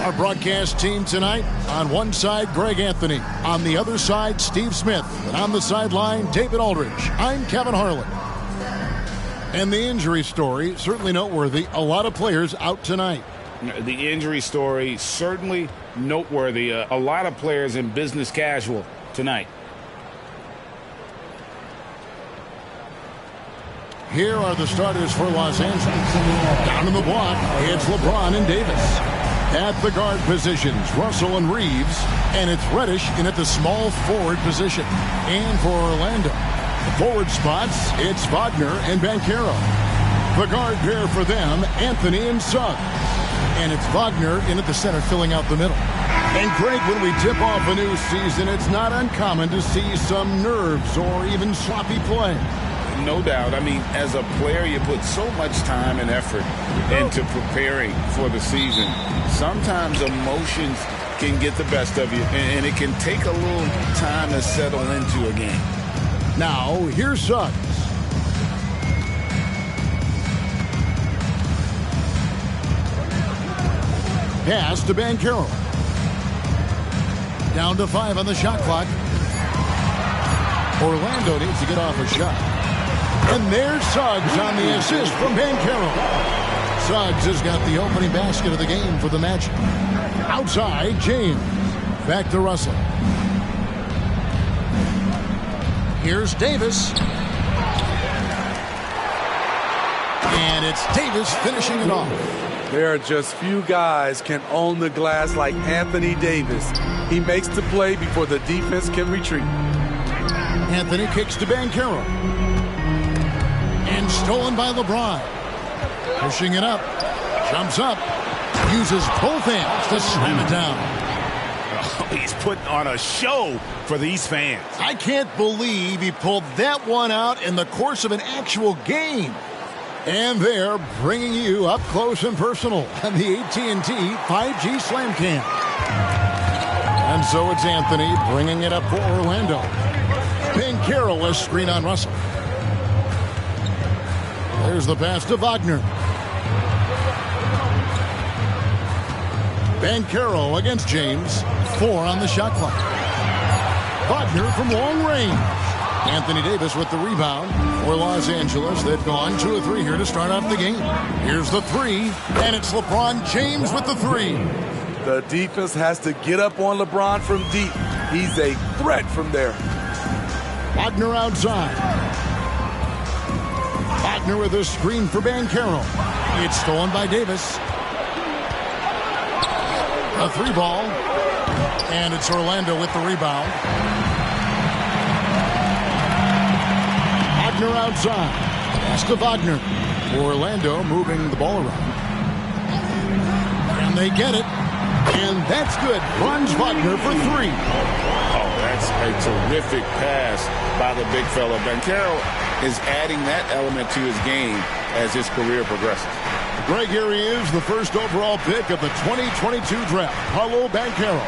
Our broadcast team tonight, on one side, Greg Anthony. On the other side, Steve Smith. And on the sideline, David Aldridge. I'm Kevin Harlan. And the injury story, certainly noteworthy. A lot of players out tonight. The injury story, certainly noteworthy. A lot of players in business casual tonight. Here are the starters for Los Angeles. Down in the block, it's LeBron and Davis. At the guard positions, Russell and Reeves. And it's Reddish in at the small forward position. And for Orlando, the forward spots, it's Wagner and Banchero. The guard pair for them, Anthony and Suggs. And it's Wagner in at the center filling out the middle. And Greg, when we tip off a new season, it's not uncommon to see some nerves or even sloppy play. No doubt. I mean, as a player, you put so much time and effort into preparing for the season. Sometimes emotions can get the best of you, and it can take a little time to settle into a game. Now, here's Suggs. Pass to Banchero. Down to 5 on the shot clock. Orlando needs to get off a shot. And there's Suggs on the assist from Banchero. Suggs has got the opening basket of the game for the Magic. Outside, James. Back to Russell. Here's Davis. And it's Davis finishing it off. There are just few guys can own the glass like Anthony Davis. He makes the play before the defense can retreat. Anthony kicks to Banchero. And stolen by LeBron. Pushing it up. Jumps up. Uses both hands to slam it down. Oh, he's putting on a show for these fans. I can't believe he pulled that one out in the course of an actual game. And they're bringing you up close and personal on the AT&T 5G Slam Cam. And so it's Anthony bringing it up for Orlando. Banchero a screen on Russell. There's the pass to Wagner. Banchero against James. 4 on the shot clock. Wagner from long range. Anthony Davis with the rebound for Los Angeles. They've gone 2 of 3 here to start off the game. Here's the 3, and it's LeBron James with the 3. The defense has to get up on LeBron from deep. He's a threat from there. Wagner outside. Wagner with a screen for Banchero. It's stolen by Davis. A 3 ball. And it's Orlando with the rebound. Wagner outside. Pass to Wagner. Orlando moving the ball around. And they get it. And that's good. Runs Wagner for 3. Oh, that's a terrific pass by the big fella. Banchero is adding that element to his game as his career progresses. Greg, here he is, the first overall pick of the 2022 draft, Paolo Banchero.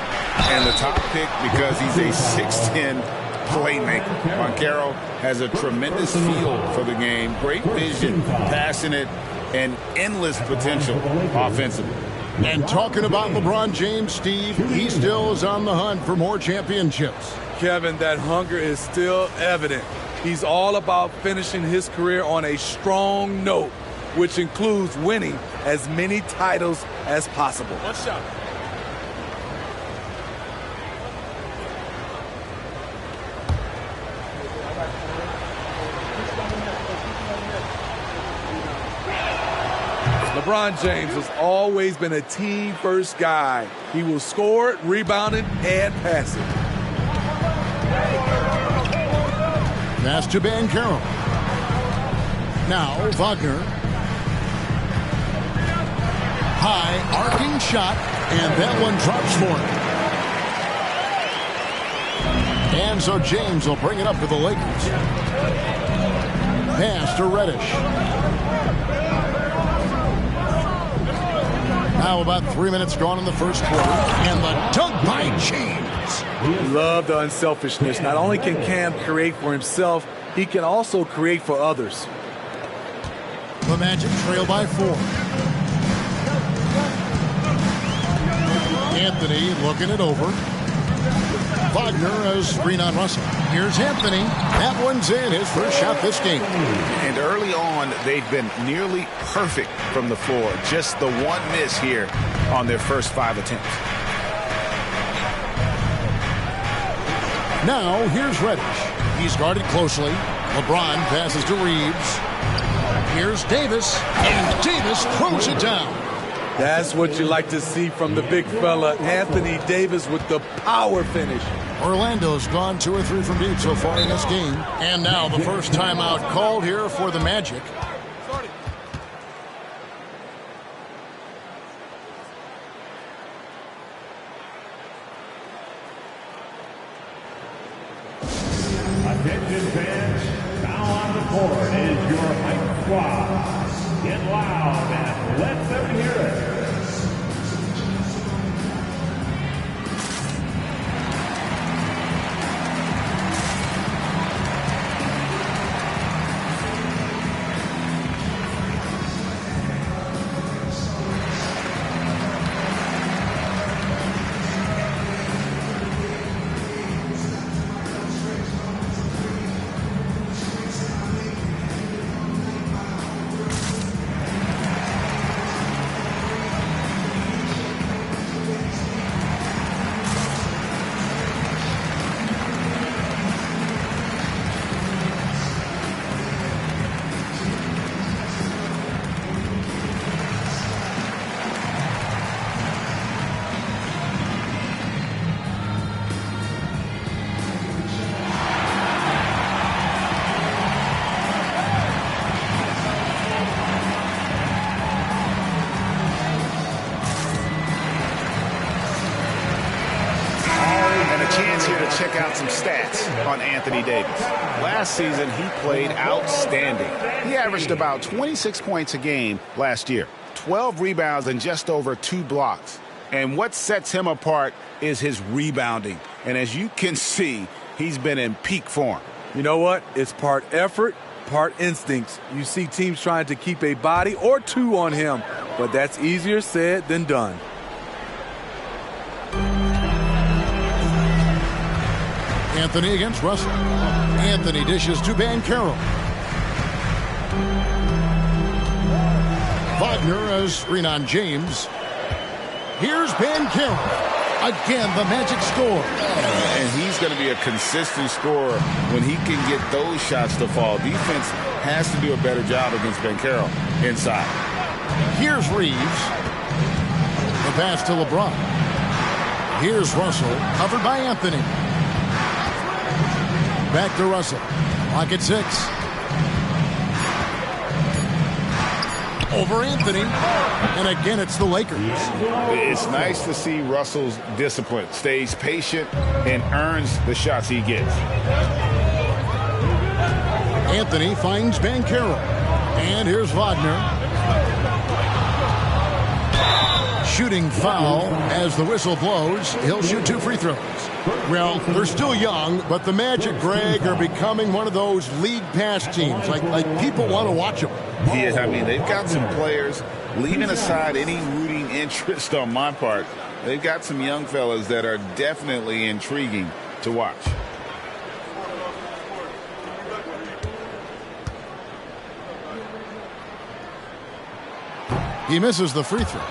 And the top pick because he's a 6'10" playmaker. Banchero has a tremendous feel for the game, great vision, passing it, and endless potential offensively. And talking about LeBron James, Steve, he still is on the hunt for more championships. Kevin, that hunger is still evident. He's all about finishing his career on a strong note, which includes winning as many titles as possible. What's up? LeBron James has always been a team-first guy. He will score it, rebound it, and pass it. Pass to Banchero. Now Wagner. High arcing shot, and that one drops for him. And so James will bring it up for the Lakers. Pass to Reddish. Now about 3 minutes gone in the first quarter, and the dunk by James. Love the unselfishness. Not only can Cam create for himself, he can also create for others. The Magic trail by 4. Anthony looking it over. Wagner has screen on Russell. Here's Anthony. That one's in, his first shot this game. And early on, they've been nearly perfect from the floor. Just the one miss here on their first 5 attempts. Now, here's Reddish. He's guarded closely. LeBron passes to Reeves. Here's Davis. And Davis throws it down. That's what you like to see from the big fella, Anthony Davis, with the power finish. Orlando's gone 2 or 3 from deep so far in this game. And now the first timeout called here for the Magic. Attention fans, now on the court is your hype squad. Get loud and let them hear it. Check out some stats on Anthony Davis. Last season, he played outstanding. He averaged about 26 points a game last year, 12 rebounds and just over 2 blocks. And what sets him apart is his rebounding. And as you can see, he's been in peak form. You know what? It's part effort, part instincts. You see teams trying to keep a body or 2 on him, but that's easier said than done. Anthony against Russell. Anthony dishes to Banchero. Wagner has screen on James. Here's Banchero. Again, the Magic score. And he's going to be a consistent scorer when he can get those shots to fall. Defense has to do a better job against Banchero inside. Here's Reeves. The pass to LeBron. Here's Russell, covered by Anthony. Back to Russell. Clock at 6. Over Anthony. And again, it's the Lakers. It's nice to see Russell's discipline. Stays patient and earns the shots he gets. Anthony finds Banchero. And here's Wagner. Shooting foul as the whistle blows. He'll shoot 2 free throws. Well, they're still young, but the Magic, Greg, are becoming one of those league pass teams. Like people want to watch them. Yeah, I mean, they've got some players, leaving aside any rooting interest on my part, they've got some young fellas that are definitely intriguing to watch. He misses the free throw.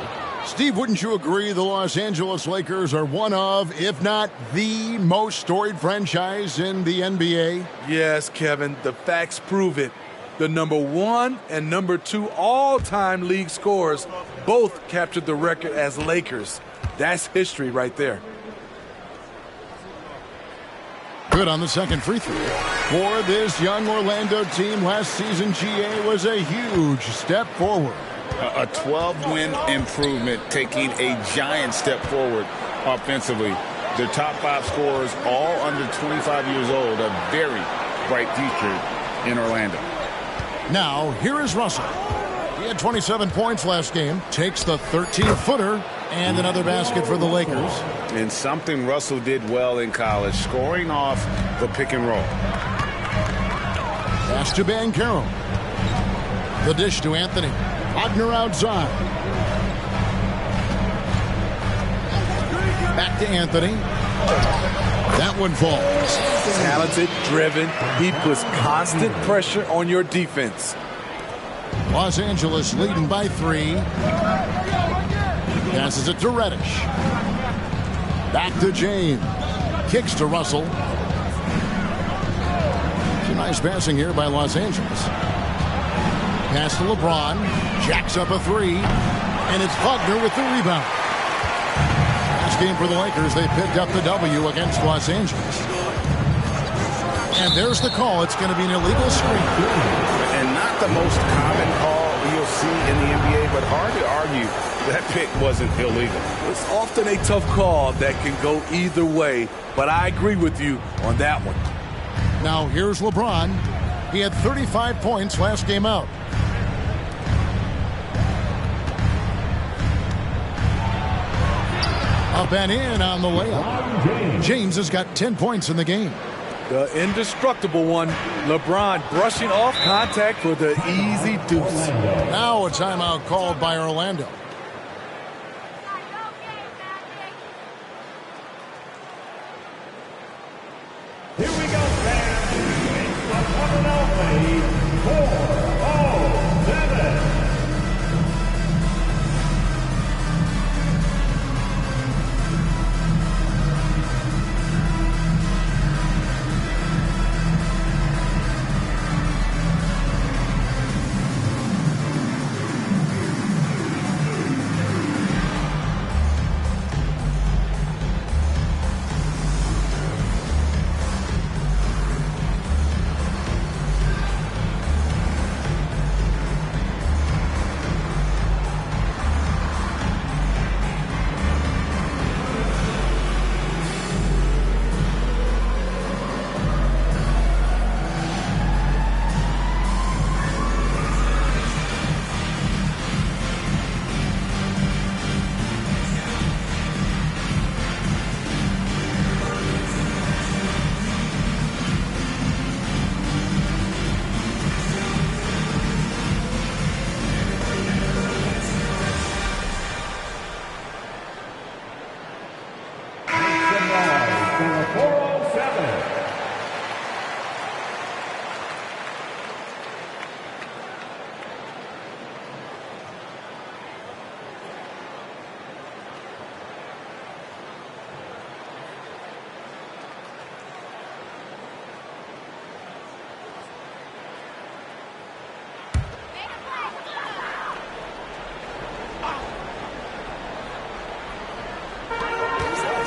Steve, wouldn't you agree the Los Angeles Lakers are one of, if not the most storied franchise in the NBA? Yes, Kevin, the facts prove it. The number 1 and number 2 all-time league scorers both captured the record as Lakers. That's history right there. Good on the second free throw. For this young Orlando team, last season GA was a huge step forward. A 12-win improvement, taking a giant step forward offensively. Their top 5 scorers, all under 25 years old, a very bright future in Orlando. Now, here is Russell. He had 27 points last game, takes the 13-footer, and another basket for the Lakers. And something Russell did well in college, scoring off the pick and roll. Pass to Banchero. The dish to Anthony. Wagner outside. Back to Anthony. That one falls. Talented, driven. He puts constant pressure on your defense. Los Angeles leading by 3. Passes it to Reddish. Back to James. Kicks to Russell. Some nice passing here by Los Angeles. Pass to LeBron. Jacks up a 3. And it's Wagner with the rebound. Last game for the Lakers, they picked up the W against Los Angeles. And there's the call. It's going to be an illegal screen. And not the most common call you'll see in the NBA, but hard to argue that pick wasn't illegal. It's often a tough call that can go either way, but I agree with you on that one. Now here's LeBron. He had 35 points last game out. Up and in on the layup. James has got 10 points in the game. The indestructible one, LeBron brushing off contact for the easy deuce. Now a timeout called by Orlando. Here we go, fans. It's the one and only 407.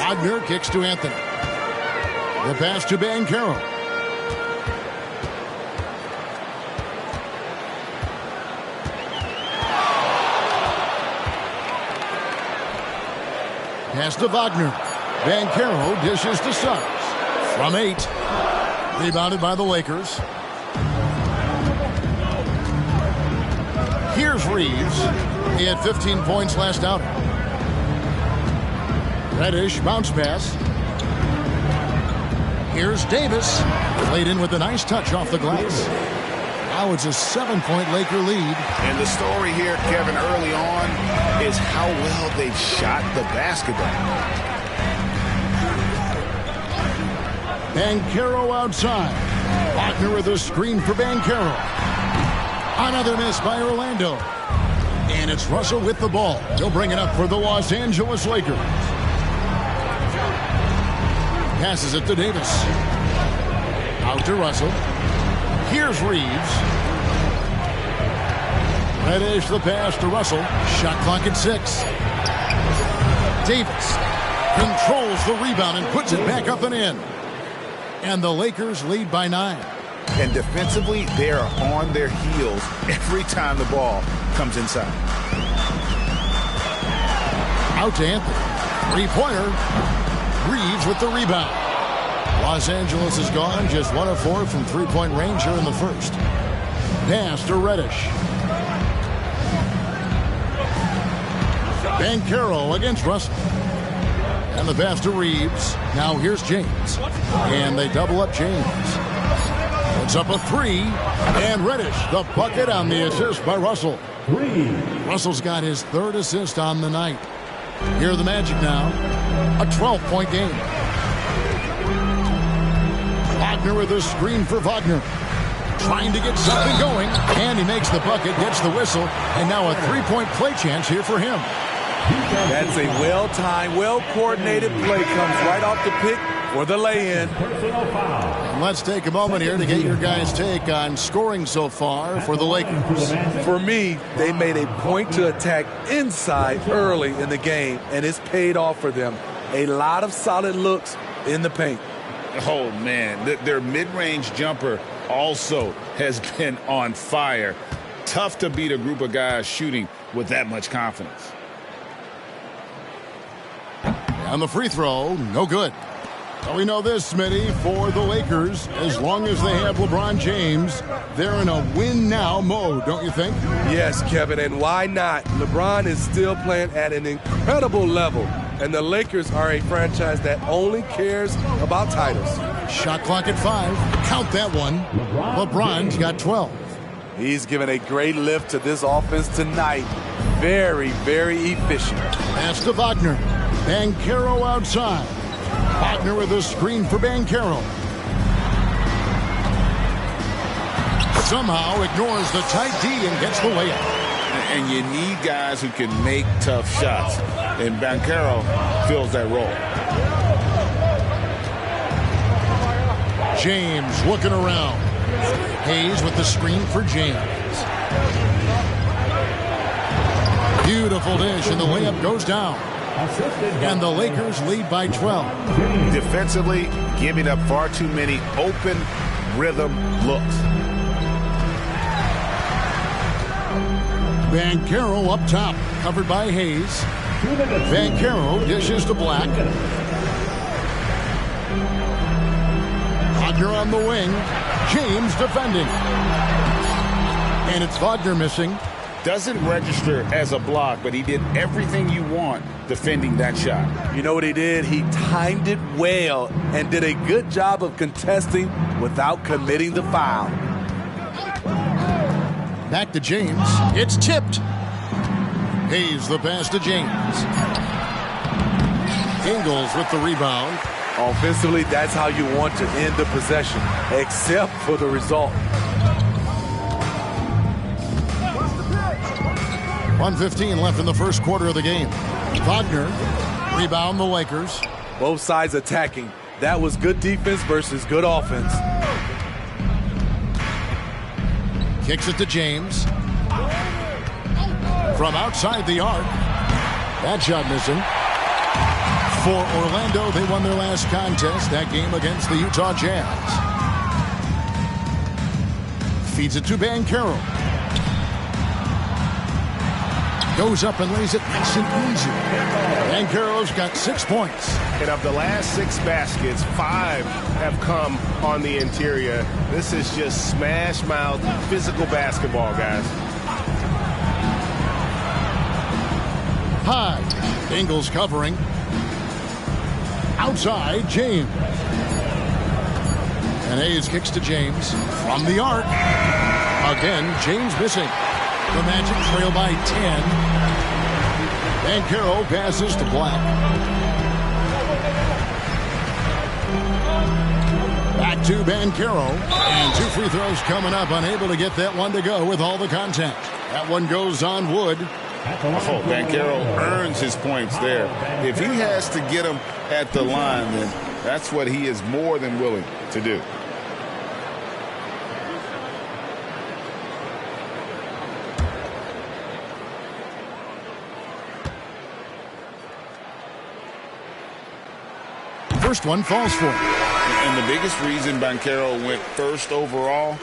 Wagner kicks to Anthony. The pass to Banchero. Pass to Wagner. Banchero dishes to Suggs. From 8. Rebounded by the Lakers. Here's Reeves. He had 15 points last outing. Reddish bounce pass. Here's Davis. Laid in with a nice touch off the glass. Now it's a 7-point Laker lead. And the story here, Kevin, early on is how well they've shot the basketball. Banchero outside. Wagner with a screen for Banchero. Another miss by Orlando. And it's Russell with the ball. He'll bring it up for the Los Angeles Lakers. Passes it to Davis. Out to Russell. Here's Reeves. Reddish the pass to Russell. Shot clock at 6. Davis controls the rebound and puts it back up and in. And the Lakers lead by 9. And defensively, they are on their heels every time the ball comes inside. Out to Anthony. Three-pointer. Reeves with the rebound. Los Angeles is gone, just 1 of 4 from three-point range here in the first. Pass to Reddish. Banchero against Russell. And the pass to Reeves. Now here's James. And they double up James. Puts up a 3. And Reddish, the bucket on the assist by Russell. Russell's got his 3rd assist on the night. Here are the Magic now. A 12-point game. Wagner with a screen for Wagner. Trying to get something going. And he makes the bucket, gets the whistle. And now a three-point play chance here for him. That's a well-timed, well-coordinated play. Comes right off the pick for the lay-in. And let's take a moment here to get your guys' take on scoring so far for the Lakers. For me, they made a point to attack inside early in the game, and it's paid off for them. A lot of solid looks in the paint. Oh, man, their mid-range jumper also has been on fire. Tough to beat a group of guys shooting with that much confidence. On the free throw, no good. Well, we know this, Smitty, for the Lakers, as long as they have LeBron James, they're in a win-now mode, don't you think? Yes, Kevin, and why not? LeBron is still playing at an incredible level, and the Lakers are a franchise that only cares about titles. Shot clock at 5. Count that one. LeBron's got 12. He's given a great lift to this offense tonight. Very, very efficient. Pass to Wagner. Banchero outside. Wagner with a screen for Banchero. Somehow ignores the tight D and gets the layup. And you need guys who can make tough shots. And Banchero fills that role. James looking around. Hayes with the screen for James. Beautiful dish, and the layup goes down. And the Lakers lead by 12. Defensively, giving up far too many open rhythm looks. Banchero up top, covered by Hayes. Banchero dishes to Black. Wagner on the wing. James defending. And it's Wagner missing. Doesn't register as a block, but he did everything you want defending that shot. You know what he did? He timed it well and did a good job of contesting without committing the foul. Back to James. It's tipped. Hayes the pass to James. Ingles with the rebound. Offensively, that's how you want to end the possession, except for the result. 1:15 left in the first quarter of the game. Wagner, rebound the Lakers. Both sides attacking. That was good defense versus good offense. Kicks it to James. From outside the arc. That shot missing. For Orlando, they won their last contest, that game against the Utah Jazz. Feeds it to Banchero. Goes up and lays it nice and easy. Banchero's got 6 points. And of the last 6 baskets, 5 have come on the interior. This is just smash-mouth physical basketball, guys. High. Ingles covering. Outside, James. And Hayes kicks to James. From the arc. Again, James missing. The Magic trail by 10. Banchero passes to Black. Back to Banchero. And 2 free throws coming up. Unable to get that one to go with all the contact. That one goes on wood. Oh, Banchero earns his points there. If he has to get them at the line, then that's what he is more than willing to do. First one falls for him. And the biggest reason Banchero went first overall,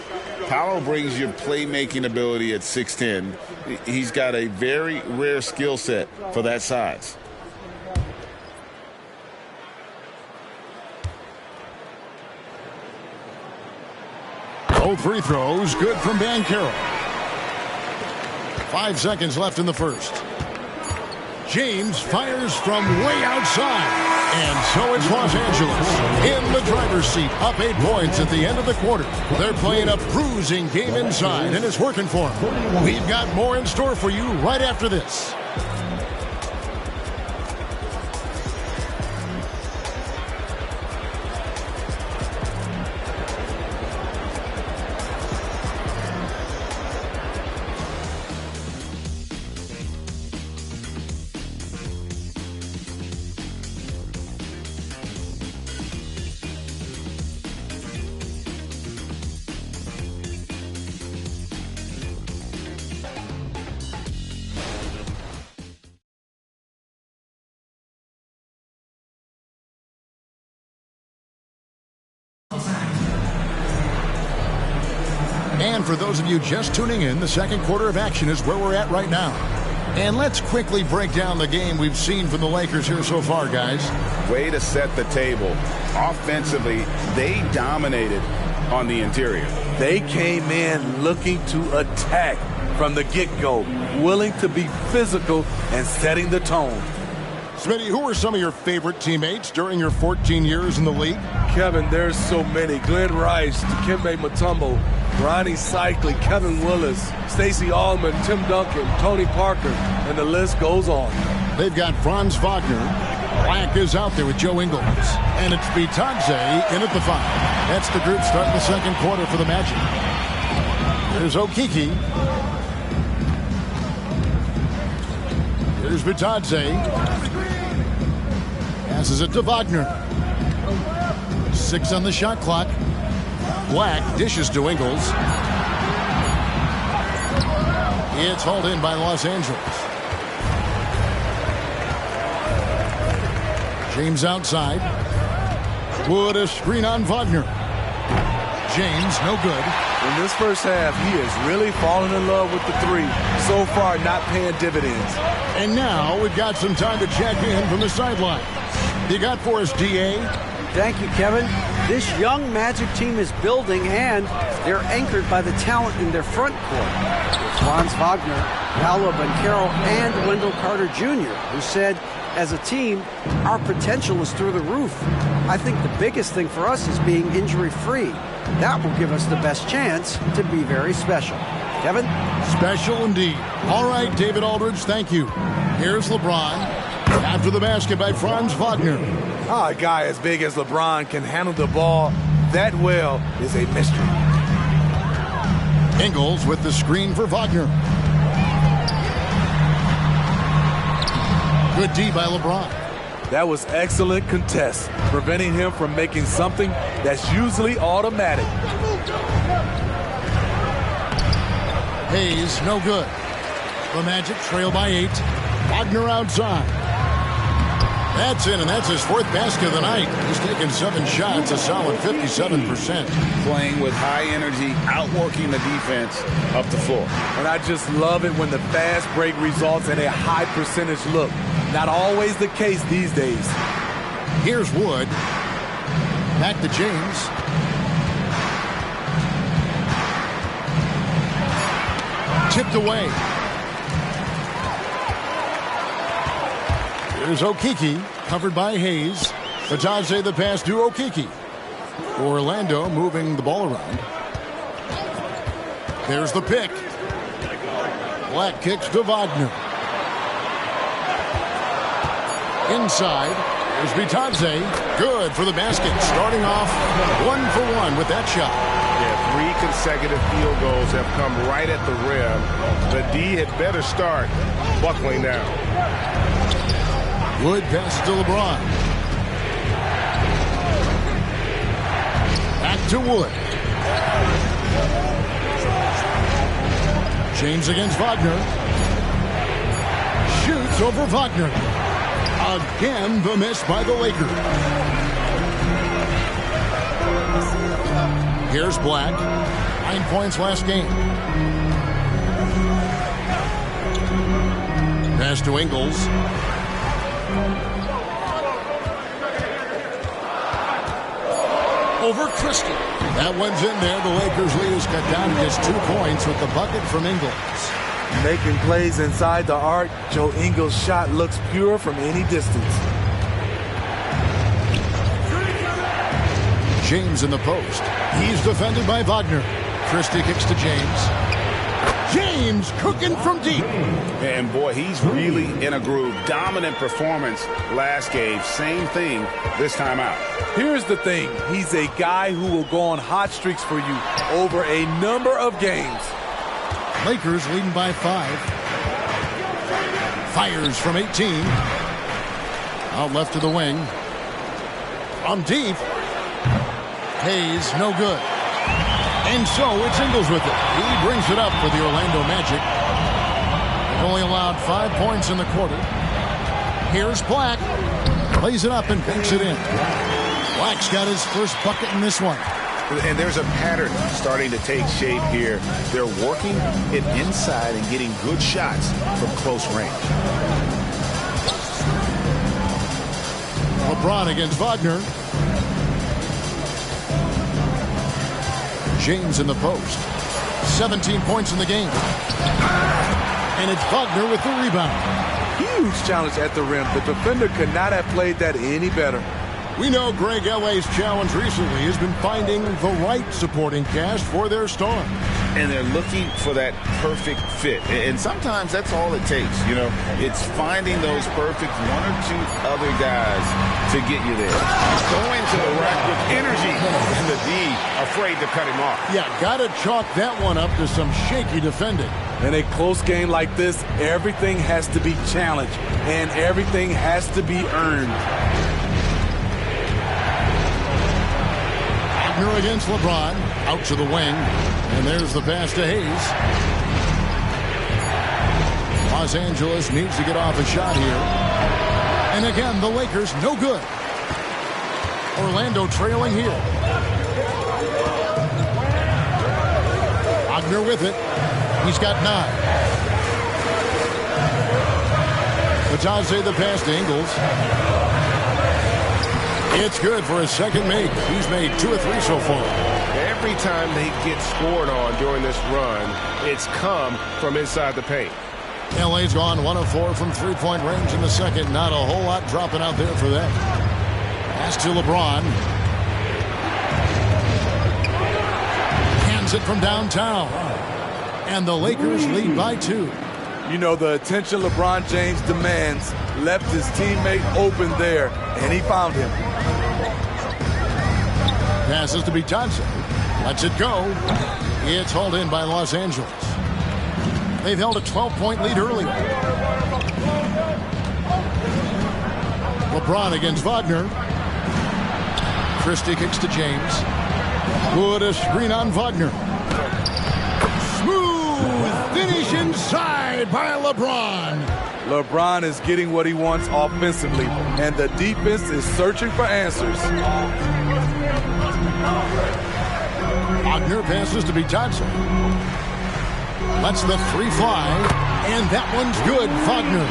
Paolo brings your playmaking ability at 6'10". He's got a very rare skill set for that size. Both free throws good from Banchero. 5 seconds left in the first. James fires from way outside. And so it's Los Angeles in the driver's seat, up 8 points at the end of the quarter. They're playing a bruising game inside, and it's working for them. We've got more in store for you right after this. And for those of you just tuning in, the second quarter of action is where we're at right now. And let's quickly break down the game we've seen from the Lakers here so far, guys. Way to set the table. Offensively, they dominated on the interior. They came in looking to attack from the get-go, willing to be physical and setting the tone. Smitty, who were some of your favorite teammates during your 14 years in the league? Kevin, there's so many. Glenn Rice, Dikembe Mutombo, Ronnie Cycli, Kevin Willis, Stacey Allman, Tim Duncan, Tony Parker, and the list goes on. They've got Franz Wagner. Black is out there with Joe Ingles. And it's Bitadze in at the 5. That's the group starting the second quarter for the Magic. There's Okeke. Here's Bitadze. Passes it to Wagner. 6 on the shot clock. Black dishes to Ingles. It's hauled in by Los Angeles. James outside. Wood a screen on Wagner. James no good. In this first half, he is really falling in love with the 3. So far, not paying dividends. And now we've got some time to check in from the sideline. You got for us, D.A.? Thank you, Kevin. This young Magic team is building, and they're anchored by the talent in their front court. With Franz Wagner, Paolo Banchero, and Wendell Carter Jr., who said, as a team, our potential is through the roof. I think the biggest thing for us is being injury-free. That will give us the best chance to be very special. Kevin? Special indeed. All right, David Aldridge, thank you. Here's LeBron. After the basket by Franz Wagner. A guy as big as LeBron can handle the ball that well is a mystery. Ingles with the screen for Wagner. Good D by LeBron. That was excellent contest, preventing him from making something that's usually automatic. Hayes, no good. The Magic trail by 8. Wagner outside. That's in, and that's his 4th basket of the night. He's taken 7 shots, a solid 57%. Playing with high energy, outworking the defense up the floor. And I just love it when the fast break results in a high percentage look. Not always the case these days. Here's Wood. Back to James. Tipped away. Here's Okeke, covered by Hayes. Bitadze the pass to Okeke. Orlando moving the ball around. There's the pick. Black kicks to Wagner. Inside, there's Bitadze. Good for the basket. Starting off 1 for 1 with that shot. Yeah, 3 consecutive field goals have come right at the rim. The D had better start buckling down. Wood passes to LeBron. Back to Wood. James against Wagner. Shoots over Wagner. Again, the miss by the Lakers. Here's Black. 9 points last game. Pass to Ingles. Over Christie. That one's in there. The Lakers lead is cut down to just 2 points with the bucket from Ingles. Making plays inside the arc, Joe Ingles' shot looks pure from any distance. James in the post. He's defended by Wagner. Christie kicks to James. James cooking from deep. And boy, he's really in a groove. Dominant performance last game. Same thing this time out. Here's the thing. He's a guy who will go on hot streaks for you over a number of games. Lakers leading by 5. Fires from 18. Out left to the wing. From deep. Hayes, no good. And so it's Ingles with it. He brings it up for the Orlando Magic. They've only allowed 5 points in the quarter. Here's Black. Plays it up and banks it in. Black's got his first bucket in this one. And there's a pattern starting to take shape here. They're working it inside and getting good shots from close range. LeBron against Wagner. James in the post. 17 points in the game. And it's Wagner with the rebound. Huge challenge at the rim. The defender could not have played that any better. We know Greg L.A.'s challenge recently has been finding the right supporting cast for their stars. And they're looking for that perfect fit. And sometimes that's all it takes. You know, it's finding those perfect one or two other guys to get you there. Going to the rack with energy. And the D afraid to cut him off. Yeah, got to chalk that one up to some shaky defending. In a close game like this, everything has to be challenged. And everything has to be earned. Wagner against LeBron. Out to the wing. And there's the pass to Hayes. Los Angeles needs to get off a shot here. And again, the Lakers no good. Orlando trailing here. Wagner with it. He's got 9. Batadze the pass to Ingles. It's good for his second make. He's made 2 or 3 so far. Every time they get scored on during this run, it's come from inside the paint. LA's gone 1 of 4 from three-point range in the second. Not a whole lot dropping out there for them. Pass to LeBron. Hands it from downtown. And the Lakers lead by 2. You know, the attention LeBron James demands left his teammate open there, and he found him. Passes to Batadze. Lets it go. It's hauled in by Los Angeles. They've held a 12-point lead earlier. LeBron against Wagner. Christie kicks to James. Put a screen on Wagner. Smooth finish inside by LeBron. LeBron is getting what he wants offensively, and the defense is searching for answers. Wagner passes to Batadze. Lets the 3 fly, and that one's good. Wagner.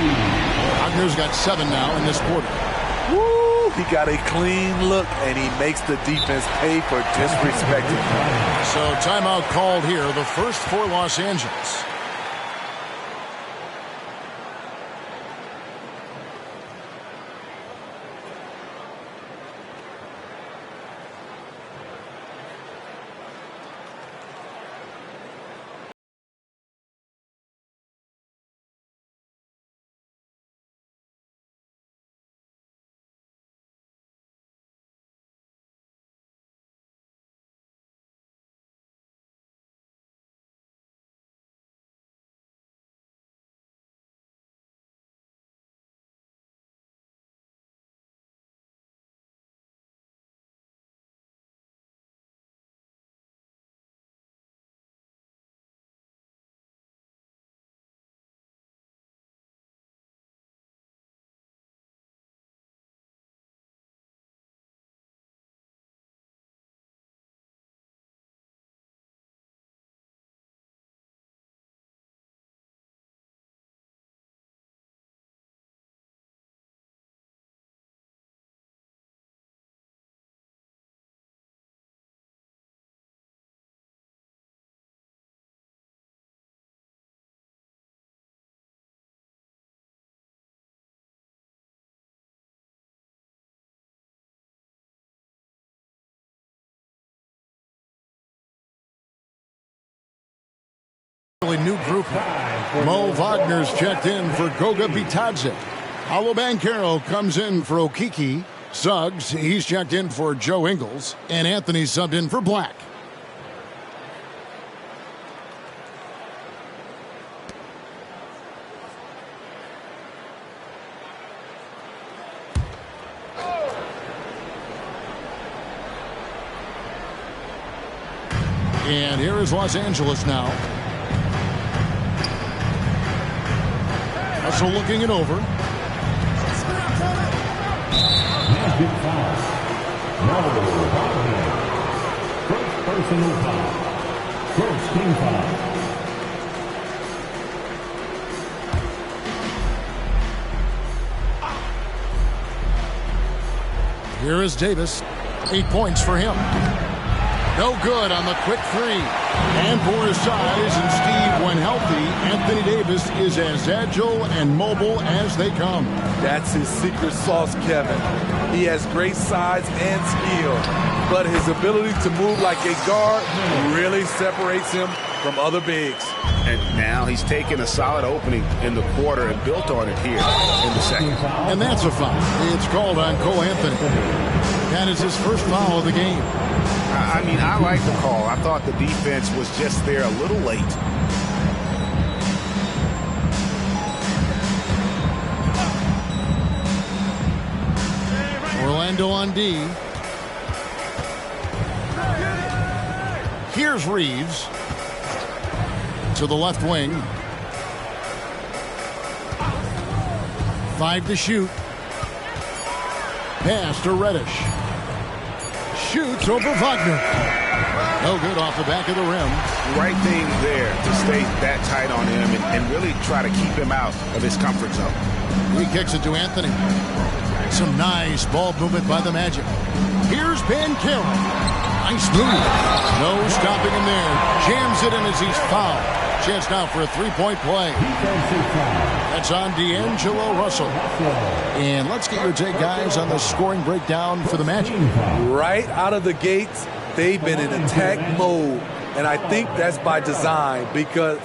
Wagner's got 7 now in this quarter. Woo! He got a clean look, and he makes the defense pay for disrespecting him. So timeout called here, the first for Los Angeles. New group. Mo Wagner's checked in for Goga Batadze. Paolo Banchero comes in for Okiki. Suggs, he's checked in for Joe Ingles. And Anthony subbed in for Black. And here is Los Angeles now. So looking it over. Personal foul. First team foul. Here is Davis. 8 points for him. No good on the quick three. And for his size, and Steve, when healthy, Anthony Davis is as agile and mobile as they come. That's his secret sauce, Kevin. He has great size and skill, but his ability to move like a guard really separates him from other bigs. And now he's taken a solid opening in the quarter and built on it here in the second. And that's a foul. It's called on Cole Anthony. That is his first foul of the game. I mean, I like the call. I thought the defense was just there a little late. Orlando on D. Here's Reeves. To the left wing. 5 to shoot. Pass to Reddish. Shoots over Wagner. No good off the back of the rim. Right thing there to stay that tight on him and really try to keep him out of his comfort zone. He kicks it to Anthony. Some nice ball movement by the Magic. Here's Banchero. Nice move. No stopping him there. Jams it in as he's fouled. Chance now for a three-point play. That's on D'Angelo Russell. And let's get your take, guys, on the scoring breakdown for the Magic. Right out of the gates, they've been in attack mode. And I think that's by design because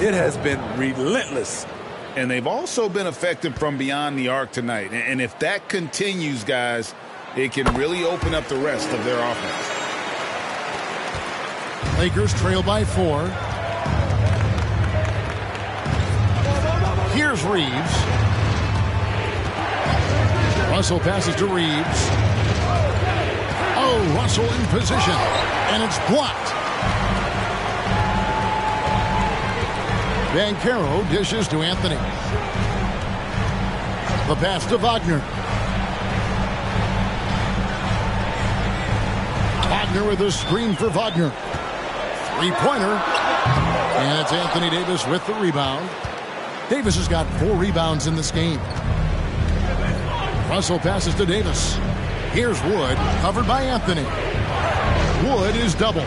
it has been relentless. And they've also been effective from beyond the arc tonight. And if that continues, guys, it can really open up the rest of their offense. Lakers trail by 4. Here's Reeves. Russell passes to Reeves. Oh, Russell in position. And it's blocked. Banchero dishes to Anthony. The pass to Wagner. Wagner with a screen for Wagner. Three-pointer. And it's Anthony Davis with the rebound. Davis has got 4 rebounds in this game. Russell passes to Davis. Here's Wood, covered by Anthony. Wood is double.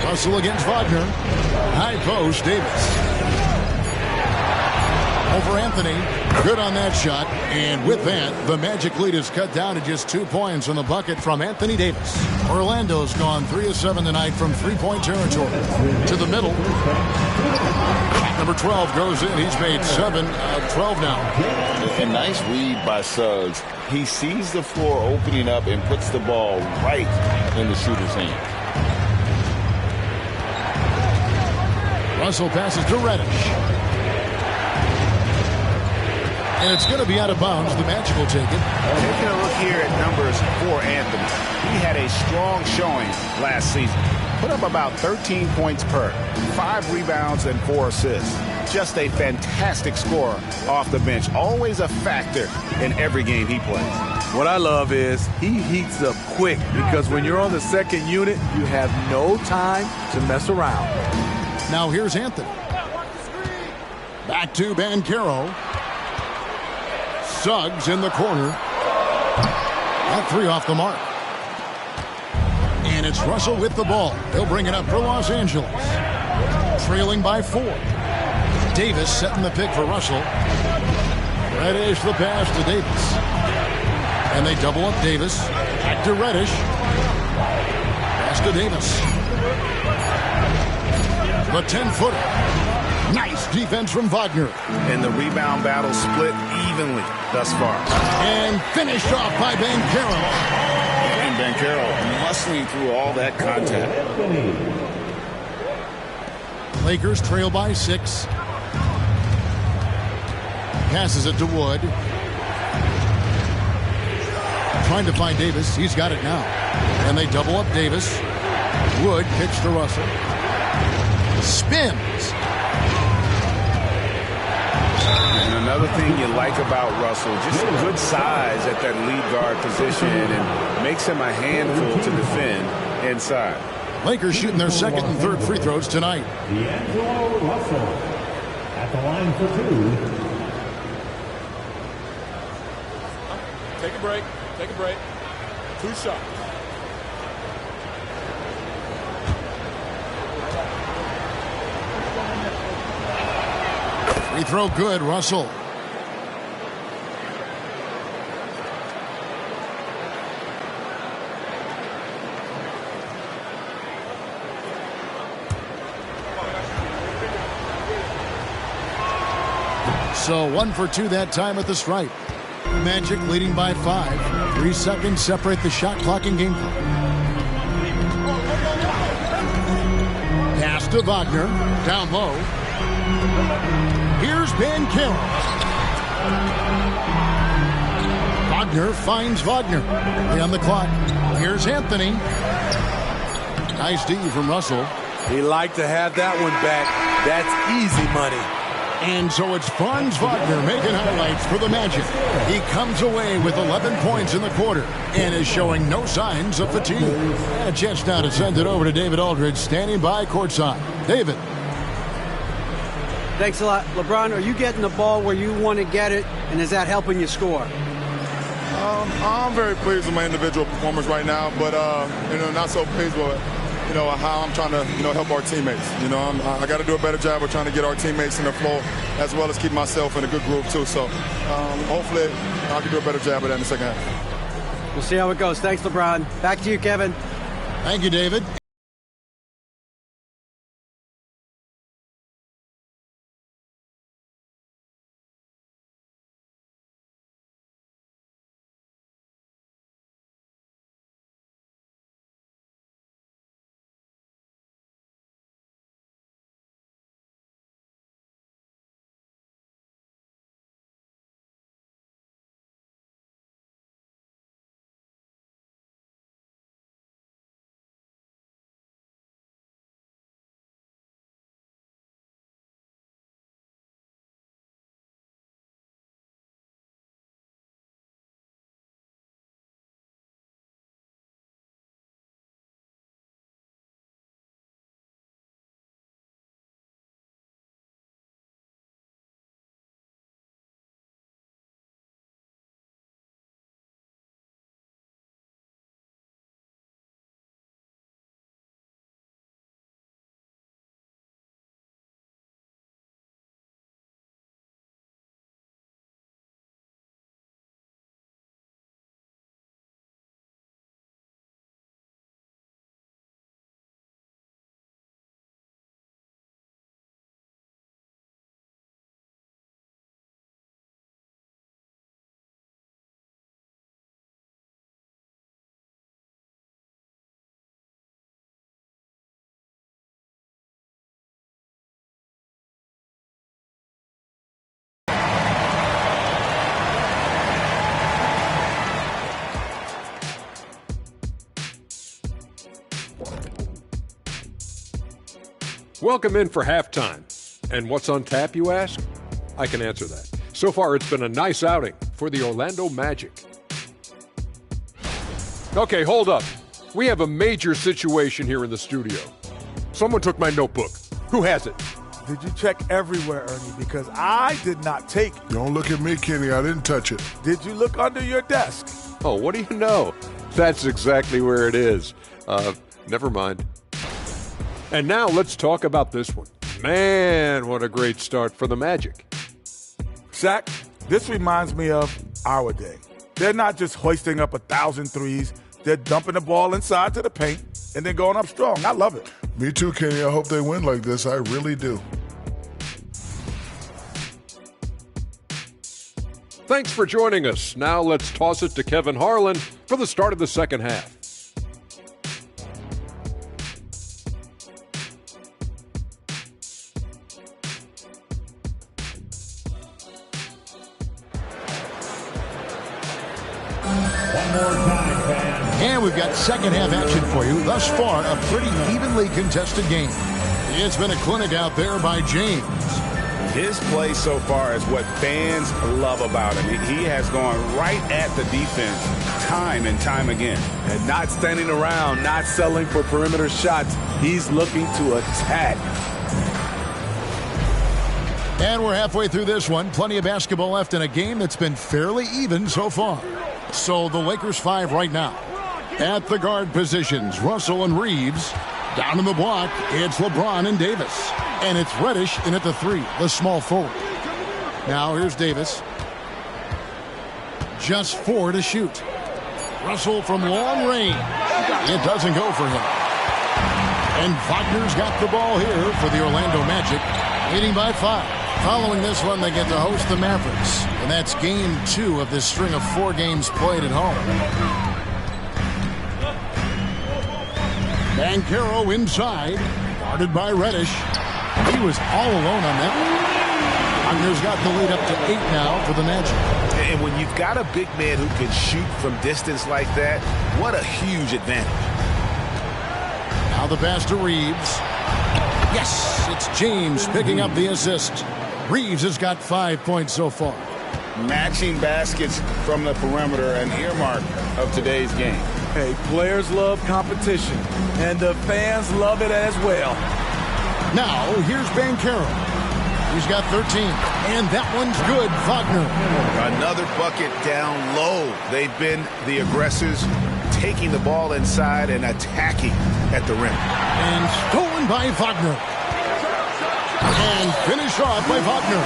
Russell against Wagner. High post, Davis. Over Anthony. Good on that shot. And with that, the Magic lead is cut down to just 2 points on the bucket from Anthony Davis. Orlando's gone 3 of 7 tonight from three-point territory. To the middle. Number 12 goes in. He's made 7 of 12 now. A nice read by Suggs. He sees the floor opening up and puts the ball right in the shooter's hand. Russell passes to Reddish. And it's going to be out of bounds. The Magic will take it. Taking a look here at numbers for Anthony. He had a strong showing last season. Put up about 13 points per, 5 rebounds and 4 assists. Just a fantastic scorer off the bench. Always a factor in every game he plays. What I love is he heats up quick because when you're on the second unit, you have no time to mess around. Now here's Anthony. Back to Banchero. Suggs in the corner. That 3 off the mark. And it's Russell with the ball. He'll bring it up for Los Angeles. Trailing by 4. Davis setting the pick for Russell. Reddish the pass to Davis. And they double up Davis. Back to Reddish. Pass to Davis. The 10-footer. Nice defense from Wagner. And the rebound battle split evenly thus far. And finished off by Banchero. And Banchero muscling through all that contact. Lakers trail by 6. Passes it to Wood. Trying to find Davis. He's got it now. And they double up Davis. Wood kicks to Russell. Spins. And another thing you like about Russell, just good size at that lead guard position and makes him a handful to defend inside. Lakers shooting their second and third free throws tonight. D'Angelo Russell at the line for 2. Take a break. Take a break. 2 shots. Free throw good, Russell. So 1 for 2 that time at the stripe. Magic leading by 5. 3 seconds separate the shot clock and game clock. Pass to Wagner. Down low. Here's Banchero. Wagner finds Wagner. Early on the clock. Here's Anthony. Nice D from Russell. He liked to have that one back. That's easy money. And so it's Franz Wagner making highlights for the Magic. He comes away with 11 points in the quarter and is showing no signs of fatigue. And a chance now to send it over to David Aldridge, standing by courtside. David. Thanks a lot. LeBron, are you getting the ball where you want to get it, and is that helping you score? I'm very pleased with my individual performance right now, but not so pleased with how I'm trying to help our teammates. I got to do a better job of trying to get our teammates in the flow, as well as keep myself in a good group too. So hopefully I can do a better job of that in the second half. We'll see how it goes. Thanks, LeBron. Back to you, Kevin. Thank you, David. Welcome in for halftime. And what's on tap, you ask? I can answer that. So far, it's been a nice outing for the Orlando Magic. Okay, hold up. We have a major situation here in the studio. Someone took my notebook. Who has it? Did you check everywhere, Ernie? Because I did not take it. Don't look at me, Kenny. I didn't touch it. Did you look under your desk? Oh, what do you know? That's exactly where it is. Never mind. And now let's talk about this one. Man, what a great start for the Magic. Shaq, this reminds me of our day. They're not just hoisting up 1,000 threes. They're dumping the ball inside to the paint and then going up strong. I love it. Me too, Kenny. I hope they win like this. I really do. Thanks for joining us. Now let's toss it to Kevin Harlan for the start of the second half. And we've got second half action for you. Thus far, a pretty evenly contested game. It's been a clinic out there by James. His play so far is what fans love about him. He has gone right at the defense time and time again. And not standing around, not settling for perimeter shots. He's looking to attack. And we're halfway through this one. Plenty of basketball left in a game that's been fairly even so far. So the Lakers 5 right now. At the guard positions, Russell and Reeves. Down in the block, it's LeBron and Davis. And it's Reddish in at the 3, the small forward. Now here's Davis. Just 4 to shoot. Russell from long range. It doesn't go for him. And Wagner's got the ball here for the Orlando Magic, leading by 5. Following this one, they get to host the Mavericks. And that's game 2 of this string of 4 games played at home. Banchero inside, guarded by Reddish. He was all alone on that one. Wagner's got the lead up to 8 now for the Magic. And when you've got a big man who can shoot from distance like that, what a huge advantage. Now the pass to Reeves. Yes, it's James picking up the assist. Reeves has got 5 points so far. Matching baskets from the perimeter, an earmark of today's game. Hey, players love competition, and the fans love it as well. Now, here's Banchero. He's got 13, and that one's good. Wagner. Another bucket down low. They've been the aggressors, taking the ball inside and attacking at the rim. And stolen by Wagner. And finished off by Wagner.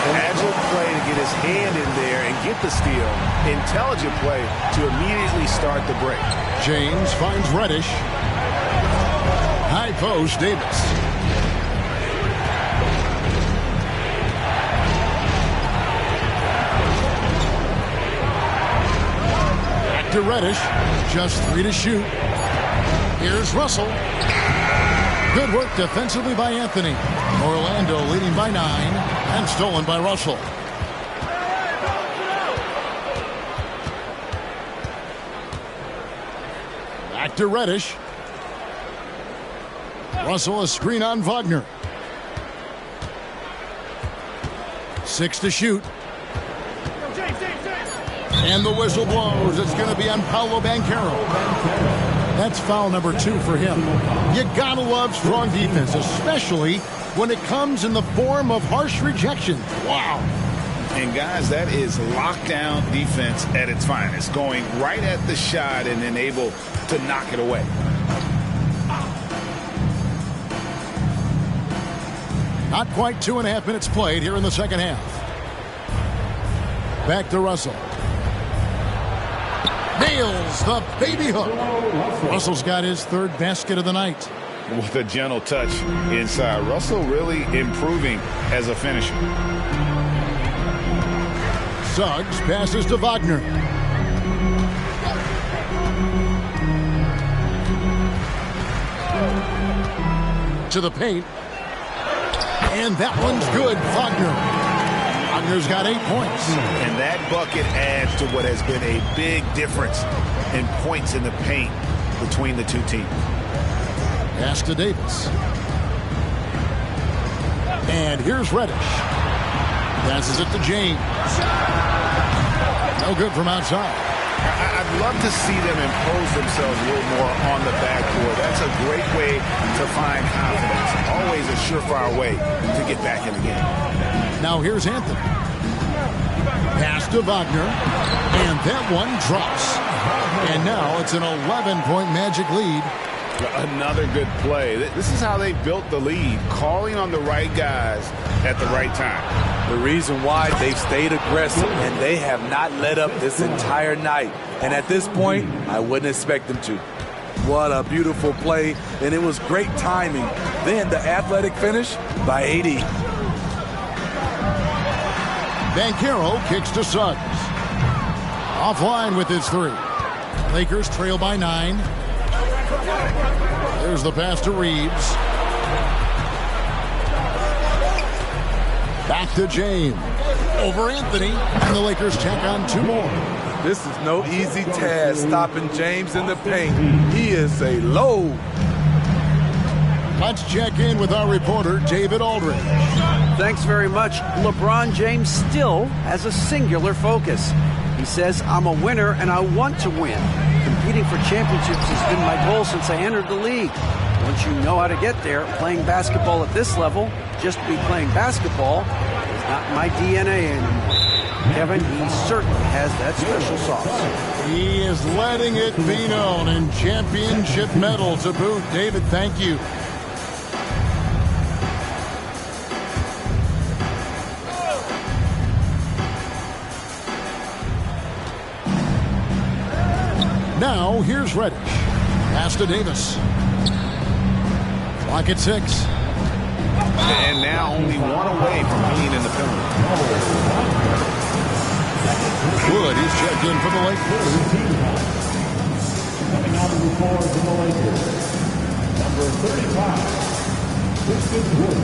Agile play to get his hand in there and get the steal. Intelligent play to immediately start the break. James finds Reddish. High post, Davis. Back to Reddish. Just 3 to shoot. Here's Russell. Good work defensively by Anthony. Orlando leading by 9 and stolen by Russell. Back to Reddish. Russell a screen on Wagner. 6 to shoot. And the whistle blows. It's going to be on Paolo Banchero. That's foul number 2 for him. You gotta love strong defense, especially when it comes in the form of harsh rejection. Wow. And guys, that is lockdown defense at its finest. Going right at the shot and then able to knock it away. Not quite 2.5 minutes played here in the second half. Back to Russell. Nails the baby hook. Russell's got his 3rd basket of the night. With a gentle touch inside. Russell really improving as a finisher. Suggs passes to Wagner. To the paint. And that one's good. Wagner's got 8 points. And that bucket adds to what has been a big difference in points in the paint between the two teams. Pass to Davis. And here's Reddish. Passes it to James. No good from outside. I'd love to see them impose themselves a little more on the backboard. That's a great way to find confidence. Always a surefire way to get back in the game. Now here's Anthony. Pass to Wagner. And that one drops. And now it's an 11-point Magic lead. Another good play. This is how they built the lead. Calling on the right guys at the right time. The reason why they've stayed aggressive and they have not let up this entire night. And at this point, I wouldn't expect them to. What a beautiful play, and it was great timing. Then the athletic finish by AD. Banchero kicks to Suggs. Offline with his 3. Lakers trail by 9. There's the pass to Reeves. Back to James. Over Anthony. And the Lakers tack on 2 more. This is no easy task stopping James in the paint. He is a load. Let's check in with our reporter, David Aldridge. Thanks very much. LeBron James still has a singular focus. He says, I'm a winner and I want to win. Competing for championships has been my goal since I entered the league. Once you know how to get there, playing basketball at this level, just to be playing basketball, is not my DNA anymore. Kevin, he certainly has that special sauce. He is letting it be known, and championship medal to boot. David, thank you. Now, here's Reddish. Pass to Davis. Clock at 6. And now only one away from being in the penalty. Wood, he's checked in for the Lakers. Coming on the floor for the Lakers, number 35, Christian Wood.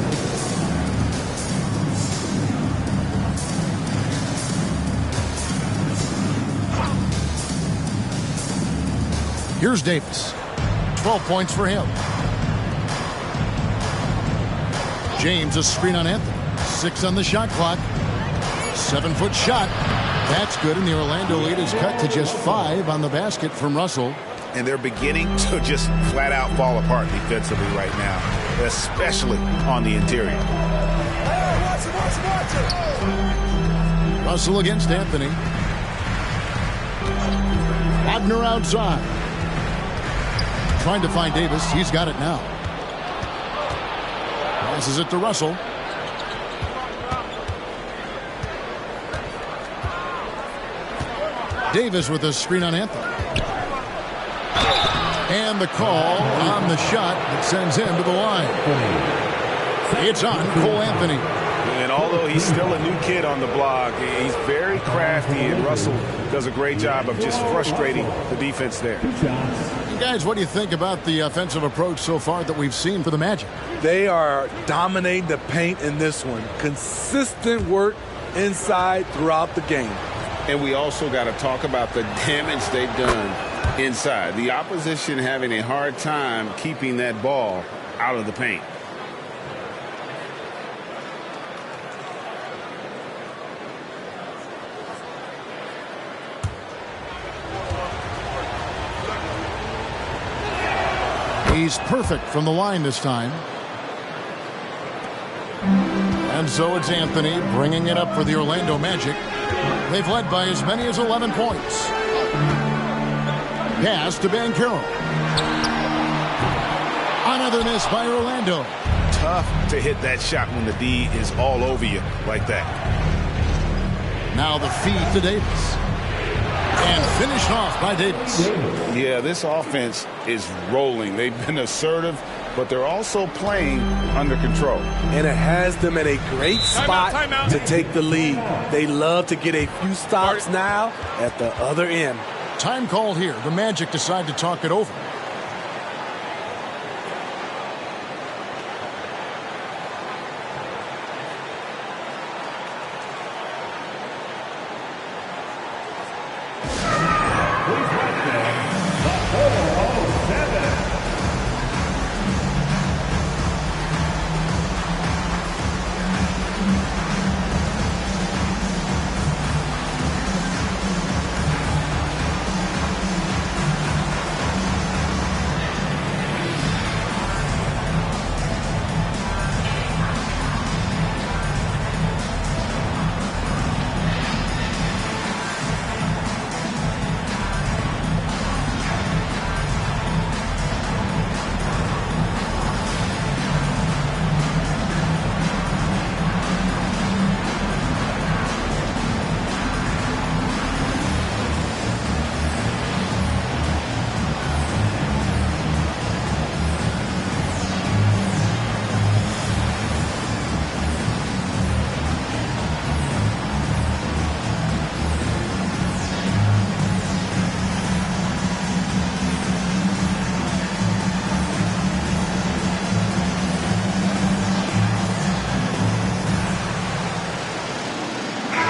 Here's Davis. 12 points for him. James, a screen on Anthony. 6 on the shot clock. 7-foot shot. That's good, and the Orlando lead is cut to just 5 on the basket from Russell. And they're beginning to just flat out fall apart defensively right now, especially on the interior. Russell against Anthony. Wagner outside. Trying to find Davis. He's got it now. Passes it to Russell. Davis with a screen on Anthony. And the call on the shot that sends him to the line. It's on Cole Anthony. And although he's still a new kid on the block, he's very crafty, and Russell does a great job of just frustrating the defense there. Guys, what do you think about the offensive approach so far that we've seen for the Magic? They are dominating the paint in this one. Consistent work inside throughout the game. And we also got to talk about the damage they've done inside. The opposition having a hard time keeping that ball out of the paint. He's perfect from the line this time. And so it's Anthony bringing it up for the Orlando Magic. They've led by as many as 11 points. Pass to Banchero. Another miss by Orlando. Tough to hit that shot when the D is all over you like that. Now the feed to Davis. And finished off by Davis. Yeah, this offense is rolling. They've been assertive, but they're also playing under control. And it has them at a great spot to take the lead. They love to get a few stops now at the other end. Time called here. The Magic decide to talk it over.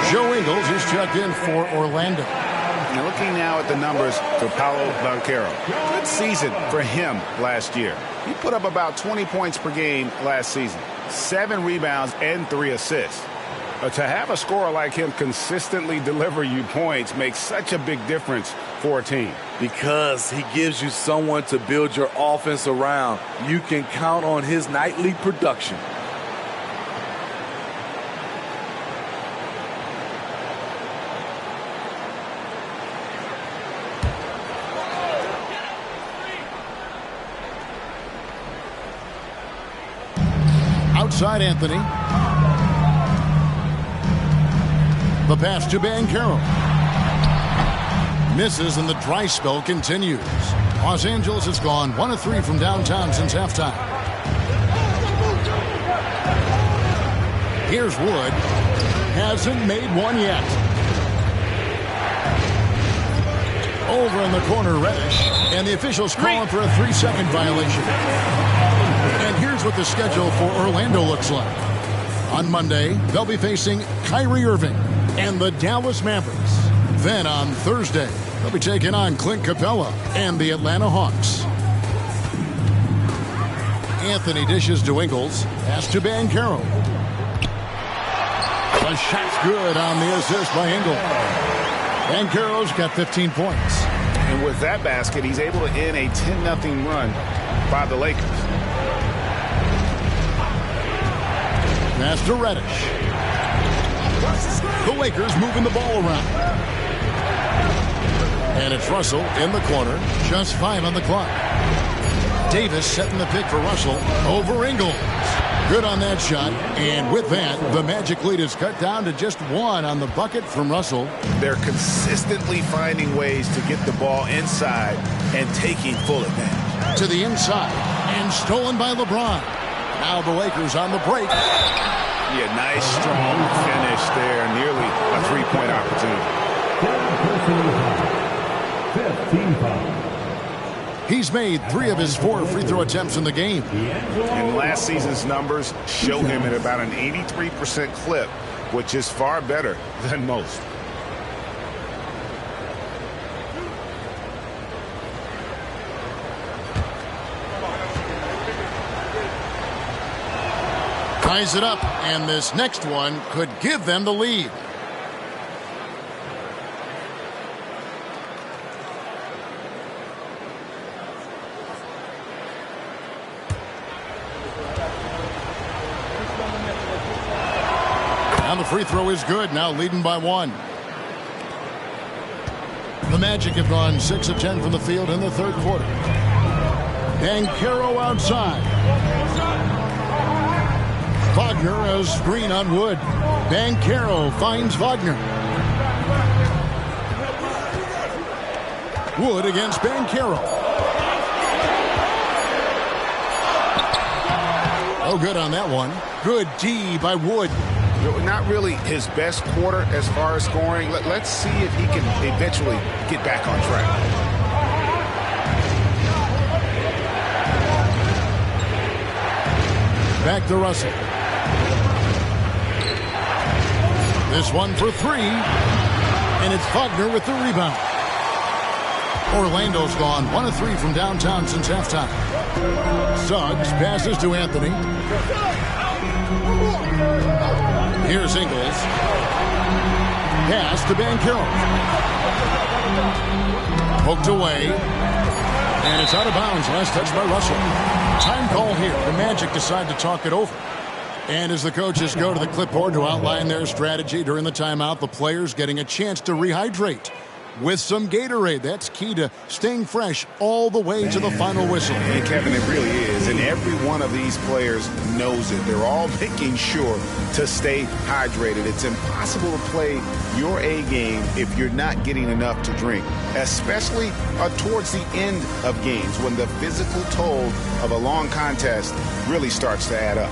Joe Ingles is checked in for Orlando. And looking now at the numbers for Paolo Banchero. Good season for him last year. He put up about 20 points per game last season. 7 rebounds and 3 assists. But to have a scorer like him consistently deliver you points makes such a big difference for a team. Because he gives you someone to build your offense around. You can count on his nightly production. Outside Anthony. The pass to Banchero. Misses and the dry spell continues. Los Angeles has gone 1 of 3 from downtown since halftime. Here's Wood. Hasn't made one yet. Over in the corner, Reddish. And the officials calling for a 3-second violation. And here's what the schedule for Orlando looks like. On Monday, they'll be facing Kyrie Irving and the Dallas Mavericks. Then on Thursday, they'll be taking on Clint Capella and the Atlanta Hawks. Anthony dishes to Ingles. Pass to Banchero. The shot's good on the assist by Ingles. Banchero's got 15 points. And with that basket, he's able to end a 10-0 run by the Lakers. Pass to Reddish. The Lakers moving the ball around. And it's Russell in the corner. Just 5 on the clock. Davis setting the pick for Russell over Ingles. Good on that shot. And with that, the Magic lead is cut down to just 1 on the bucket from Russell. They're consistently finding ways to get the ball inside and taking full advantage. To the inside. And stolen by LeBron. Now the Lakers on the break. Yeah, nice, strong finish there. Nearly a 3-point opportunity. He's made 3 of his 4 free throw attempts in the game. And last season's numbers show him at about an 83% clip, which is far better than most. Ties it up, and this next one could give them the lead. And the free throw is good, now leading by 1. The Magic have gone 6 of 10 from the field in the third quarter. Banchero outside. Wagner has screen on Wood. Banchero finds Wagner. Wood against Banchero. Oh, good on that one. Good D by Wood. Not really his best quarter as far as scoring. Let's see if he can eventually get back on track. Back to Russell. This one for 3. And it's Wagner with the rebound. Orlando's gone 1 of 3 from downtown since halftime. Suggs passes to Anthony. Here's Ingles. Pass to Banchero. Poked away. And it's out of bounds. Last touch by Russell. Time call here. The Magic decide to talk it over. And as the coaches go to the clipboard to outline their strategy during the timeout, the players getting a chance to rehydrate with some Gatorade. That's key to staying fresh all the way to the final whistle. And Kevin, it really is. And every one of these players knows it. They're all making sure to stay hydrated. It's impossible to play your A game if you're not getting enough to drink, especially towards the end of games when the physical toll of a long contest really starts to add up.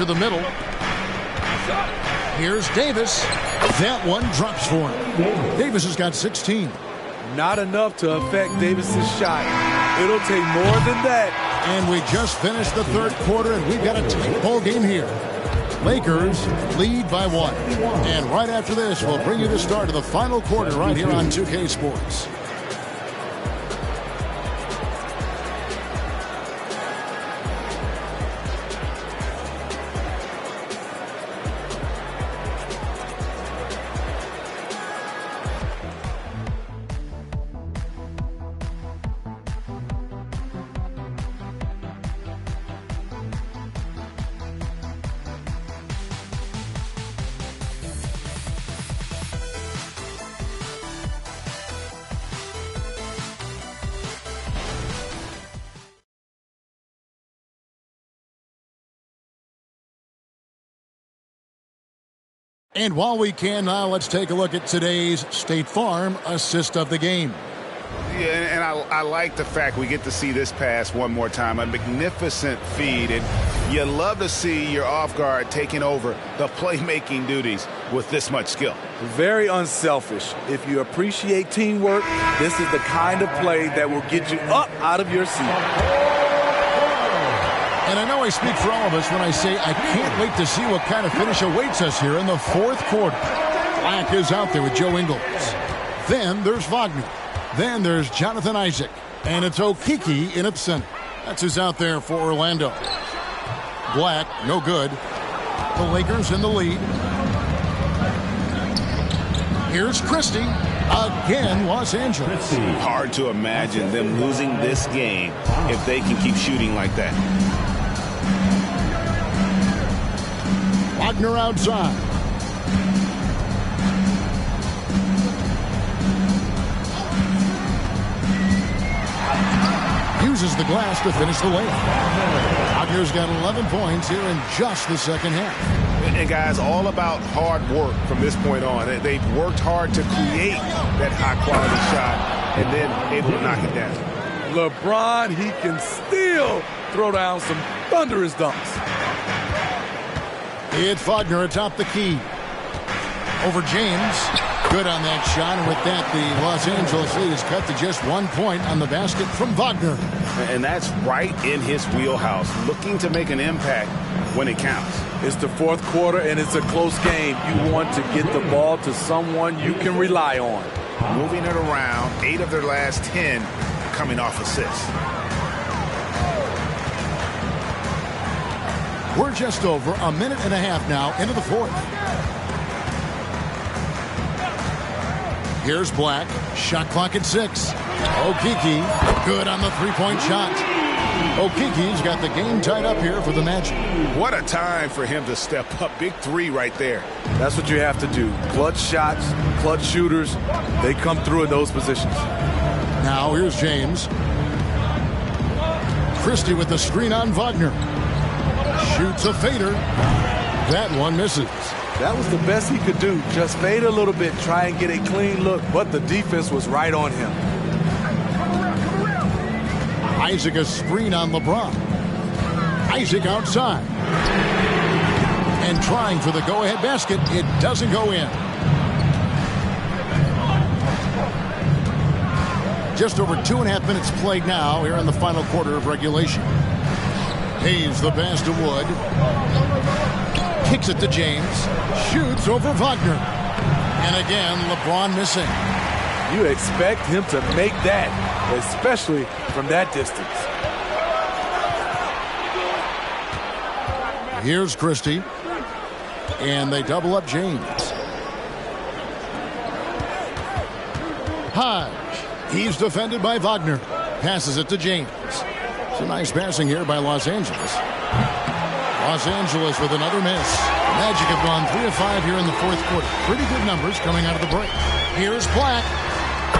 to the middle. Here's Davis. That one drops for him. Davis has got 16. Not enough to affect Davis's shot. It'll take more than that. And we just finished the third quarter, and we've got a tight ball game here. Lakers lead by 1. And right after this, we'll bring you the start of the final quarter right here on 2K Sports. And while we can now, let's take a look at today's State Farm assist of the game. Yeah, and I like the fact we get to see this pass one more time. A magnificent feed, and you love to see your off guard taking over the playmaking duties with this much skill. Very unselfish. If you appreciate teamwork, this is the kind of play that will get you up out of your seat. And I know I speak for all of us when I say I can't wait to see what kind of finish awaits us here in the fourth quarter. Black is out there with Joe Ingles. Then there's Wagner. Then there's Jonathan Isaac. And it's Okeke in at center. That's who's out there for Orlando. Black, no good. The Lakers in the lead. Here's Christie. Again, Los Angeles. Hard to imagine them losing this game if they can keep shooting like that. Wagner outside. Uses the glass to finish the layup. Wagner's got 11 points here in just the second half. And guys, all about hard work from this point on. They've worked hard to create that high-quality shot and then able to knock it down. LeBron, he can still throw down some thunderous dunks. It's Wagner atop the key. Over James. Good on that shot. And with that, the Los Angeles lead is cut to just 1 point on the basket from Wagner. And that's right in his wheelhouse. Looking to make an impact when it counts. It's the fourth quarter, and it's a close game. You want to get the ball to someone you can rely on. Moving it around, 8 of their last 10 coming off assists. We're just over a minute and a half now into the fourth. Here's Black. Shot clock at 6. Okeke, good on the three-point shot. Okeke's got the game tied up here for the Magic. What a time for him to step up. Big three right there. That's what you have to do. Clutch shots, clutch shooters, they come through in those positions. Now here's James. Christie with the screen on Wagner. Shoots a fader. That one misses. That was the best he could do. Just fade a little bit, try and get a clean look, but the defense was right on him. Isaac a screen on LeBron. Isaac outside. And trying for the go-ahead basket. It doesn't go in. Just over 2.5 minutes played now here in the final quarter of regulation. Hayes the pass to Wood. Kicks it to James. Shoots over Wagner. And again, LeBron missing. You expect him to make that, especially from that distance. Here's Christie. And they double up James. Hodge. He's defended by Wagner. Passes it to James. It's a nice passing here by Los Angeles. Los Angeles with another miss. Magic have gone 3 of 5 here in the fourth quarter. Pretty good numbers coming out of the break. Here's Black.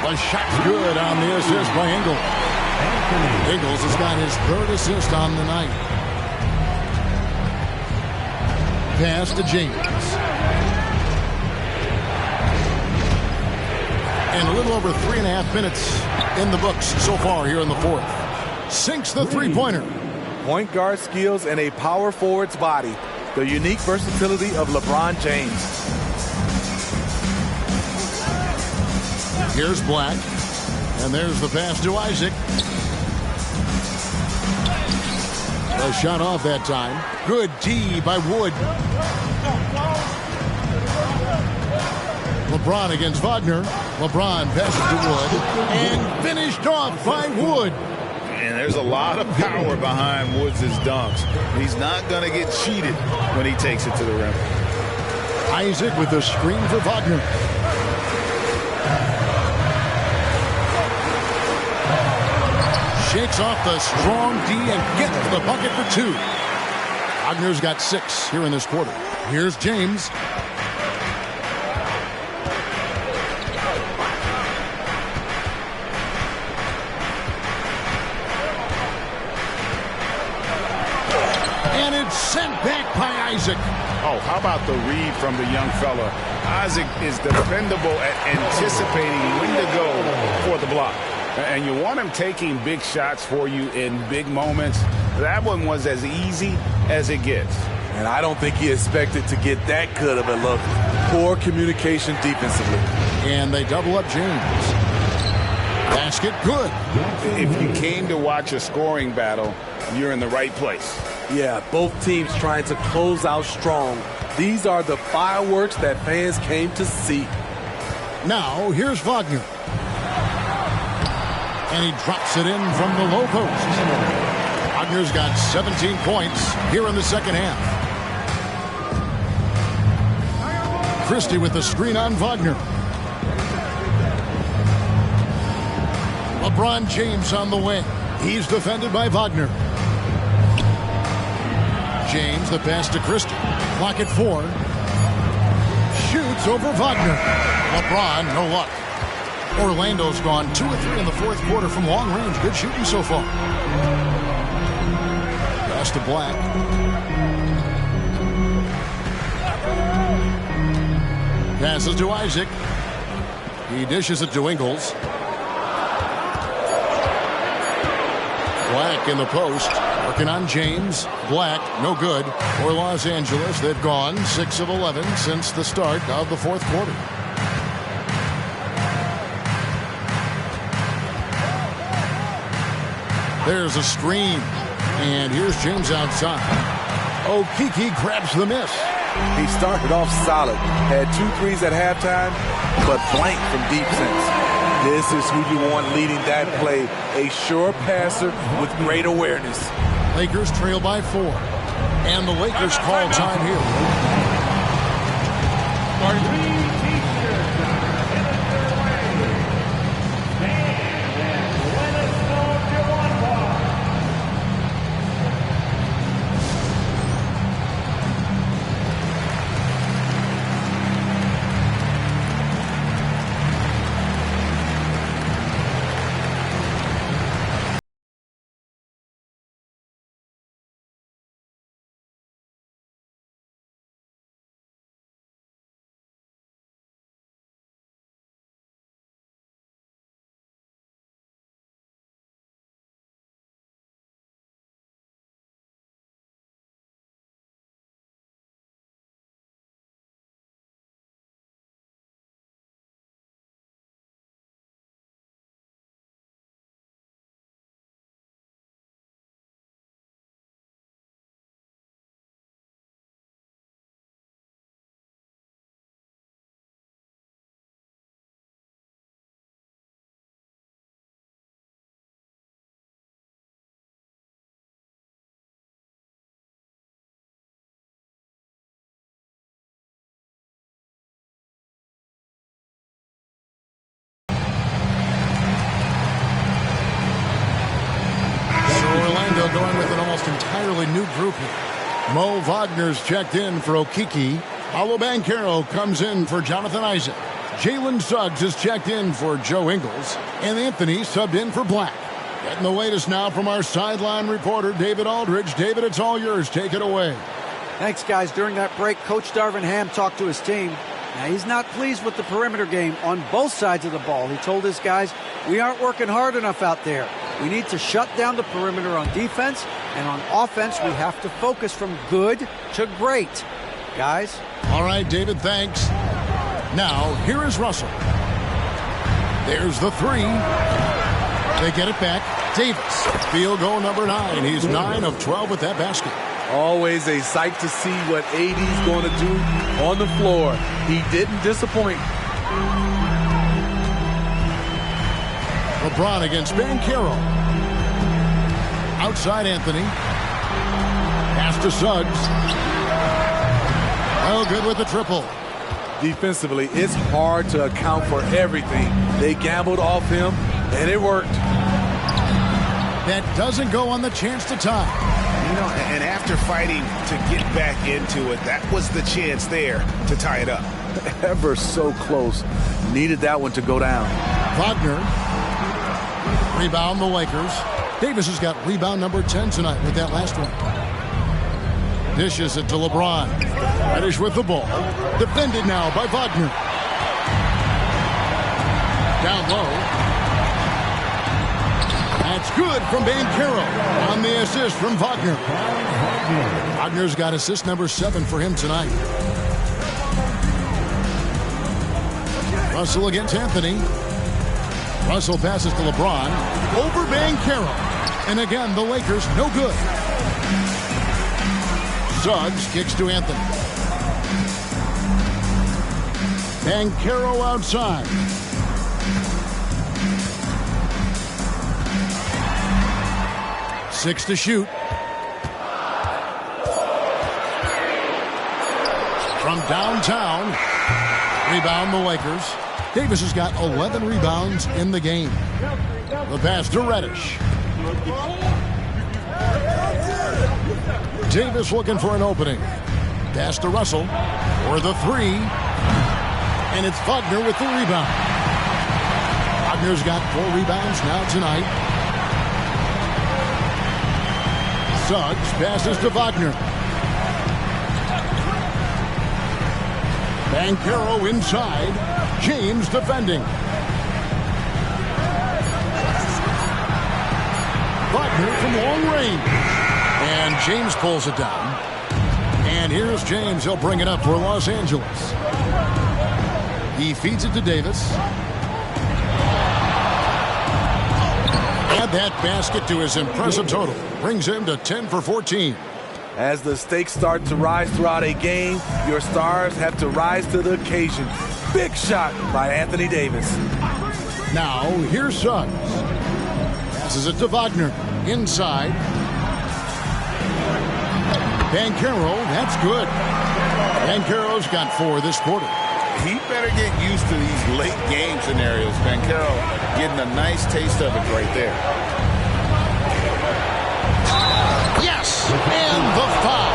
The shot's good on the assist by Ingles. Ingles has got his 3rd assist on the night. Pass to James. And a little over 3.5 minutes in the books so far here in the fourth. Sinks the three-pointer. Point guard skills and a power forward's body. The unique versatility of LeBron James. Here's Black. And there's the pass to Isaac. A shot off that time. Good D by Wood. LeBron against Wagner. LeBron passes to Wood. And finished off by Wood. And there's a lot of power behind Woods' dunks. He's not going to get cheated when he takes it to the rim. Isaac with the screen for Wagner. Shakes off the strong D and gets the bucket for 2. Wagner's got 6 here in this quarter. Here's James. And it's sent back by Isaac. Oh, how about the read from the young fella? Isaac is dependable at anticipating when to go for the block. And you want him taking big shots for you in big moments. That one was as easy as it gets. And I don't think he expected to get that good of a look. Poor communication defensively. And they double up James. Basket good. If you came to watch a scoring battle, you're in the right place. Yeah, both teams trying to close out strong. These are the fireworks that fans came to see. Now, here's Wagner. And he drops it in from the low post. Wagner's got 17 points here in the second half. Christie with the screen on Wagner. LeBron James on the wing. He's defended by Wagner. James, the pass to Christie. Clock at 4. Shoots over Wagner. LeBron, no luck. Orlando's gone 2 of 3 in the fourth quarter from long range. Good shooting so far. Pass to Black. Passes to Isaac. He dishes it to Ingles. Black in the post. Working on James. Black, no good. For Los Angeles, they've gone 6 of 11 since the start of the fourth quarter. There's a screen. And here's James outside. Okeke grabs the miss. He started off solid. Had 2 threes at halftime, but blank from deep since. This is who you want leading that play. A sure passer with great awareness. Lakers trail by 4. And the Lakers call time here. Going with an almost entirely new group here. Mo Wagner's checked in for Okeke. Paolo Banchero comes in for Jonathan Isaac. Jalen Suggs is checked in for Joe Ingles. And Anthony subbed in for Black. Getting the latest now from our sideline reporter, David Aldridge. David, it's all yours. Take it away. Thanks, guys. During that break, Coach Darvin Ham talked to his team. Now, he's not pleased with the perimeter game on both sides of the ball. He told his guys, we aren't working hard enough out there. We need to shut down the perimeter on defense, and on offense, we have to focus from good to great. Guys? All right, David, thanks. Now, here is Russell. There's the three. They get it back. Davis, field goal number 9. He's 9 of 12 with that basket. Always a sight to see what AD's going to do on the floor. He didn't disappoint. LeBron against Banchero. Outside Anthony. Pass to Suggs. Oh, good with the triple. Defensively, it's hard to account for everything. They gambled off him, and it worked. That doesn't go on the chance to tie. You know, and after fighting to get back into it, that was the chance there to tie it up. Ever so close. Needed that one to go down. Wagner. Rebound the Lakers. Davis has got rebound number 10 tonight with that last one. Dishes it to LeBron. Reddish with the ball. Defended now by Wagner. Down low. That's good from Banchero on the assist from Wagner. Wagner's got assist number 7 for him tonight. Russell against Anthony. Russell passes to LeBron. Over Banchero. And again, the Lakers no good. Suggs kicks to Anthony. Banchero outside. Six to shoot. From downtown. Rebound the Lakers. Davis has got 11 rebounds in the game. The pass to Reddish. Davis looking for an opening. Pass to Russell for the three. And it's Wagner with the rebound. Wagner's got 4 rebounds now tonight. Suggs passes to Wagner. Banchero inside. James defending. Wagner from long range. And James pulls it down. And here's James. He'll bring it up for Los Angeles. He feeds it to Davis. Add that basket to his impressive total. Brings him to 10 for 14. As the stakes start to rise throughout a game, your stars have to rise to the occasion. Big shot by Anthony Davis. Now, here's Suggs. Passes it to Wagner. Inside. Banchero, that's good. Banchero's got 4 this quarter. He better get used to these late game scenarios. Banchero getting a nice taste of it right there. Yes! And the foul.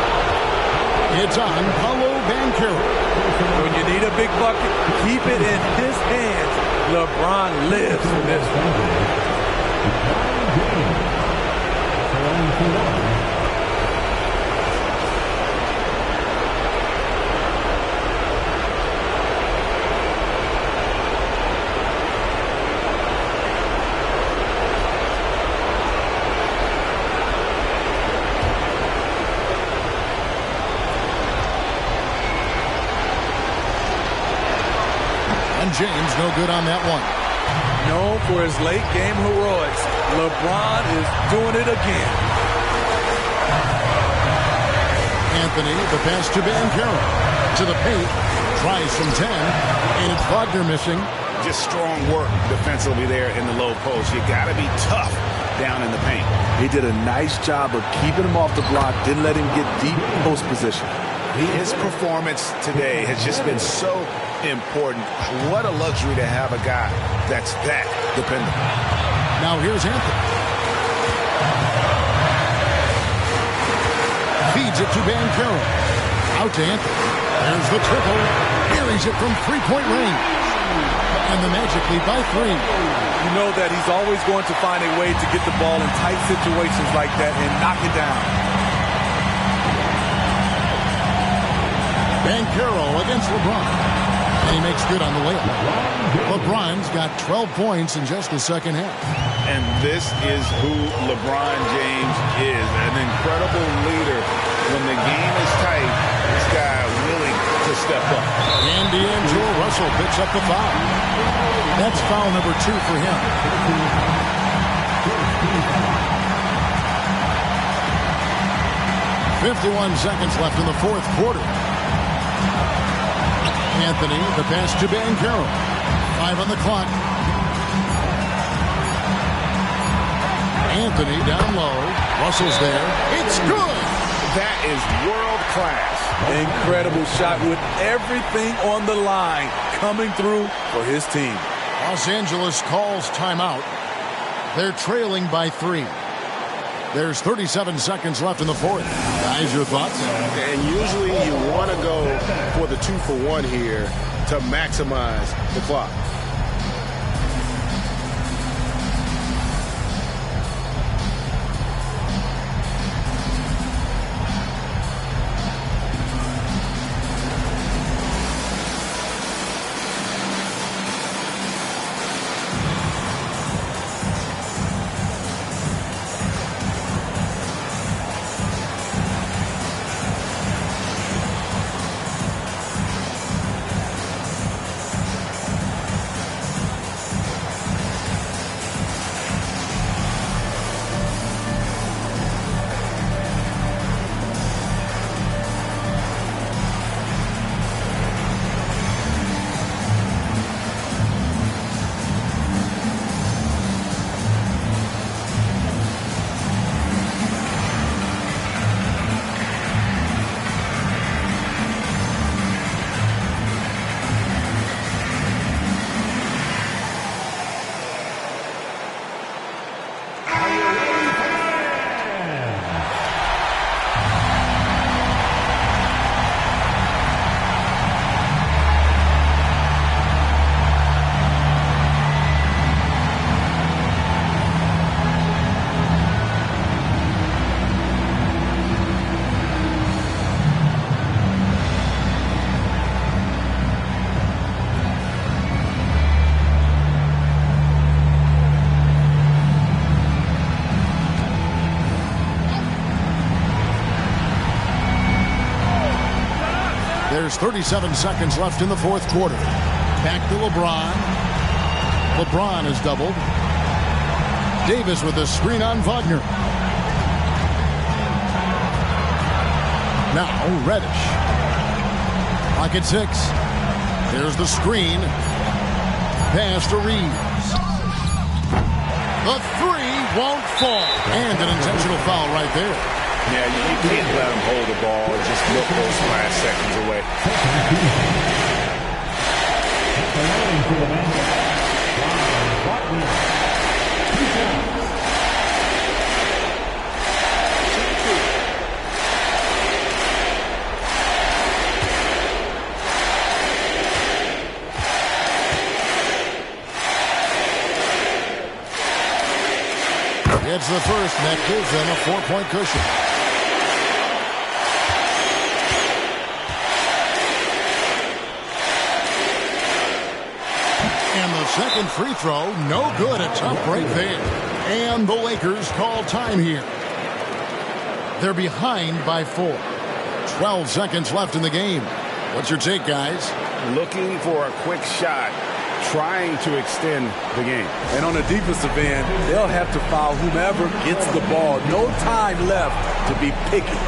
It's on Paulo Banchero. When you need a big bucket, keep it in his hands. LeBron lives for this one. James no good on that one. Known for his late game heroics, LeBron is doing it again. Anthony, the pass to Banchero. To the paint, tries from 10, and it's Wagner missing. Just strong work defensively there in the low post. You got to be tough down in the paint. He did a nice job of keeping him off the block, didn't let him get deep post position. His performance today has just been so important. What a luxury to have a guy that's that dependable. Now here's Anthony. Feeds it to Banchero. Out to Anthony. There's the triple. Buries it from three-point range. And the Magic lead by 3. You know that he's always going to find a way to get the ball in tight situations like that and knock it down. Banchero against LeBron. And he makes good on the layup. LeBron's got 12 points in just the second half. And this is who LeBron James is, an incredible leader. When the game is tight, this guy willing to step up. And D'Angelo Russell picks up the foul. That's foul number 2 for him. 51 seconds left in the fourth quarter. Anthony, the pass to Banchero. 5 on the clock. Anthony down low. Russell's there. It's good. That is world class. Incredible shot with everything on the line coming through for his team. Los Angeles calls timeout. They're trailing by 3. There's 37 seconds left in the fourth. Guys, your thoughts? And usually you want to go for the 2-for-1 here to maximize the clock. There's 37 seconds left in the fourth quarter. Back to LeBron. LeBron is doubled. Davis with a screen on Wagner. Now Reddish. Clock at 6. There's the screen. Pass to Reeves. The 3 won't fall. And an intentional foul right there. Yeah, you can't let him hold the ball and just look those last seconds away. It's the first, and that gives them a 4-point cushion. And the second free throw, no good. A tough break there. And the Lakers call time here. They're behind by 4. 12 seconds left in the game. What's your take, guys? Looking for a quick shot, trying to extend the game. And on the defensive end, they'll have to foul whomever gets the ball. No time left to be picky.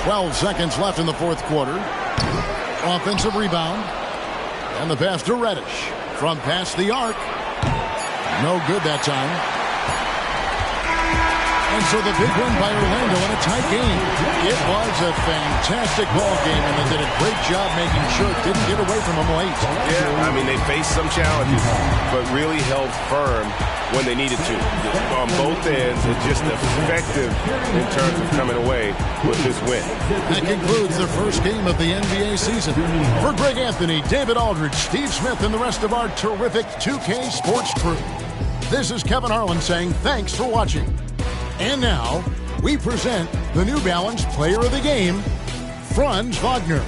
12 seconds left in the fourth quarter. Offensive rebound. And the pass to Reddish. From past the arc. No good that time. And so the big win by Orlando in a tight game. It was a fantastic ball game, and they did a great job making sure it didn't get away from them late. Yeah, I mean, they faced some challenges, but really held firm when they needed to. On both ends, and just effective in terms of coming away with this win. That concludes the first game of the NBA season. For Greg Anthony, David Aldridge, Steve Smith, and the rest of our terrific 2K Sports crew, this is Kevin Harlan saying thanks for watching. And now, we present the New Balance Player of the Game, Franz Wagner.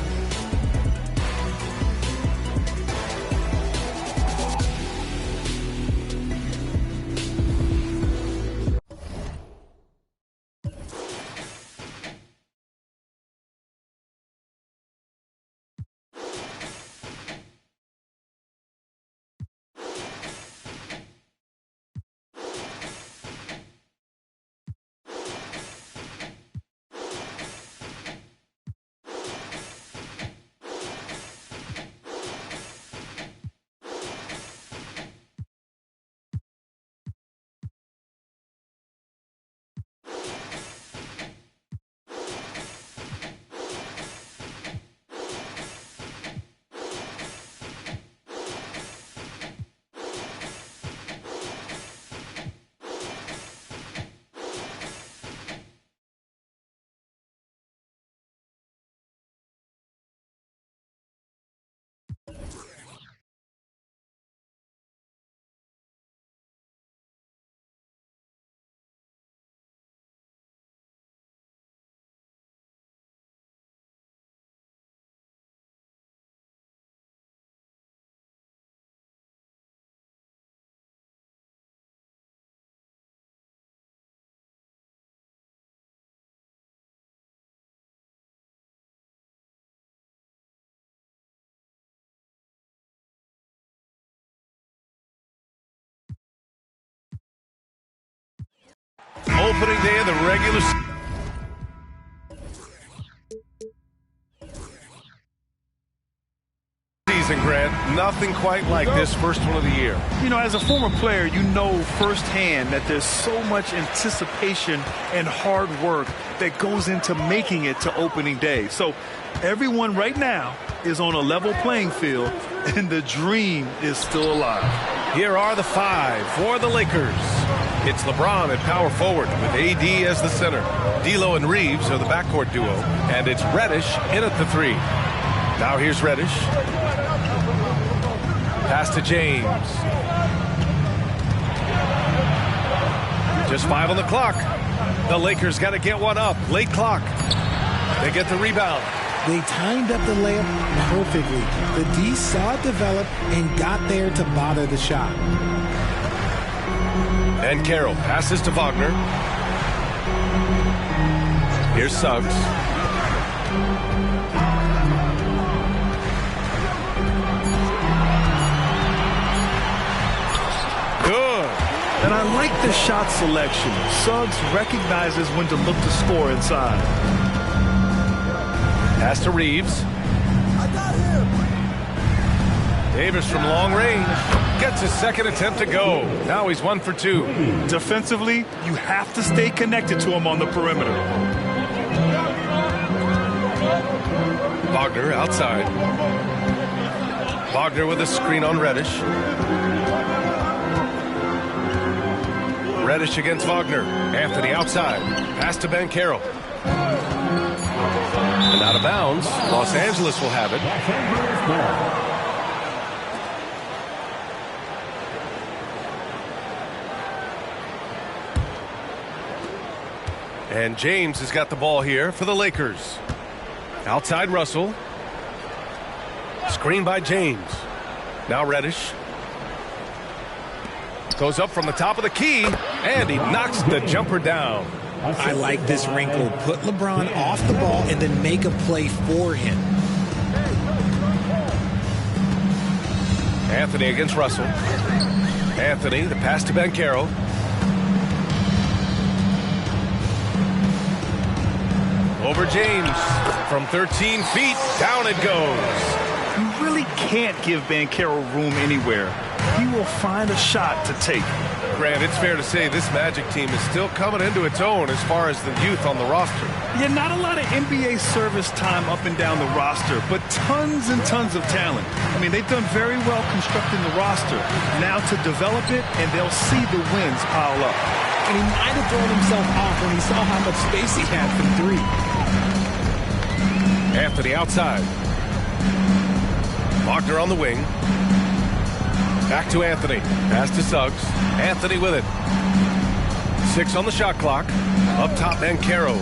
Opening day of the regular season, Grant. Nothing quite like this first one of the year. You know, as a former player, you know firsthand that there's so much anticipation and hard work that goes into making it to opening day. So everyone right now is on a level playing field, and the dream is still alive. Here are the five for the Lakers. It's LeBron at power forward with AD as the center. D'Lo and Reeves are the backcourt duo. And it's Reddish in at the three. Now here's Reddish. Pass to James. Just 5 on the clock. The Lakers got to get one up. Late clock. They get the rebound. They timed up the layup perfectly. The D saw it develop and got there to bother the shot. And Carroll passes to Wagner. Here's Suggs. Good. And I like the shot selection. Suggs recognizes when to look to score inside. Pass to Reeves. Davis from long range gets his second attempt to go. Now he's 1 for 2. Defensively, you have to stay connected to him on the perimeter. Wagner outside. Wagner with a screen on Reddish. Reddish against Wagner. Anthony outside. Pass to Ben Carroll. And out of bounds. Los Angeles will have it. And James has got the ball here for the Lakers. Outside Russell. Screen by James. Now Reddish. Goes up from the top of the key, and he knocks the jumper down. I like this wrinkle. Put LeBron off the ball and then make a play for him. Anthony against Russell. Anthony, the pass to Ben Carroll. Over James. From 13 feet, down it goes. You really can't give Banchero room anywhere. He will find a shot to take. Grant, it's fair to say this Magic team is still coming into its own as far as the youth on the roster. Yeah, not a lot of NBA service time up and down the roster, but tons and tons of talent. I mean, they've done very well constructing the roster. Now to develop it, and they'll see the wins pile up. And he might have thrown himself off when he saw how much space he had from three. Anthony outside. Wagner on the wing. Back to Anthony. Pass to Suggs. Anthony with it. 6 on the shot clock. Up top, Banchero.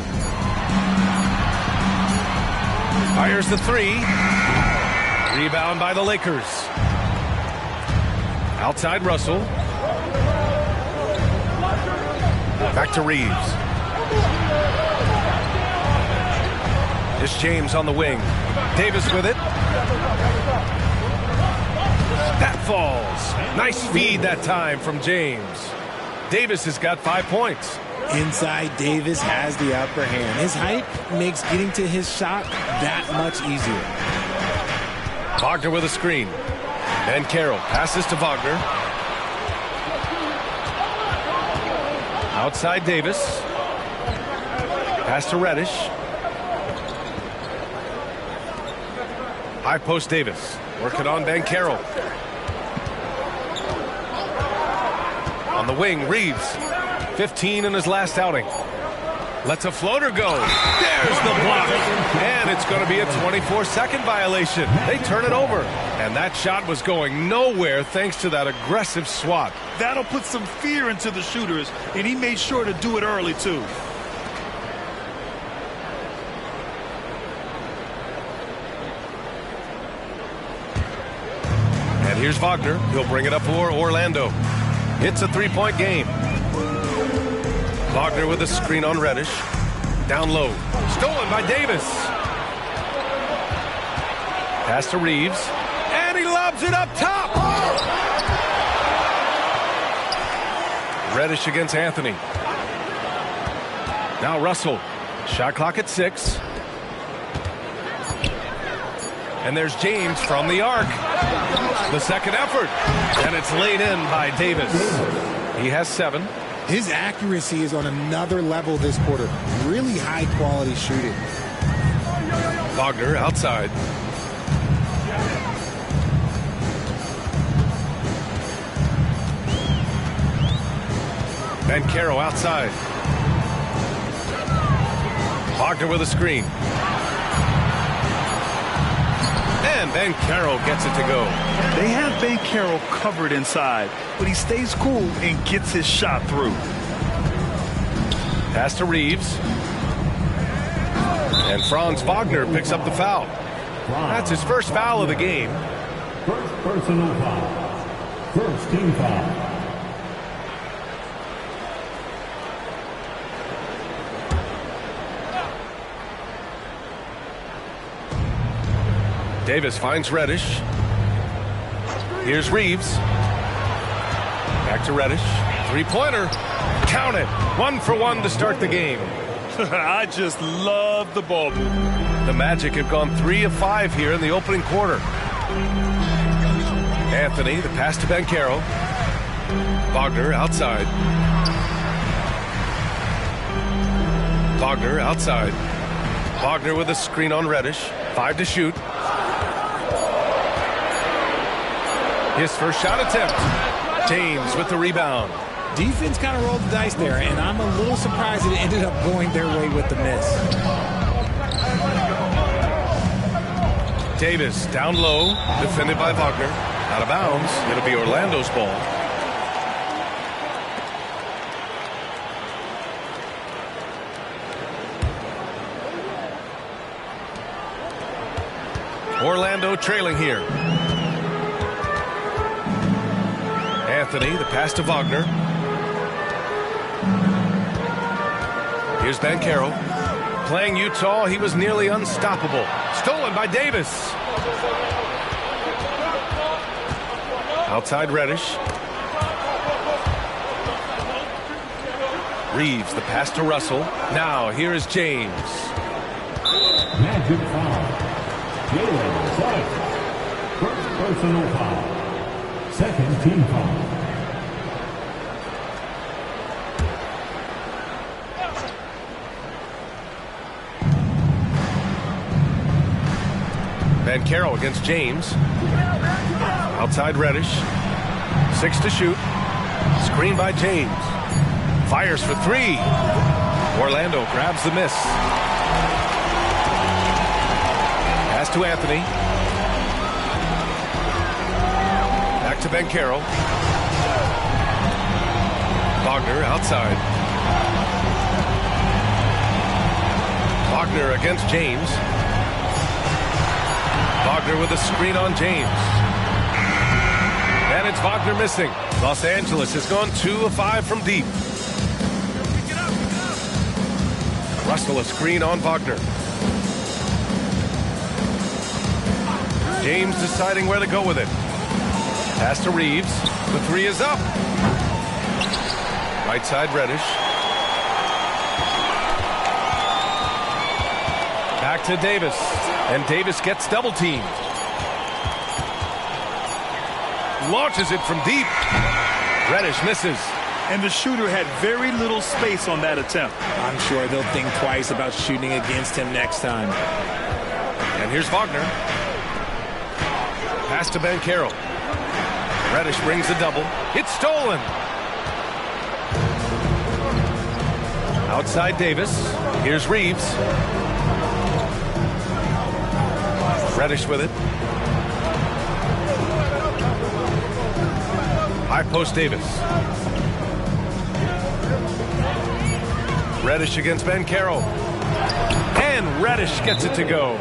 Fires the 3. Rebound by the Lakers. Outside Russell. Back to Reeves. It's James on the wing. Davis with it. That falls. Nice feed that time from James. Davis has got 5 points. Inside, Davis has the upper hand. His height makes getting to his shot that much easier. Wagner with a screen. Banchero passes to Wagner. Outside Davis. Pass to Reddish. High post Davis. Working on Banchero. On the wing, Reeves. 15 in his last outing. Lets a floater go. There's the block. And it's going to be a 24-second violation. They turn it over. And that shot was going nowhere thanks to that aggressive swat. That'll put some fear into the shooters, and he made sure to do it early, too. And here's Wagner. He'll bring it up for Orlando. It's a 3-point game. Wagner with a screen on Reddish. Down low. Stolen by Davis. Pass to Reeves. And he lobs it up top. Reddish against Anthony. Now Russell. Shot clock at 6. And there's James from the arc. The second effort. And it's laid in by Davis. He has 7. His accuracy is on another level this quarter. Really high quality shooting. Wagner outside. Banchero outside. Wagner with a screen. And Banchero gets it to go. They have Banchero covered inside, but he stays cool and gets his shot through. Pass to Reeves. And Franz Wagner picks up the foul. That's his first foul of the game. First personal foul. First team foul. Davis finds Reddish. Here's Reeves. Back to Reddish. 3-pointer. Count it. 1 for 1 to start the game. I just love the ball move. The Magic have gone 3 of 5 here in the opening quarter. Anthony, the pass to Banchero. Wagner outside. Wagner outside. Wagner with a screen on Reddish. 5 to shoot. His first shot attempt. James with the rebound. Defense kind of rolled the dice there, and I'm a little surprised it ended up going their way with the miss. Davis down low, defended by Wagner. Out of bounds. It'll be Orlando's ball. Orlando trailing here. Anthony, the pass to Wagner. Here's Banchero. Playing Utah, he was nearly unstoppable. Stolen by Davis. Outside Reddish. Reeves, the pass to Russell. Now, here is James. Magic foul. Jalen Suggs. First personal foul. Second team foul. Banchero against James. Outside Reddish. 6 to shoot. Screen by James. Fires for 3. Orlando grabs the miss. Pass to Anthony. Back to Banchero. Wagner outside. Wagner against James. Wagner with a screen on James. And it's Wagner missing. Los Angeles has gone 2 of 5 from deep. Russell a screen on Wagner. James deciding where to go with it. Pass to Reeves. The 3 is up. Right side Reddish. Back to Davis. And Davis gets double teamed. Launches it from deep. Reddish misses. And the shooter had very little space on that attempt. I'm sure they'll think twice about shooting against him next time. And here's Wagner. Pass to Banchero. Reddish brings the double. It's stolen. Outside Davis. Here's Reeves. Reddish with it. High post Davis. Reddish against Banchero. And Reddish gets it to go.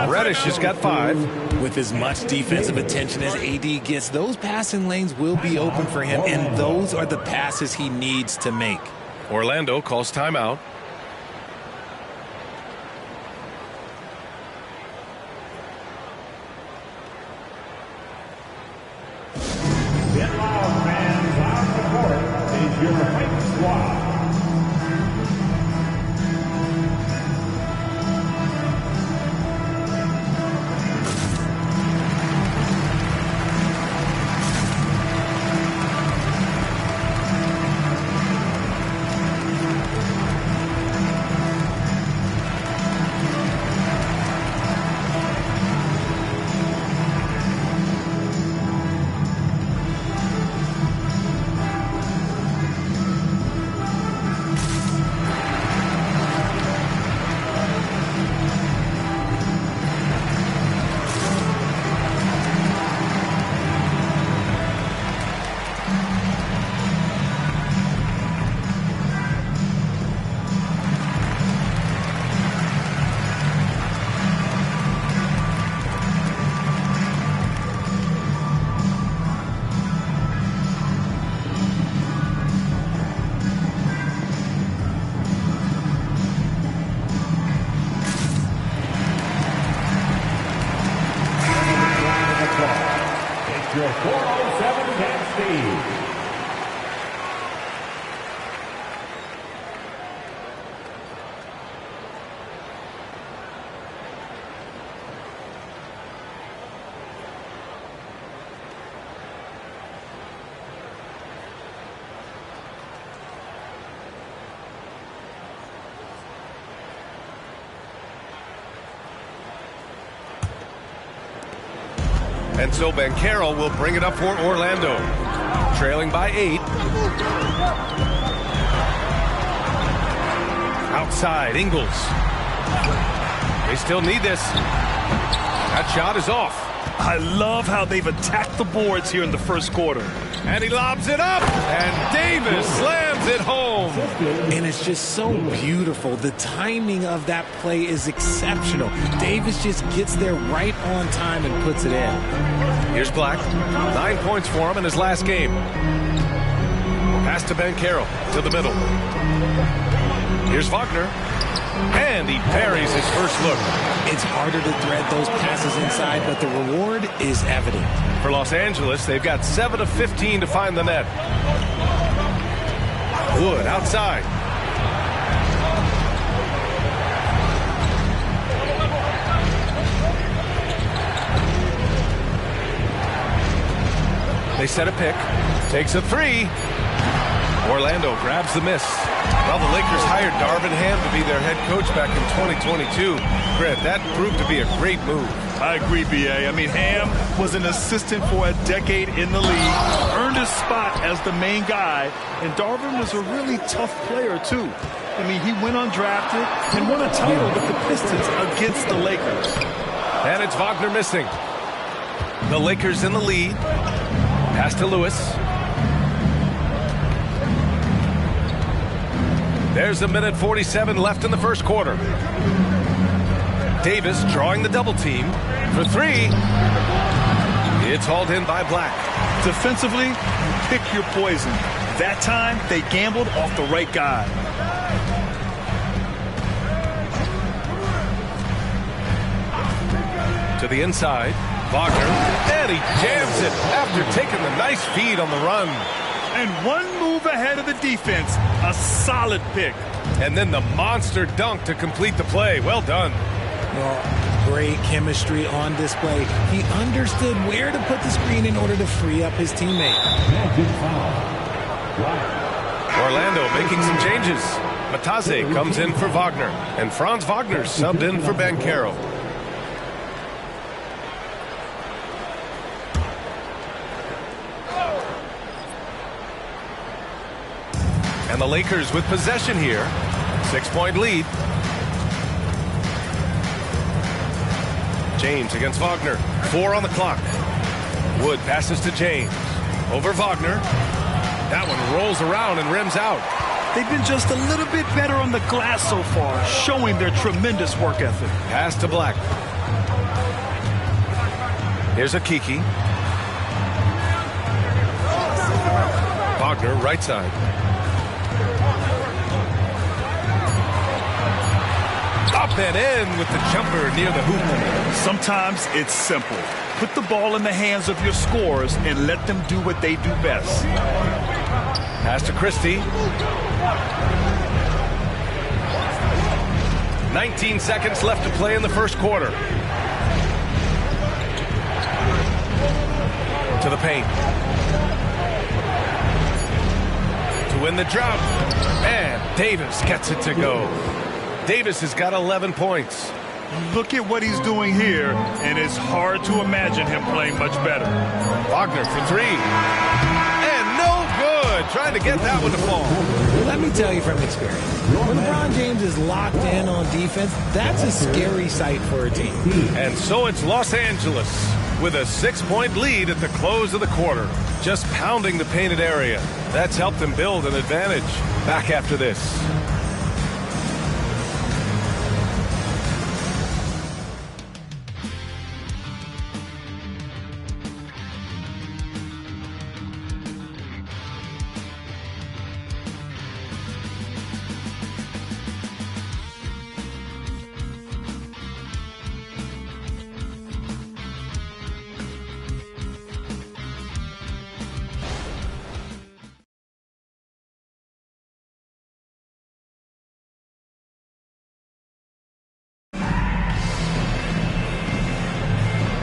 Reddish has got 5. With as much defensive attention as AD gets, those passing lanes will be open for him, and those are the passes he needs to make. Orlando calls timeout. Get loud, fans. On the court is your Hype Squad. Your 407 Cat Steve. And so Banchero will bring it up for Orlando. Trailing by 8. Outside, Ingles. They still need this. That shot is off. I love how they've attacked the boards here in the first quarter. And he lobs it up. And Davis slams it home. And it's just so beautiful. The timing of that play is exceptional. Davis just gets there right on time and puts it in. Here's Black. 9 points for him in his last game. Pass to Banchero to the middle. Here's Wagner. And he buries his first look. It's harder to thread those passes inside, but the reward is evident. For Los Angeles, they've got 7 of 15 to find the net. Wood outside. They set a pick. Takes a three. Orlando grabs the miss. Well, the Lakers hired Darvin Ham to be their head coach back in 2022. Grant, that proved to be a great move. I agree, B.A. I mean, Ham was an assistant for a decade in the league, earned his spot as the main guy, and Darvin was a really tough player, too. I mean, he went undrafted and won a title with the Pistons against the Lakers. And it's Wagner missing. The Lakers in the lead. Pass to Lewis. There's 1:47 left in the first quarter. Davis drawing the double team for three. It's hauled in by Black. Defensively, pick your poison. That time, they gambled off the right guy. To the inside, Wagner, and he jams it after taking the nice feed on the run. And one move ahead of the defense, a solid pick. And then the monster dunk to complete the play. Well done. Well, great chemistry on display. He understood where to put the screen in order to free up his teammate. Orlando making some changes. Mataze comes in for Wagner, and Franz Wagner subbed in for Banchero. And the Lakers with possession here. 6-point lead. James against Wagner. 4 on the clock. Wood passes to James. Over Wagner. That one rolls around and rims out. They've been just a little bit better on the glass so far, showing their tremendous work ethic. Pass to Black. Here's a Kiki. Wagner, right side. Up and in with the jumper near the hoop. Sometimes it's simple. Put the ball in the hands of your scorers and let them do what they do best. Pass to Christie. 19 seconds left to play in the first quarter. To the paint. To win the drought. And Davis gets it to go. Davis has got 11 points. Look at what he's doing here, and it's hard to imagine him playing much better. Wagner for three. And no good. Trying to get that one to fall. Let me tell you from experience, when LeBron James is locked in on defense, that's a scary sight for a team. And so it's Los Angeles with a 6-point lead at the close of the quarter. Just pounding the painted area. That's helped them build an advantage. Back after this.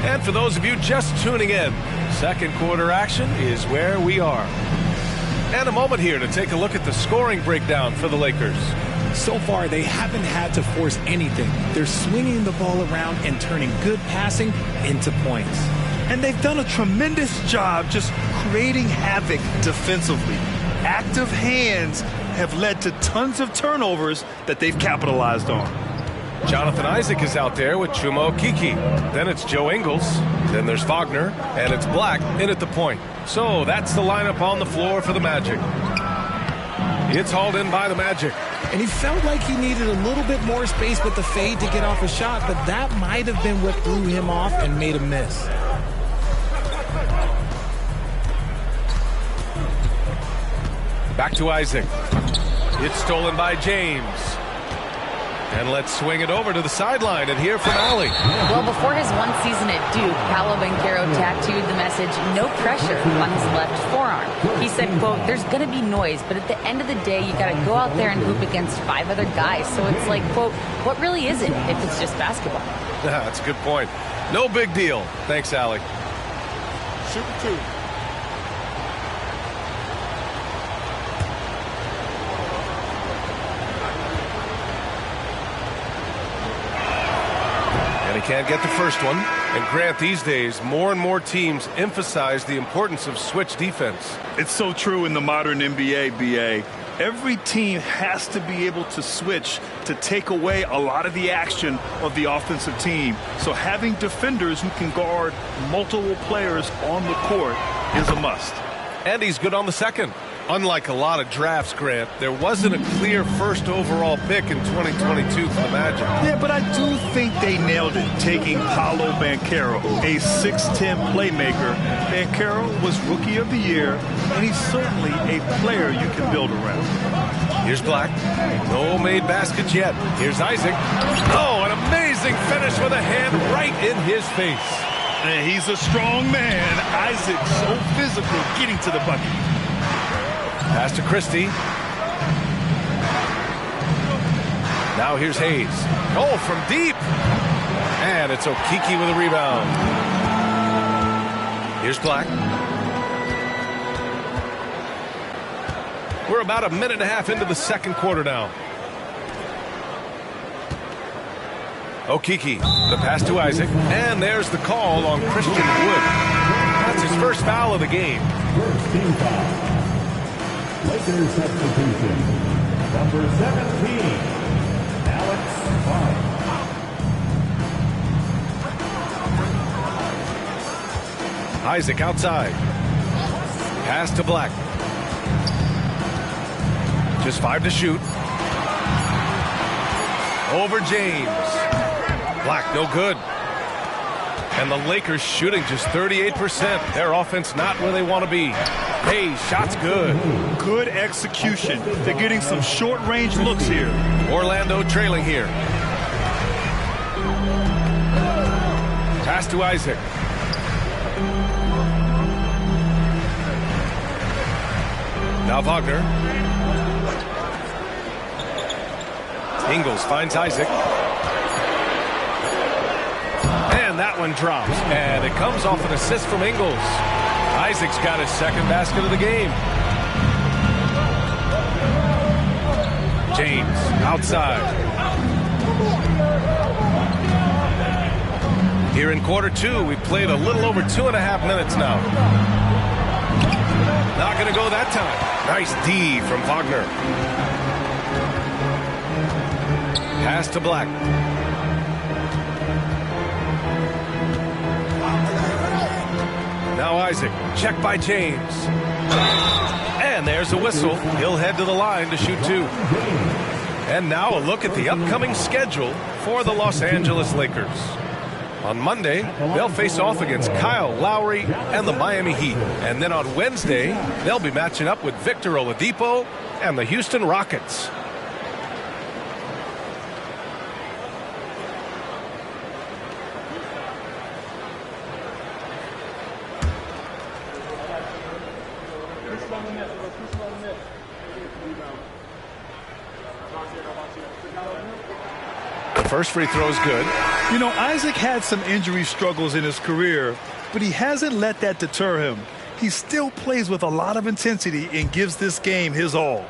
And for those of you just tuning in, second quarter action is where we are. And a moment here to take a look at the scoring breakdown for the Lakers. So far, they haven't had to force anything. They're swinging the ball around and turning good passing into points. And they've done a tremendous job just creating havoc defensively. Active hands have led to tons of turnovers that they've capitalized on. Jonathan Isaac is out there with Chuma Okeke. Then it's Joe Ingles. Then there's Wagner. And it's Black in at the point. So that's the lineup on the floor for the Magic. It's hauled in by the Magic. And he felt like he needed a little bit more space with the fade to get off a shot, but that might have been what threw him off and made him miss. Back to Isaac. It's stolen by James. And let's swing it over to the sideline and hear from Allie. Well, before his one season at Duke, Paolo Banchero tattooed the message, "No pressure," on his left forearm. He said, quote, "There's going to be noise, but at the end of the day, you got to go out there and hoop against 5 other guys." So it's like, quote, what really is it if it's just basketball? That's a good point. No big deal. Thanks, Allie. Shoot 2. And he can't get the first one. And Grant, these days, more and more teams emphasize the importance of switch defense. It's so true in the modern NBA, BA. Every team has to be able to switch to take away a lot of the action of the offensive team. So having defenders who can guard multiple players on the court is a must. And he's good on the second. Unlike a lot of drafts, Grant, there wasn't a clear first overall pick in 2022 for the Magic. Yeah, but I do think they nailed it, taking Paolo Banchero, a 6'10 playmaker. Banchero was Rookie of the Year, and he's certainly a player you can build around. Here's Black. No made baskets yet. Here's Isaac. Oh, an amazing finish with a hand right in his face. And he's a strong man. Isaac, so physical, getting to the bucket. Pass to Christie. Now here's Hayes. Oh, from deep. And it's Okeke with a rebound. Here's Black. We're about a minute and a half into the second quarter now. Okeke, the pass to Isaac. And there's the call on Christian Wood. That's his first foul of the game. First team foul. Lakers substitution. Number 17, Alex Clark. Isaac outside. Pass to Black. Just 5 to shoot. Over James. Black, no good. And the Lakers shooting just 38%. Their offense not where they want to be. Hey, shot's good. Good execution. They're getting some short-range looks here. Orlando trailing here. Pass to Isaac. Now Wagner. Ingles finds Isaac. And that one drops. And it comes off an assist from Ingles. Isaac's got his second basket of the game. James outside. Here in quarter two, we've played a little over 2.5 minutes now. Not going to go that time. Nice D from Wagner. Pass to Black. Now Isaac, check by James. And there's a whistle. He'll head to the line to shoot 2. And now a look at the upcoming schedule for the Los Angeles Lakers. On Monday, they'll face off against Kyle Lowry and the Miami Heat. And then on Wednesday, they'll be matching up with Victor Oladipo and the Houston Rockets. First free throw is good. You know, Isaac had some injury struggles in his career, but he hasn't let that deter him. He still plays with a lot of intensity and gives this game his all.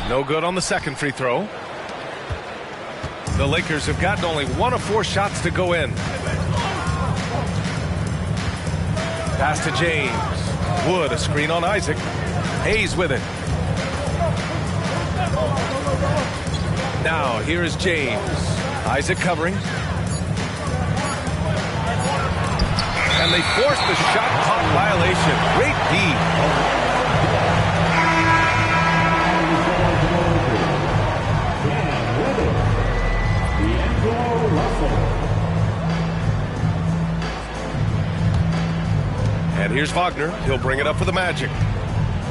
No good on the second free throw. The Lakers have gotten only 1 of 4 shots to go in. Pass to James. Wood, a screen on Isaac. Hayes with it. Now, here is James. Isaac covering. And they force the shot clock violation. Great D. And here's Wagner. He'll bring it up for the Magic.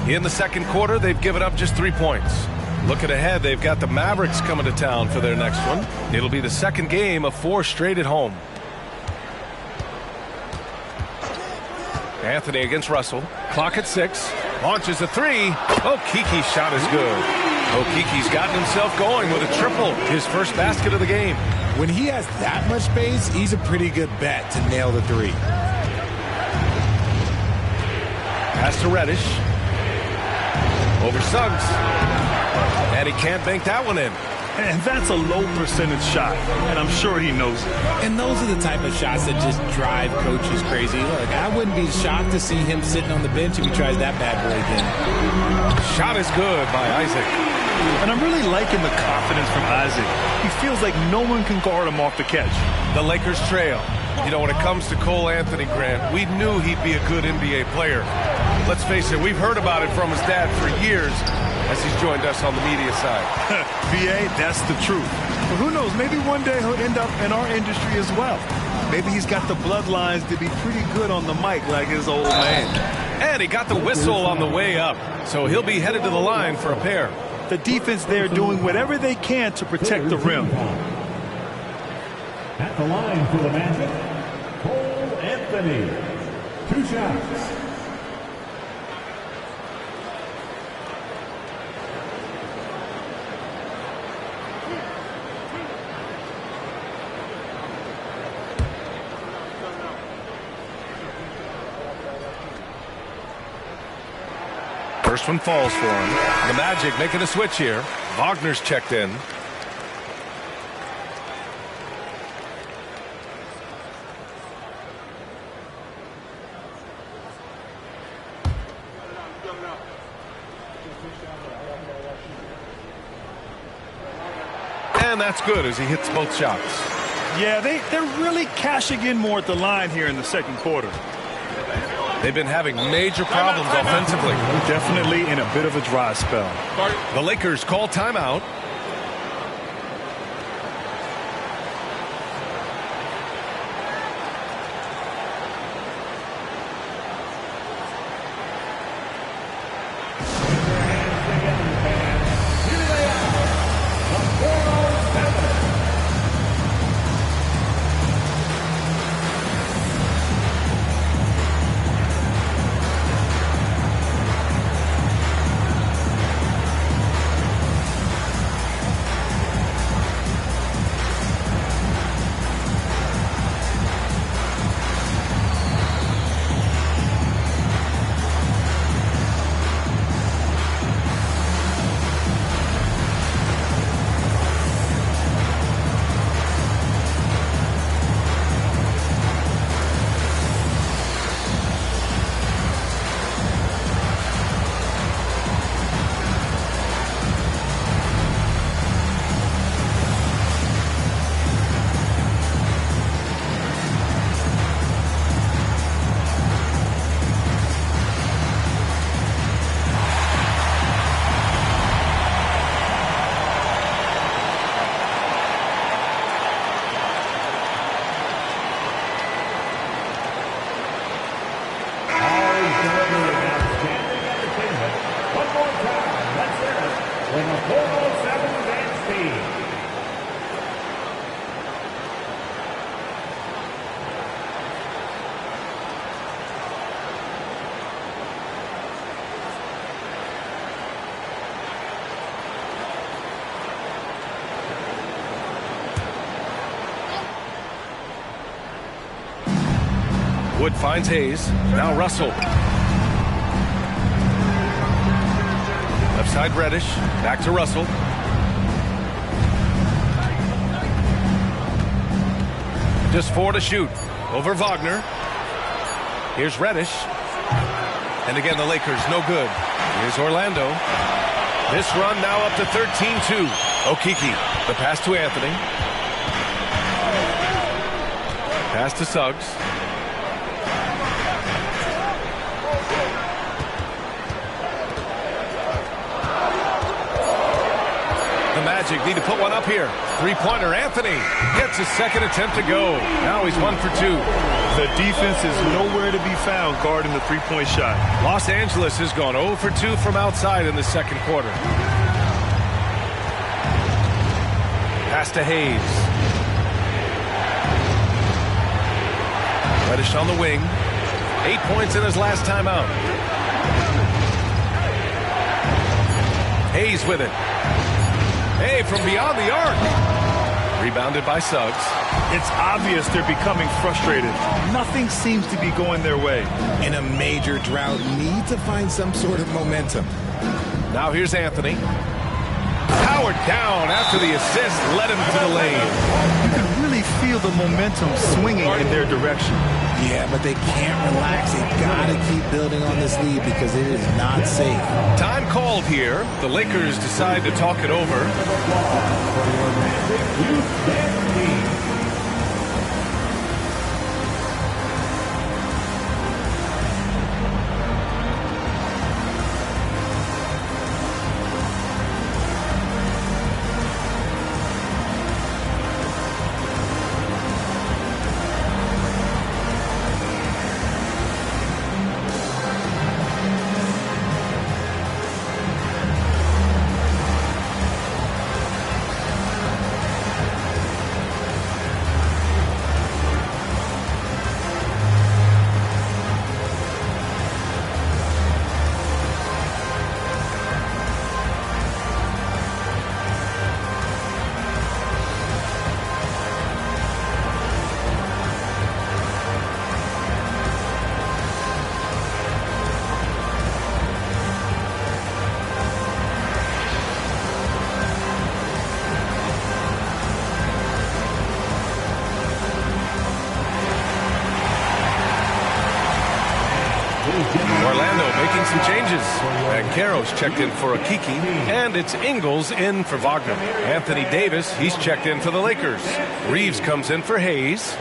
In the second quarter, they've given up just 3 points. Looking ahead, they've got the Mavericks coming to town for their next one. It'll be the second game of 4 straight at home. Anthony against Russell. Clock at 6. Launches a 3. Okeke's shot is good. Okeke's gotten himself going with a triple. His first basket of the game. When he has that much space, he's a pretty good bet to nail the 3. Pass to Reddish. Over Suggs. And he can't bank that one in. And that's a low percentage shot, and I'm sure he knows it. And those are the type of shots that just drive coaches crazy. Look, I wouldn't be shocked to see him sitting on the bench if he tries that bad boy again. Shot is good by Isaac. And I'm really liking the confidence from Isaac. He feels like no one can guard him off the catch. The Lakers trail. You know, when it comes to Cole Anthony, Grant, we knew he'd be a good NBA player. Let's face it, we've heard about it from his dad for years as he's joined us on the media side. BA, that's the truth. But who knows, maybe one day he'll end up in our industry as well. Maybe he's got the bloodlines to be pretty good on the mic like his old man. And he got the whistle on the way up, so he'll be headed to the line for a pair. The defense there doing whatever they can to protect the rim. At the line for the Magic, Cole Anthony. 2 shots. First one falls for him. The Magic making a switch here. Wagner's checked in. And that's good as he hits both shots. Yeah, they're really cashing in more at the line here in the second quarter. They've been having major problems offensively. Definitely in a bit of a dry spell. The Lakers call timeout. Wood finds Hayes. Now Russell. Left side Reddish. Back to Russell. Just 4 to shoot. Over Wagner. Here's Reddish. And again, the Lakers no good. Here's Orlando. This run now up to 13-2. Okeke. The pass to Anthony. Pass to Suggs. The Magic need to put one up here. Three-pointer. Anthony gets his second attempt to go. Now he's 1 for 2. The defense is nowhere to be found guarding the three-point shot. Los Angeles has gone 0 for 2 from outside in the second quarter. Pass to Hayes. Reddish on the wing. 8 points in his last time out. Hayes with it. Hey, from beyond the arc. Rebounded by Suggs. It's obvious they're becoming frustrated. Nothing seems to be going their way. In a major drought, need to find some sort of momentum. Now here's Anthony. Powered down after the assist, led him to the lane. You can really feel the momentum swinging in their direction. Yeah, but they can't relax. They got to keep building on this lead because it is not safe. Time called here. The Lakers decide to talk it over. Orlando making some changes. Banchero's checked in for Akiki, and it's Ingles in for Wagner. Anthony Davis, he's checked in for the Lakers. Reeves comes in for Hayes.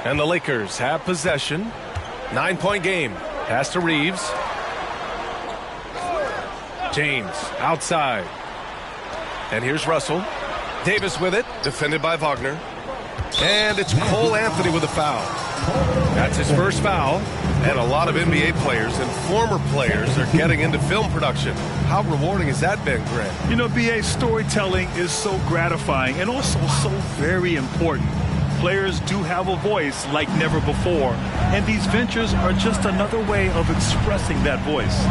And the Lakers have possession. 9-point game. Pass to Reeves. James outside. And here's Russell. Davis with it. Defended by Wagner. And it's Cole Anthony with a foul. That's his first foul. And a lot of NBA players and former players are getting into film production. How rewarding has that been, Greg? You know, BA, storytelling is so gratifying and also so very important. Players do have a voice like never before, and these ventures are just another way of expressing that voice.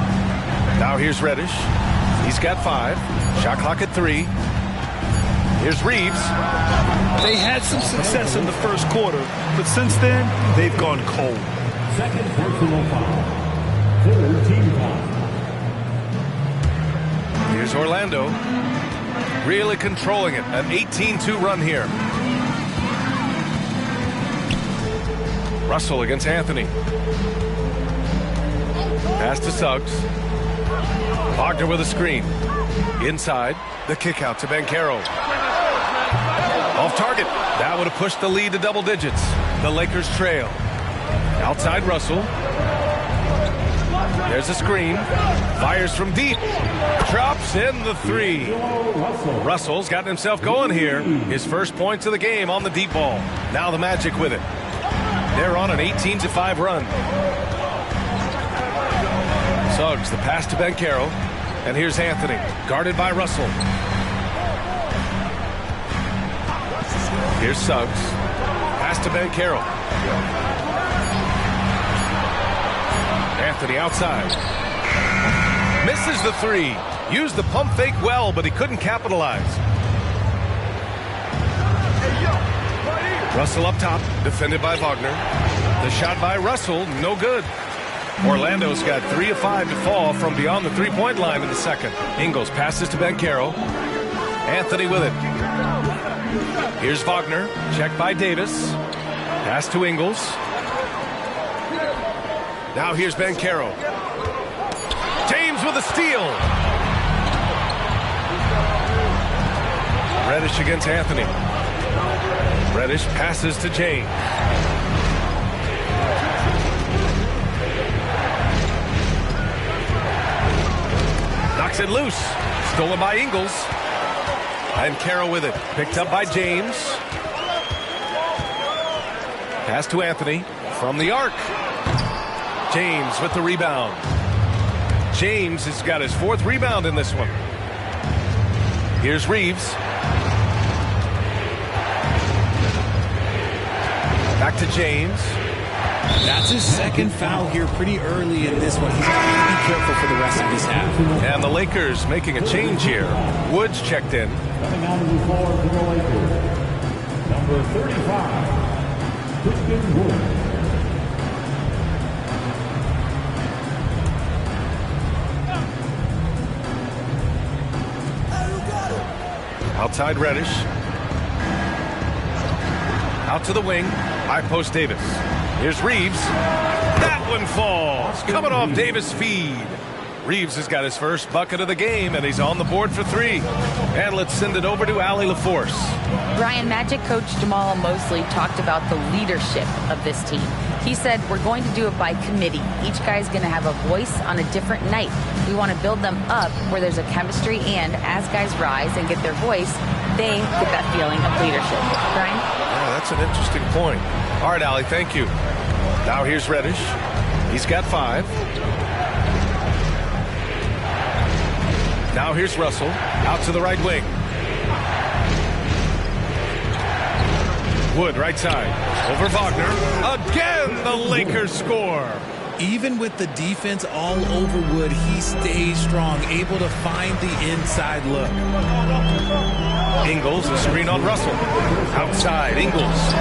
Now here's Reddish. He's got 5. Shot clock at 3. Here's Reeves. They had some success in the first quarter, but since then, they've gone cold. Second personal foul. Third team foul. Here's Orlando. Really controlling it. An 18-2 run here. Russell against Anthony. Pass to Suggs. Wagner with a screen. Inside. The kick out to Banchero. Off target. That would have pushed the lead to double digits. The Lakers trail. Outside Russell. There's a screen. Fires from deep. Drops in the 3. Russell's gotten himself going here. His first points of the game on the deep ball. Now the Magic with it. They're on an 18-5 run. Suggs, the pass to Banchero. And here's Anthony, guarded by Russell. Here's Suggs. Pass to Banchero. Anthony outside. Misses the 3. Used the pump fake well, but he couldn't capitalize. Russell up top, defended by Wagner. The shot by Russell, no good. Orlando's got 3 of 5 to fall from beyond the three-point line in the second. Ingles passes to Banchero. Anthony with it. Here's Wagner, checked by Davis. Pass to Ingles. Now here's Banchero. James with a steal. Reddish against Anthony. Reddish passes to James. Knocks it loose. Stolen by Ingles. And Banchero with it. Picked up by James. Pass to Anthony from the arc. James with the rebound. James has got his 4th rebound in this one. Here's Reeves. Back to James. That's his second foul here pretty early in this one. He's going to have to be careful for the rest of this half. And the Lakers making a change here. Woods checked in. Coming out of the floor for the Lakers, number 35, Christian Wood. Outside Reddish. Out to the wing. High post Davis. Here's Reeves. That one falls. Coming off Davis' feed. Reeves has got his first bucket of the game, and he's on the board for 3. And let's send it over to Allie LaForce. Brian, Magic coach Jamal Mosley talked about the leadership of this team. He said, we're going to do it by committee. Each guy's going to have a voice on a different night. We want to build them up where there's a chemistry, and as guys rise and get their voice, they get that feeling of leadership. Brian? Yeah, that's an interesting point. All right, Allie, thank you. Now here's Reddish. He's got 5. Now here's Russell. Out to the right wing. Wood, right side. Over Wagner. Again, the Lakers score. Even with the defense all over Wood, he stays strong, able to find the inside look. Ingles, a screen on Russell. Outside, Ingles.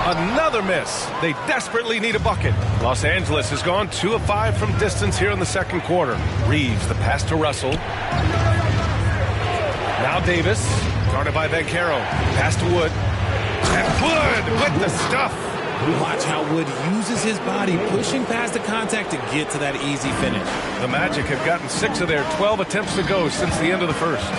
Another miss. They desperately need a bucket. Los Angeles has gone 2 of 5 from distance here in the second quarter. Reeves, the pass to Russell. Now Davis, guarded by Banchero. Pass to Wood. And Wood with the stuff. Watch how Wood uses his body, pushing past the contact to get to that easy finish. The Magic have gotten 6 of their 12 attempts to go since the end of the first.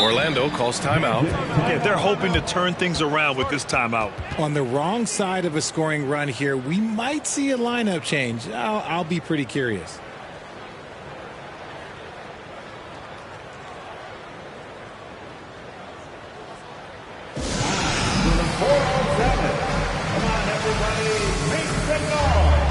Orlando calls timeout. Yeah, they're hoping to turn things around with this timeout. On the wrong side of a scoring run here, we might see a lineup change. I'll be pretty curious. Come on, everybody, make some noise.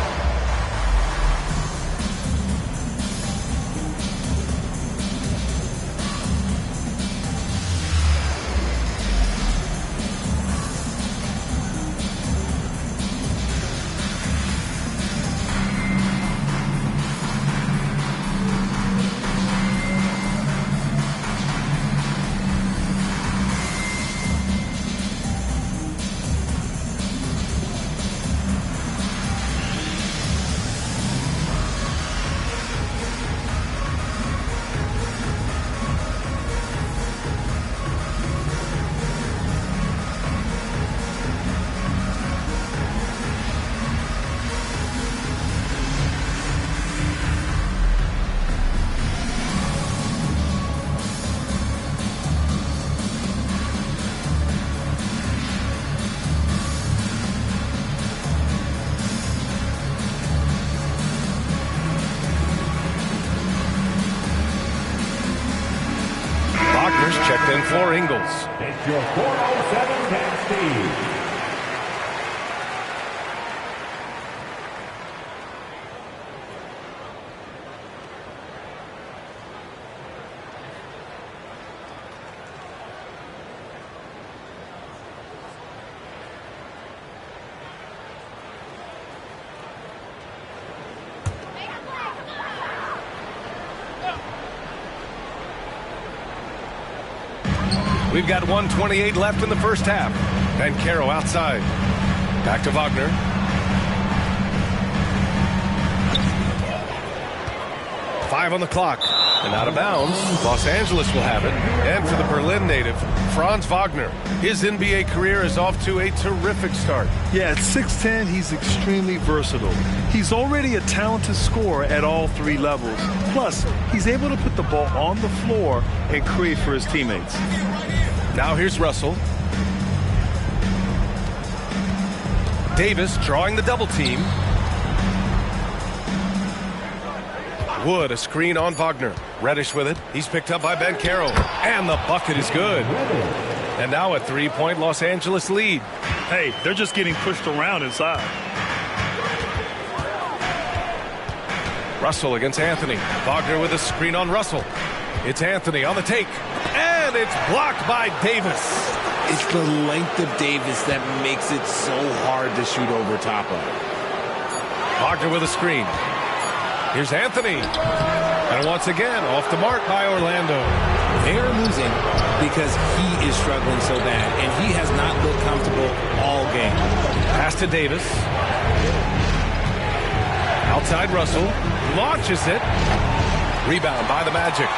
Checked in for Ingles. It's your 407 Cat Steve. We've got 1:28 left in the first half. Banchero outside. Back to Wagner. Five on the clock. And out of bounds. Los Angeles will have it. And for the Berlin native, Franz Wagner. His NBA career is off to a terrific start. Yeah, at 6'10", he's extremely versatile. He's already a talented scorer at all 3 levels. Plus, he's able to put the ball on the floor and create for his teammates. Now here's Russell. Davis drawing the double team. Wood, a screen on Wagner. Reddish with it. He's picked up by Banchero. And the bucket is good. And now a 3-point Los Angeles lead. Hey, they're just getting pushed around inside. Russell against Anthony. Wagner with a screen on Russell. It's Anthony on the take. And it's blocked by Davis. It's the length of Davis that makes it so hard to shoot over top of. Wagner with a screen. Here's Anthony. And once again, off the mark by Orlando. They're losing because he is struggling so bad, and he has not looked comfortable all game. Pass to Davis. Outside Russell. Launches it. Rebound by the Magic.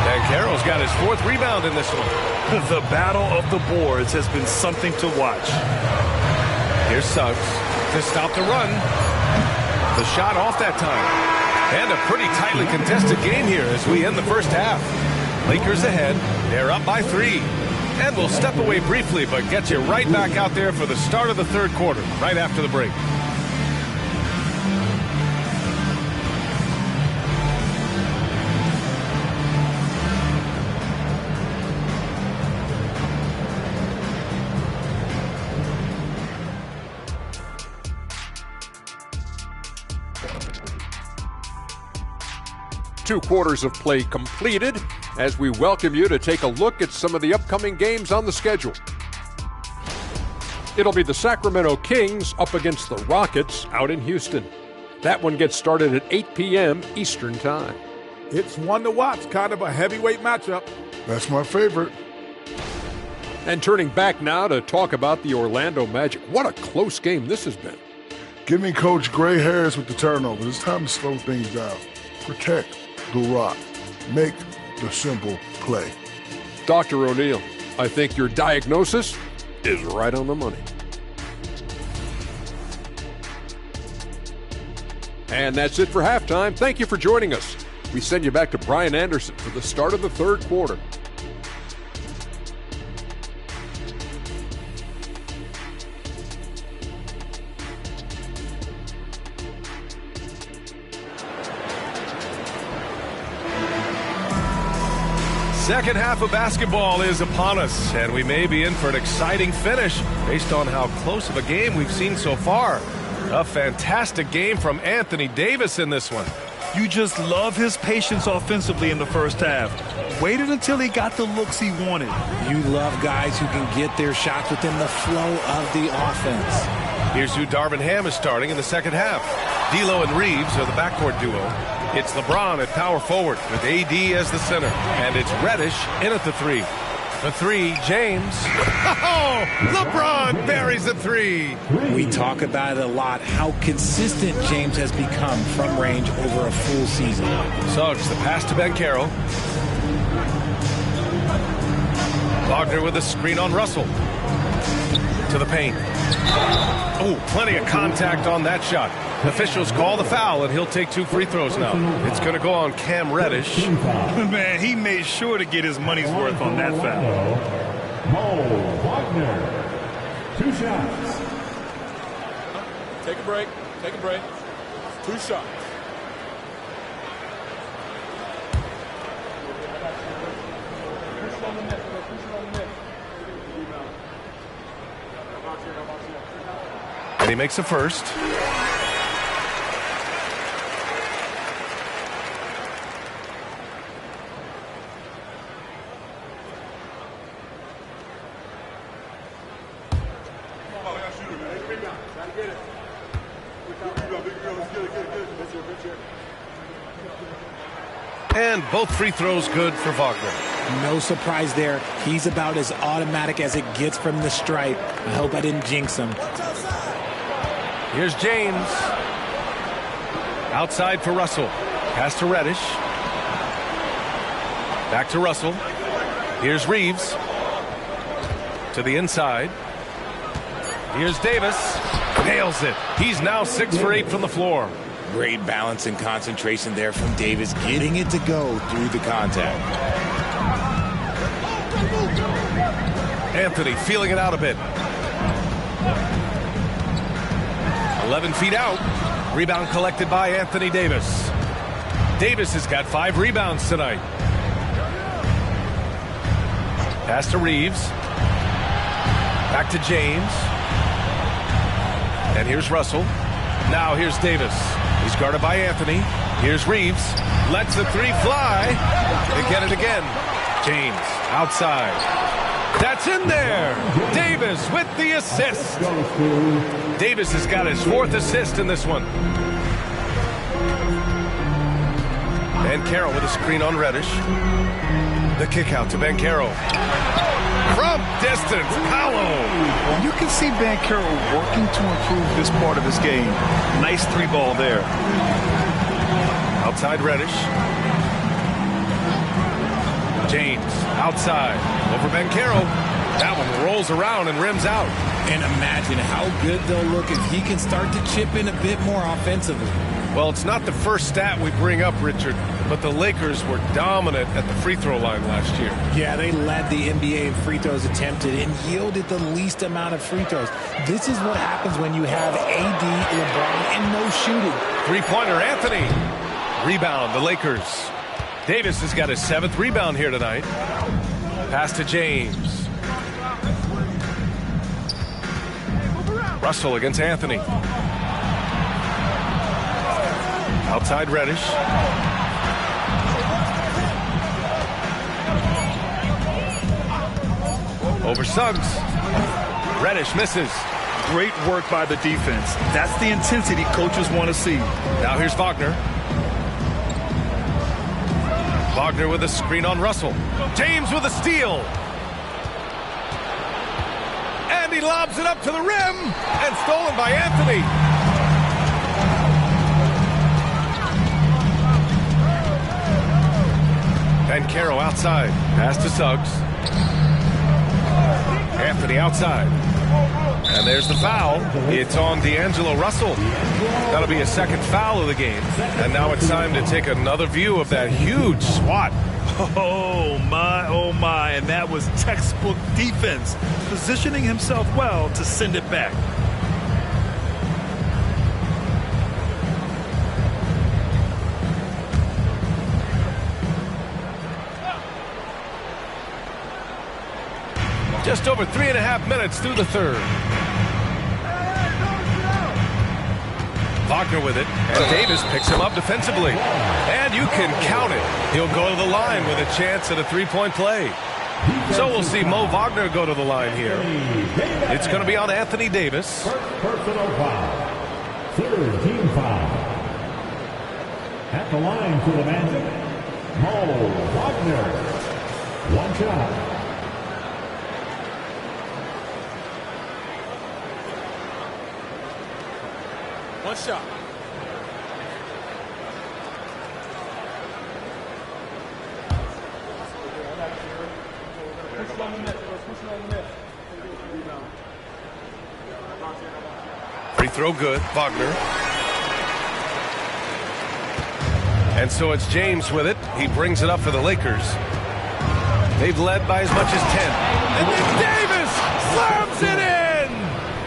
And Carroll's got his 4th rebound in this one. The battle of the boards has been something to watch. Here's Suggs to stop the run. The shot off that time. And a pretty tightly contested game here as we end the first half. Lakers ahead. They're up by 3. And we'll step away briefly, but get you right back out there for the start of the third quarter, right after the break. Two quarters of play completed as we welcome you to take a look at some of the upcoming games on the schedule. It'll be the Sacramento Kings up against the Rockets out in Houston. That one gets started at 8 p.m. Eastern Time. It's one to watch, kind of a heavyweight matchup. That's my favorite. And turning back now to talk about the Orlando Magic. What a close game this has been. Give me Coach Gray Harris with the turnovers. It's time to slow things down. Protect the rock. Make the simple play. Dr. O'Neill, I think your diagnosis is right on the money. And that's it for halftime. Thank you for joining us. We send you back to Brian Anderson for the start of the third quarter. Second half of basketball is upon us, and we may be in for an exciting finish based on how close of a game we've seen so far. A fantastic game from Anthony Davis in this one. You just love his patience offensively in the first half. Waited until he got the looks he wanted. You love guys who can get their shots within the flow of the offense. Here's who Darvin Ham is starting in the second half. D'Lo and Reeves are the backcourt duo. It's LeBron at power forward with AD as the center. And it's Reddish in at the 3. The 3, James. Oh, LeBron buries the 3. We talk about it a lot, how consistent James has become from range over a full season. Suggs, the pass to Ben Carroll. Wagner with a screen on Russell. To the paint. Oh, plenty of contact on that shot. Officials call the foul, and he'll take 2 free throws now. It's going to go on Cam Reddish. Man, he made sure to get his money's worth on that foul. Wagner, 2 shots. Take a break. Take a break. 2 shots. And he makes a first. And both free throws good for Wagner. No surprise there. He's about as automatic as it gets from the stripe. I hope I didn't jinx him. Here's James. Outside for Russell. Pass to Reddish. Back to Russell. Here's Reeves. To the inside. Here's Davis. Nails it. He's now 6 for 8 from the floor. Great balance and concentration there from Davis, getting it to go through the contact. Anthony feeling it out a bit. 11 feet out. Rebound collected by Anthony Davis. Davis has got 5 rebounds tonight. Pass to Reeves. Back to James. And here's Russell. Now here's Davis. He's guarded by Anthony. Here's Reeves. Lets the 3 fly. They get it again. James outside. That's in there. Davis with the assist. Davis has got his 4th assist in this one. Banchero with a screen on Reddish. The kick out to Banchero. From distance, Paolo. You can see Banchero working to improve this part of his game. Nice 3-ball there. Outside Reddish. James outside over Banchero. That one rolls around and rims out. And imagine how good they'll look if he can start to chip in a bit more offensively. Well, it's not the first stat we bring up, Richard, but the Lakers were dominant at the free throw line last year. Yeah, they led the NBA in free throws attempted and yielded the least amount of free throws. This is what happens when you have AD, LeBron, and no shooting. Three-pointer, Anthony. Rebound, the Lakers. Davis has got his 7th rebound here tonight. Pass to James. Russell against Anthony. Outside Reddish. Over Suggs. Reddish misses. Great work by the defense. That's the intensity coaches want to see. Now here's Wagner. Wagner with a screen on Russell. James with a steal. And he lobs it up to the rim. And stolen by Anthony. Banchero outside. Pass to Suggs. Anthony outside. And there's the foul. It's on D'Angelo Russell. That'll be a 2nd foul of the game. And now it's time to take another view of that huge swat. Oh, my. And that was textbook defense. Positioning himself well to send it back. Just over 3.5 minutes through the 3rd. Wagner with it, and Davis picks him up defensively. And you can count it. He'll go to the line with a chance at a 3-point play. So we'll see Mo Wagner go to the line here. It's going to be on Anthony Davis. Personal foul. 3rd team foul. At the line for the Magic, Mo Wagner. 1 shot. One shot. Free throw good, Wagner. And so it's James with it. He brings it up for the Lakers. They've led by as much as 10. And then Davis slams it in!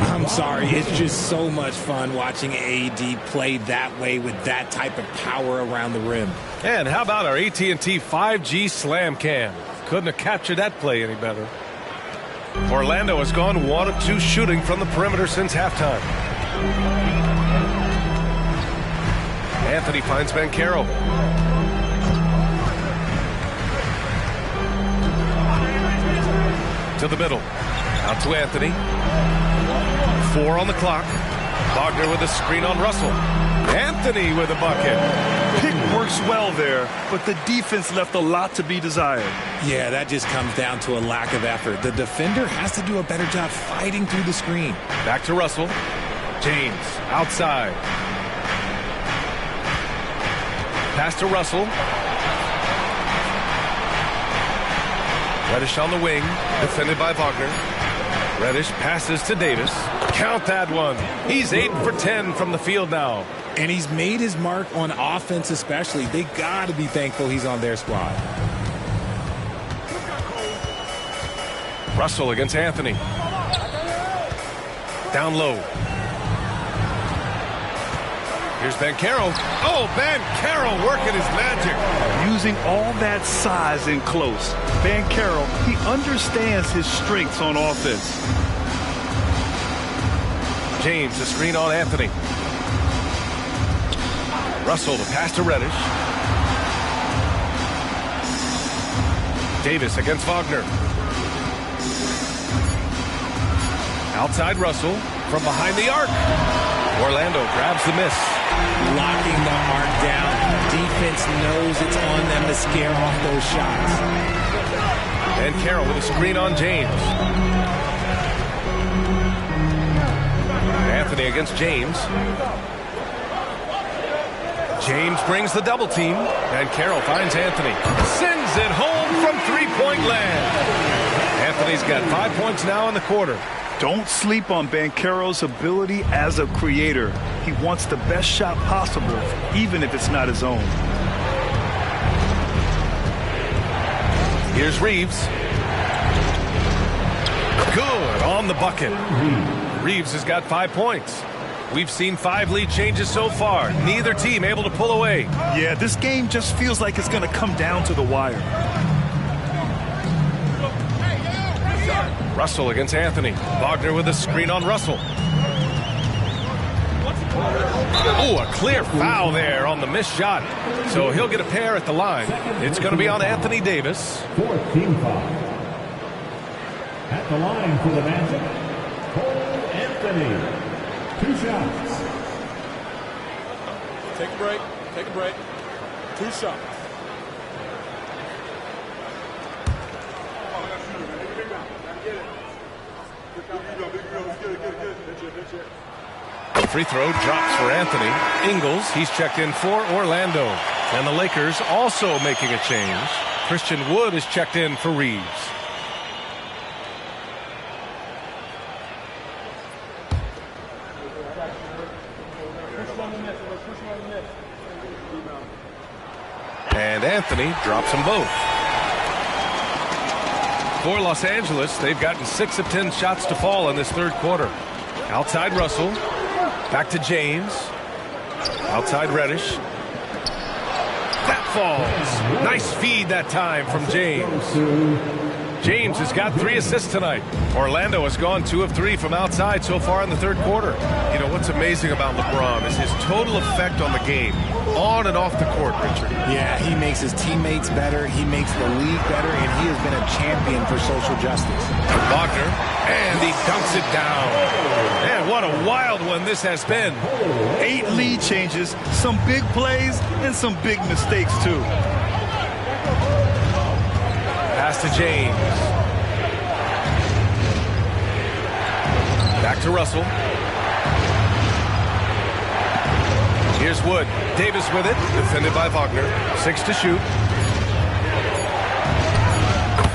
I'm sorry, it's just so much fun watching AD play that way with that type of power around the rim. And how about our AT&T 5G Slam Cam? Couldn't have captured that play any better. Orlando has gone 1 of 2 shooting from the perimeter since halftime. Anthony finds Banchero. To the middle. Out to Anthony. 4 on the clock. Wagner with a screen on Russell. Anthony with a bucket. Pick works well there, but the defense left a lot to be desired. Yeah, that just comes down to a lack of effort. The defender has to do a better job fighting through the screen. Back to Russell. James outside. Pass to Russell. Reddish on the wing, defended by Wagner. Reddish passes to Davis. Count that one. He's 8 for 10 from the field now. And he's made his mark on offense especially. They got to be thankful he's on their squad. Russell against Anthony. Down low. Here's Banchero. Oh, Banchero working his magic. Using all that size in close. Banchero, he understands his strengths on offense. James, a screen on Anthony. Russell, the pass to Reddish. Davis against Wagner. Outside Russell from behind the arc. Orlando grabs the miss. Locking the arc down. Defense knows it's on them to scare off those shots. And Carroll with a screen on James. Anthony against James. James brings the double team, and Carroll finds Anthony. Sends it home from three-point land. Anthony's got 5 points now in the quarter. Don't sleep on Banchero's ability as a creator. He wants the best shot possible, even if it's not his own. Here's Reeves. Good on the bucket. Reeves has got 5 points. We've seen 5 lead changes so far. Neither team able to pull away. Yeah, this game just feels like it's going to come down to the wire. Russell against Anthony. Wagner with a screen on Russell. Oh, a clear foul there on the missed shot. So he'll get a pair at the line. It's going to be on Anthony Davis. Fourth team foul. At the line for the Magic, Cole Anthony. 2 shots. Take a break. Take a break. 2 shots. The free throw drops for Anthony. Ingles, he's checked in for Orlando. And the Lakers also making a change. Christian Wood is checked in for Reeves. And Anthony drops them both. For Los Angeles, they've gotten 6 of 10 shots to fall in this third quarter. Outside Russell. Back to James. Outside Reddish. That falls. Nice feed that time from James. James has got 3 assists tonight. Orlando has gone 2 of 3 from outside so far in the third quarter. You know, what's amazing about LeBron is his total effect on the game, on and off the court, Richard. Yeah, he makes his teammates better. He makes the league better, and he has been a champion for social justice. Wagner, and he dunks it down. Man, what a wild one this has been. 8 lead changes, some big plays, and some big mistakes, too. Pass to James. Back to Russell. Here's Wood. Davis with it. Defended by Wagner. 6 to shoot.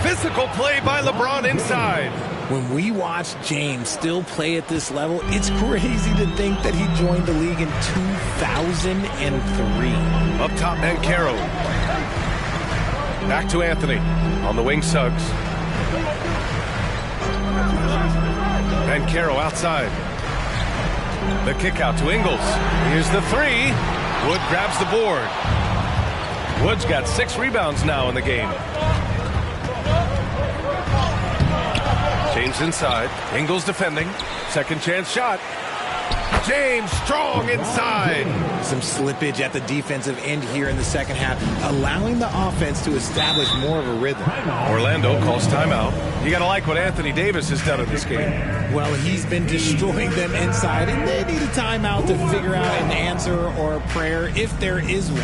Physical play by LeBron inside. When we watch James still play at this level, it's crazy to think that he joined the league in 2003. Up top, Banchero. Back to Anthony. On the wing, Suggs. Banchero outside. The kick out to Ingles. Here's the 3. Wood grabs the board. Wood's got 6 rebounds now in the game. James inside. Ingles defending. Second chance shot. James strong inside. Some slippage at the defensive end here in the second half, allowing the offense to establish more of a rhythm. Orlando calls timeout. You got to like what Anthony Davis has done in this game. Well, he's been destroying them inside, and they need a timeout to figure out an answer or a prayer if there is one.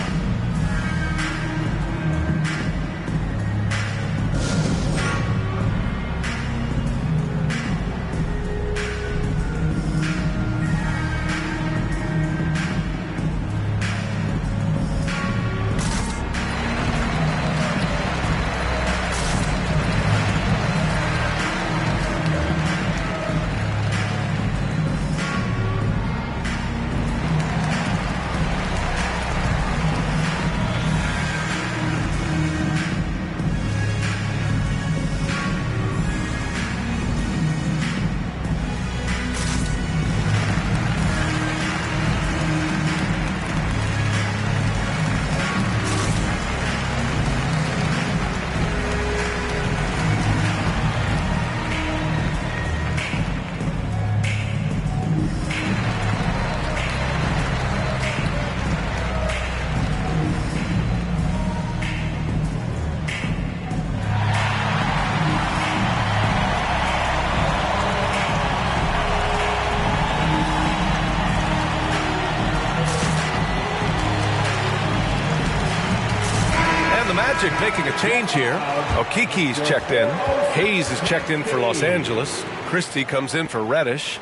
the Magic making a change here. Okiki's checked in. Hayes is checked in for Los Angeles. Christie comes in for Reddish.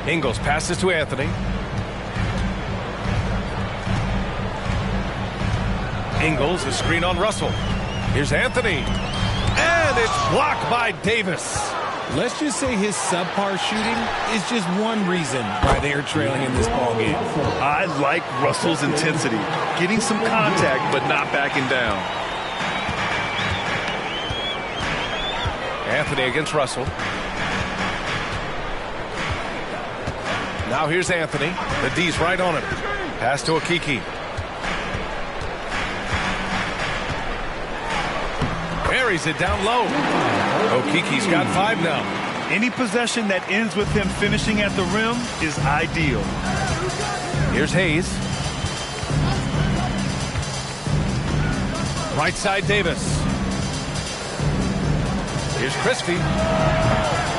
Ingles passes to Anthony. Ingles, a screen on Russell. Here's Anthony. And it's blocked by Davis. Let's just say his subpar shooting is just one reason why they are trailing in this ballgame. I like Russell's intensity. Getting some contact, but not backing down. Anthony against Russell. Now here's Anthony. The D's right on him. Pass to Okiki. Buries it down low. Okiki's got 5 now. Any possession that ends with him finishing at the rim is ideal. Here's Hayes. Right side Davis. Here's Christie.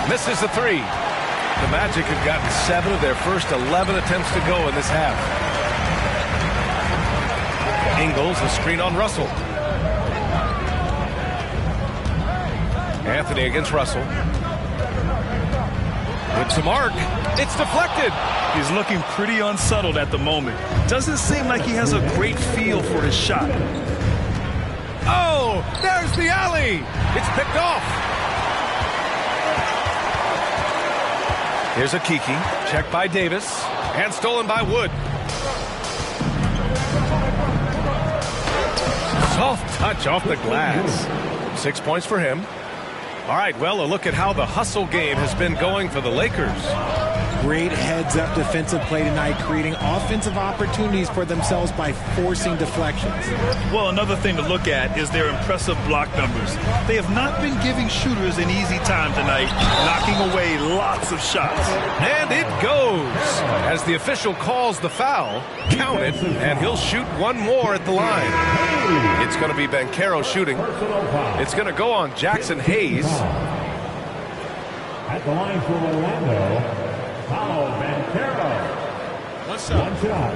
Misses the 3. The Magic have gotten 7 of their first 11 attempts to go in this half. Ingles, a screen on Russell. Anthony against Russell. Good to mark. It's deflected. He's looking pretty unsettled at the moment. Doesn't seem like he has a great feel for his shot. Oh, there's the alley. It's picked off. Here's Okiki, checked by Davis, and stolen by Wood. Soft touch off the glass. 6 points for him. All right, well, a look at how the hustle game has been going for the Lakers. Great heads-up defensive play tonight, creating offensive opportunities for themselves by forcing deflections. Well, another thing to look at is their impressive block numbers. They have not been giving shooters an easy time tonight, knocking away lots of shots. And it goes. As the official calls the foul, count it, and he'll shoot one more at the line. It's going to be Banchero shooting. It's going to go on Jackson Hayes. At the line for Orlando, Paolo Banchero. One shot.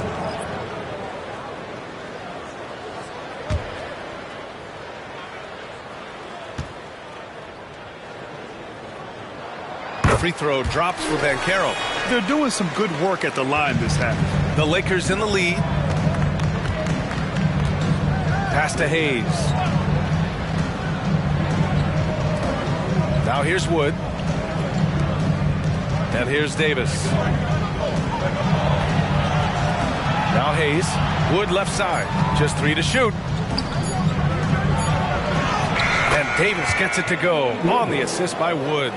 Free throw drops for Banchero. They're doing some good work at the line this half. The Lakers in the lead. Pass to Hayes. Now here's Wood. And here's Davis. Now Hayes. Wood left side. Just 3 to shoot. And Davis gets it to go on the assist by Wood.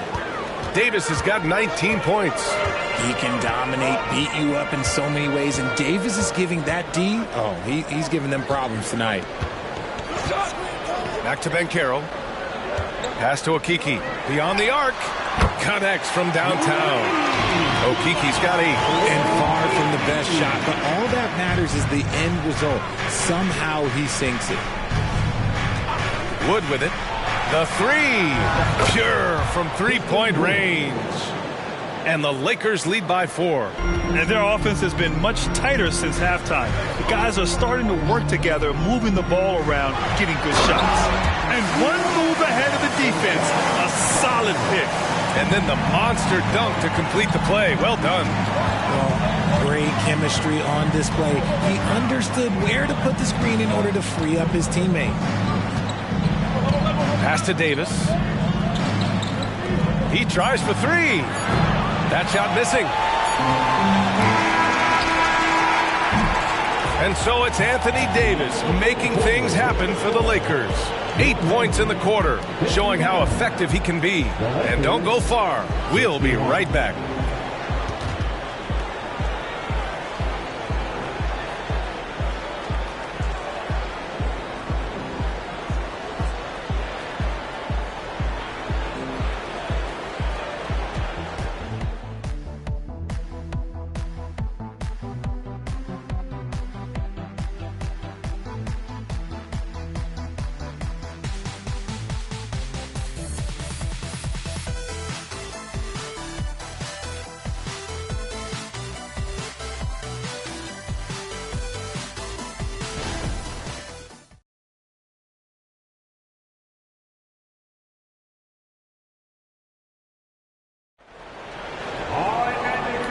Davis has got 19 points. He can dominate, beat you up in so many ways, and Davis is giving that D. Oh, he's giving them problems tonight. Back to Banchero. Pass to Okiki. Beyond the arc. Connects from downtown. Okiki's got 8. And far from the best shot, but all that matters is the end result. Somehow he sinks it. Wood with it. The 3. Pure from three-point range. And the Lakers lead by 4. And their offense has been much tighter since halftime. The guys are starting to work together, moving the ball around, getting good shots. And one move ahead of the defense, a solid pick. And then the monster dunk to complete the play. Well done. Well, great chemistry on display. He understood where to put the screen in order to free up his teammate. Pass to Davis. He tries for 3. That shot missing. And so it's Anthony Davis making things happen for the Lakers. 8 points in the quarter, showing how effective he can be. And don't go far. We'll be right back.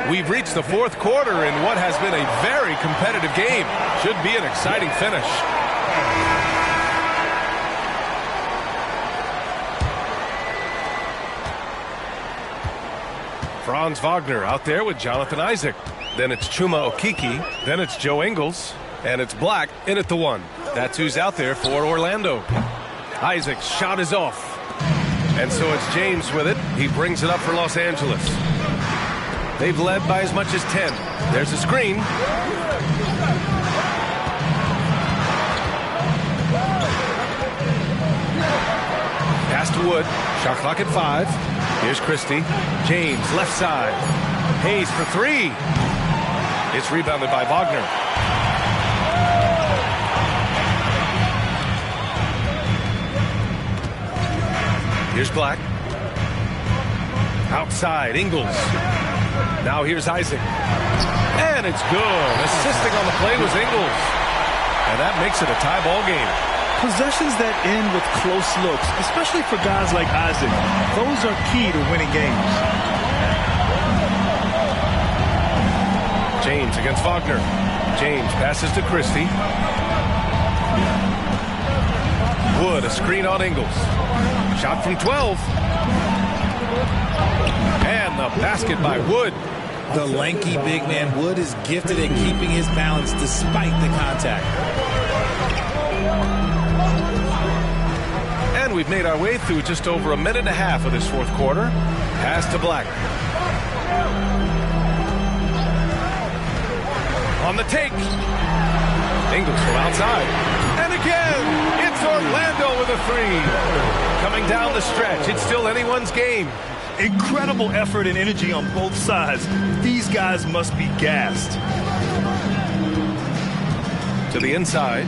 We've reached the fourth quarter in what has been a very competitive game. Should be an exciting finish. Franz Wagner out there with Jonathan Isaac. Then it's Chuma Okeke. Then it's Joe Ingles. And it's Black in at the 1. That's who's out there for Orlando. Isaac's shot is off. And so it's James with it. He brings it up for Los Angeles. They've led by as much as 10. There's a screen. Pass to Wood. Shot clock at 5. Here's Christie. James, left side. Hayes for 3. It's rebounded by Wagner. Here's Black. Outside, Ingles. Now here's Isaac. And it's good. Assisting on the play was Ingles. And that makes it a tie ball game. Possessions that end with close looks, especially for guys like Isaac, those are key to winning games. James against Wagner. James passes to Christie. Wood, a screen on Ingles. Shot from 12. And the basket by Wood. The lanky big man Wood is gifted at keeping his balance despite the contact. And we've made our way through just over a minute and a half of this fourth quarter. Pass to Black. On the take. Ingles from outside. And again, it's Orlando with a 3. Coming down the stretch, it's still anyone's game. Incredible effort and energy on both sides. These guys must be gassed. To the inside.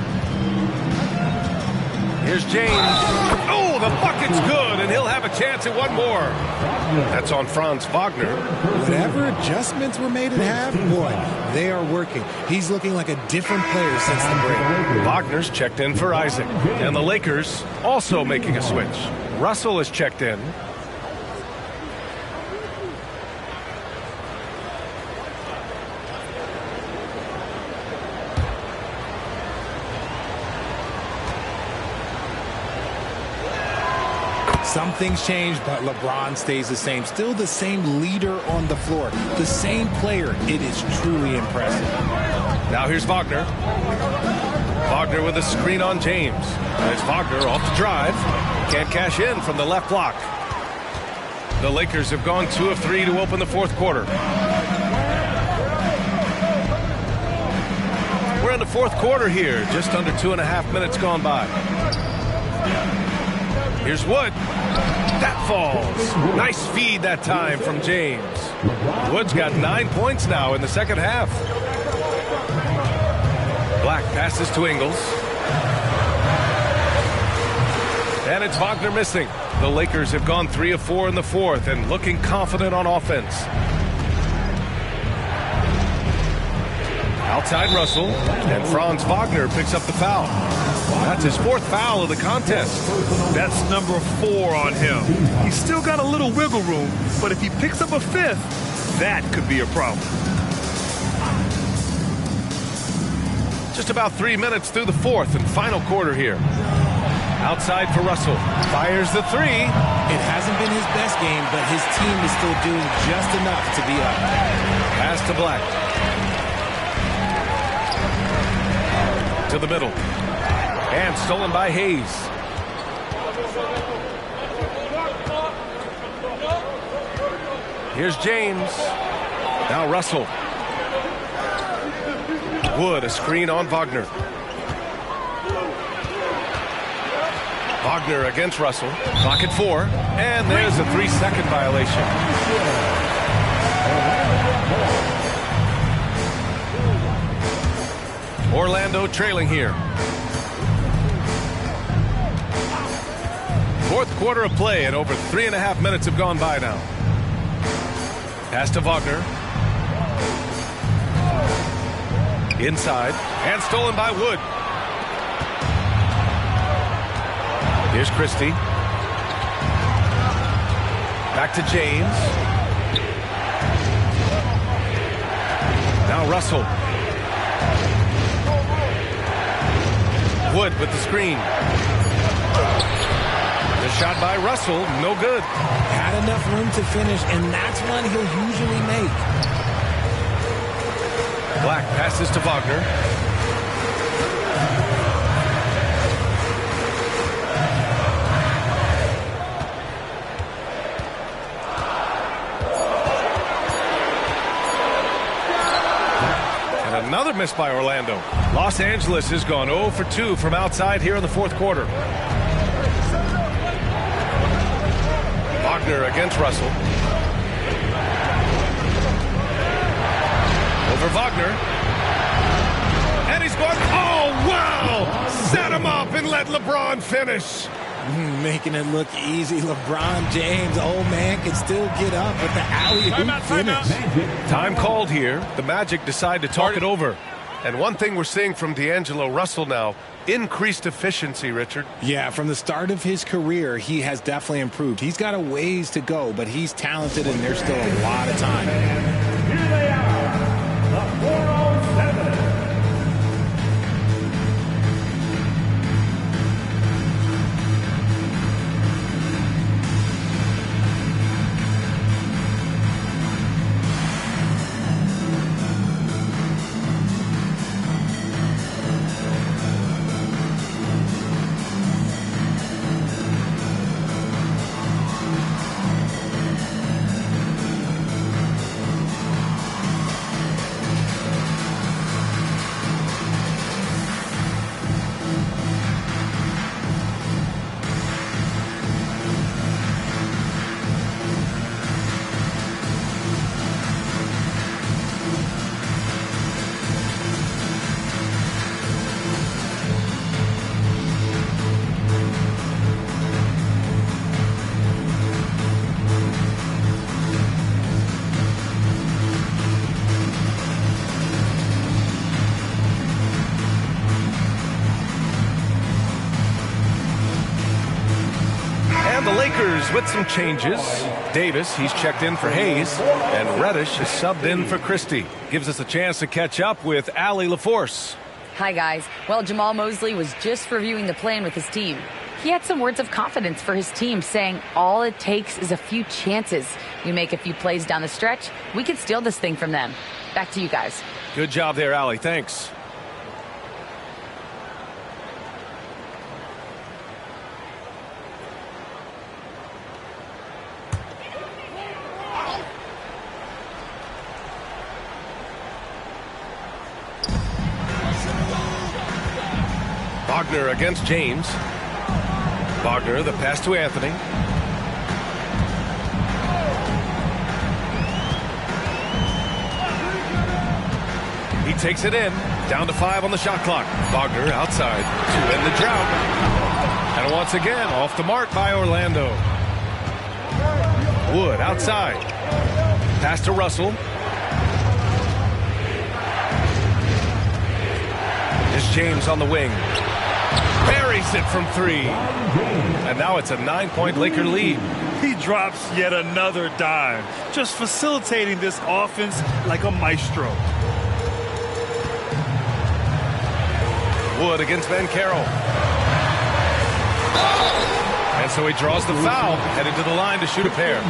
Here's James. Oh, the bucket's good, and he'll have a chance at one more. That's on Franz Wagner. Whatever adjustments were made at half, boy, they are working. He's looking like a different player since the break. Wagner's checked in for Isaac. And the Lakers also making a switch. Russell is checked in. Some things change, but LeBron stays the same. Still the same leader on the floor. The same player. It is truly impressive. Now here's Wagner. Wagner with a screen on James. And it's Wagner off the drive. Can't cash in from the left block. The Lakers have gone 2 of 3 to open the fourth quarter. We're in the fourth quarter here. Just under 2.5 minutes gone by. Here's Wood. That falls. Nice feed that time from James. Wood's got 9 points now in the second half. Black passes to Ingles. And it's Wagner missing. The Lakers have gone 3 of 4 in the fourth and looking confident on offense. Outside Russell. And Franz Wagner picks up the foul. That's his 4th foul of the contest. That's number 4 on him. He's still got a little wiggle room, but if he picks up a 5th, that could be a problem. Just about 3 minutes through the fourth and final quarter here. Outside for Russell. Fires the 3. It hasn't been his best game, but his team is still doing just enough to be up. Pass to Black. To the middle. And stolen by Hayes. Here's James. Now Russell. Wood, a screen on Wagner. Wagner against Russell. Clock at 4. And there's a 3-second violation. Orlando trailing here. Fourth quarter of play, and over 3.5 minutes have gone by now. Pass to Wagner. Inside, and stolen by Wood. Here's Christie. Back to James. Now Russell. Wood with the screen. The shot by Russell, no good. Had enough room to finish, and that's one he'll usually make. Black passes to Wagner. And another miss by Orlando. Los Angeles has gone 0 for 2 from outside here in the fourth quarter. Wagner against Russell. Over Wagner. And he's going, oh, wow! Set him up and let LeBron finish. Making it look easy. LeBron James, old man, can still get up with the alley-oop finish. Time called here. The Magic decide to talk it over. And one thing we're seeing from D'Angelo Russell now, increased efficiency, Richard. Yeah, from the start of his career, he has definitely improved. He's got a ways to go, but he's talented, and there's still a lot of time. Here they are, the 407. The Lakers with some changes. Davis, he's checked in for Hayes, and Reddish is subbed in for Christie. Gives us a chance to catch up with Allie LaForce. Hi, guys. Well, Jamal Mosley was just reviewing the plan with his team. He had some words of confidence for his team, saying all it takes is a few chances. We make a few plays down the stretch, we can steal this thing from them. Back to you guys. Good job there, Allie. Thanks. Wagner against James. Wagner, the pass to Anthony. He takes it in. Down to 5 on the shot clock. Wagner outside to end the drought. And once again, off the mark by Orlando. Wood outside. Pass to Russell. It's James on the wing. Buries it from 3. And now it's a 9-point Laker lead. He drops yet another dime, just facilitating this offense like a maestro. Wood against Banchero. And so he draws the foul, headed to the line to shoot a pair.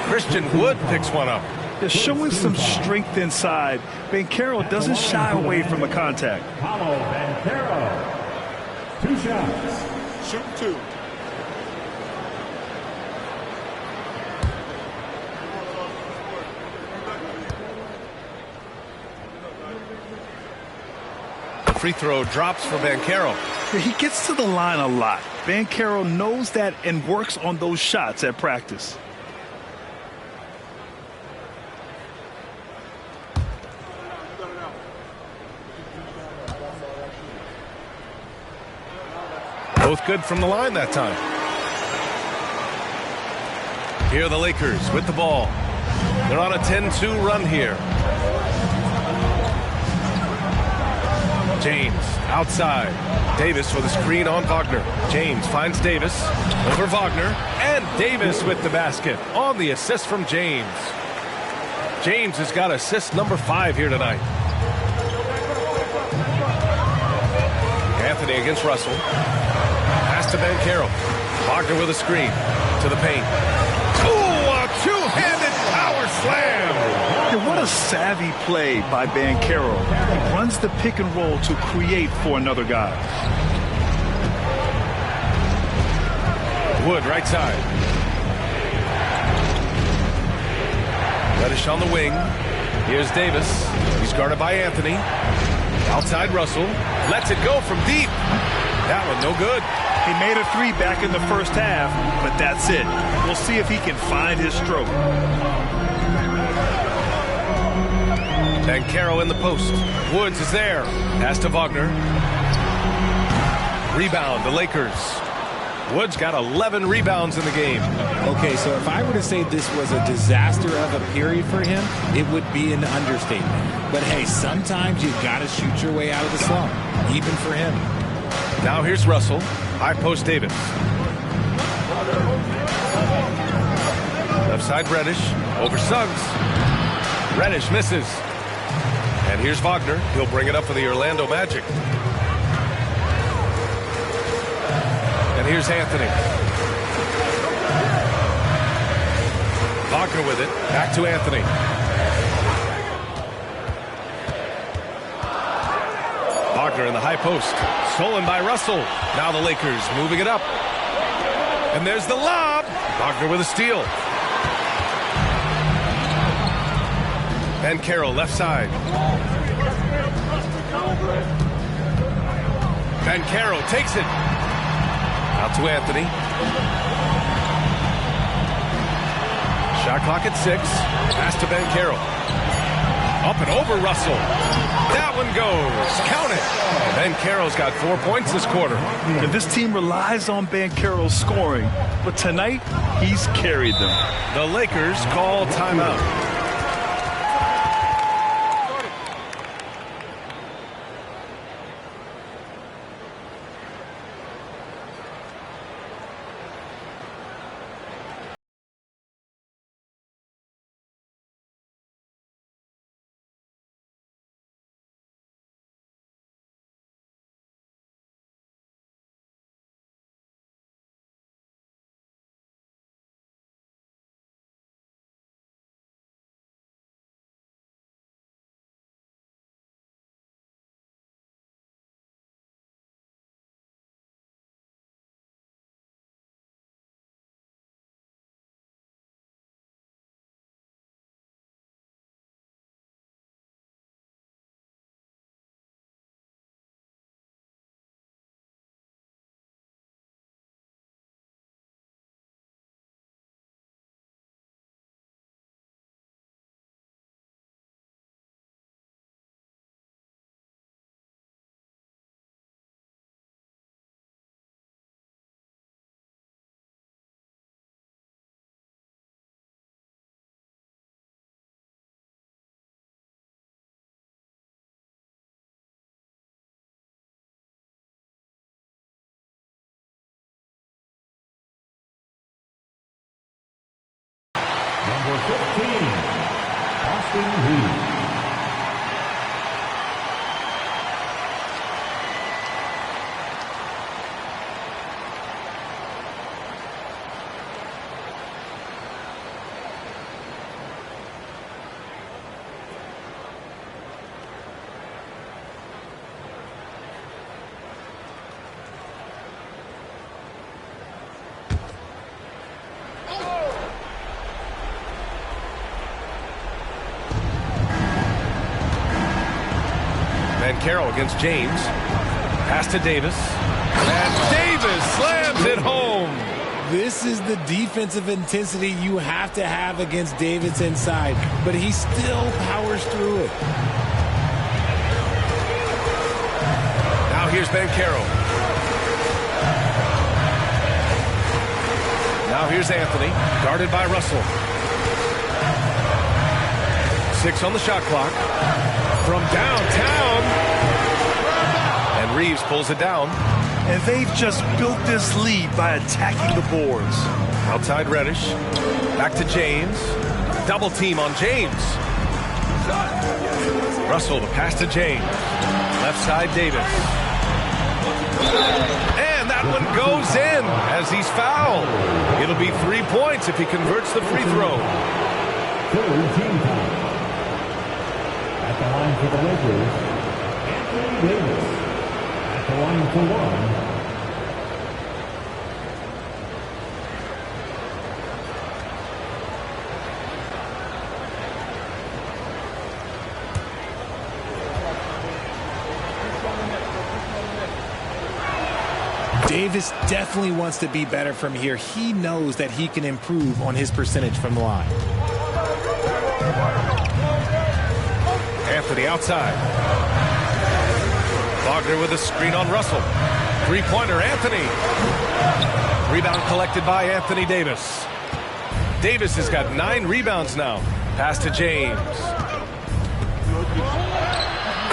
Christian Wood picks one up. They're showing some strength inside. Banchero doesn't shy away from the contact. Paulo Banchero. 2 shots. Shoot 2. The free throw drops for Banchero. He gets to the line a lot. Banchero knows that and works on those shots at practice. Both good from the line that time. Here are the Lakers with the ball. They're on a 10-2 run here. James outside. Davis with a screen on Wagner. James finds Davis over Wagner. And Davis with the basket on the assist from James. James has got assist number 5 here tonight. Anthony against Russell. Pass to Banchero. Wagner with a screen to the paint. Ooh, a two-handed power slam. And what a savvy play by Banchero. He runs the pick and roll to create for another guy. Wood right side. Reddish on the wing. Here's Davis. He's guarded by Anthony. Outside Russell. Lets it go from deep. That one no good. He made a 3 back in the first half, but that's it. We'll see if he can find his stroke. Banchero in the post. Woods is there. Pass to Wagner. Rebound, the Lakers. Woods got 11 rebounds in the game. Okay, so if I were to say this was a disaster of a period for him, it would be an understatement. But hey, sometimes you got to shoot your way out of the slump, even for him. Now here's Russell. High post Davis. Left side Reddish. Over Suggs. Reddish misses. And here's Wagner. He'll bring it up for the Orlando Magic. And here's Anthony. Wagner with it. Back to Anthony. Wagner in the high post. Stolen by Russell. Now the Lakers moving it up. And there's the lob. Wagner with a steal. Banchero left side. Banchero takes it. Out to Anthony. Shot clock at 6. Pass to Banchero. Up and over Russell. That one goes. Count it. Banchero's got 4 points this quarter. And this team relies on Banchero's scoring, but tonight he's carried them. The Lakers call timeout. Number 15, Austin Reeves. Banchero against James. Pass to Davis. And Davis slams it home. This is the defensive intensity you have to have against Davis inside, but he still powers through it. Now here's Banchero. Now here's Anthony, guarded by Russell. 6 on the shot clock. From downtown. And Reeves pulls it down. And they've just built this lead by attacking the boards. Outside Reddish. Back to James. Double team on James. Russell, the pass to James. Left side, Davis. And that one goes in as he's fouled. It'll be 3 points if he converts the free throw. At the line for the Lakers, Anthony Davis. At the line for one. Davis definitely wants to be better from here. He knows that he can improve on his percentage from the line. Anthony outside. Wagner with a screen on Russell. Three-pointer, Anthony. Rebound collected by Anthony Davis. Davis has got 9 rebounds now. Pass to James.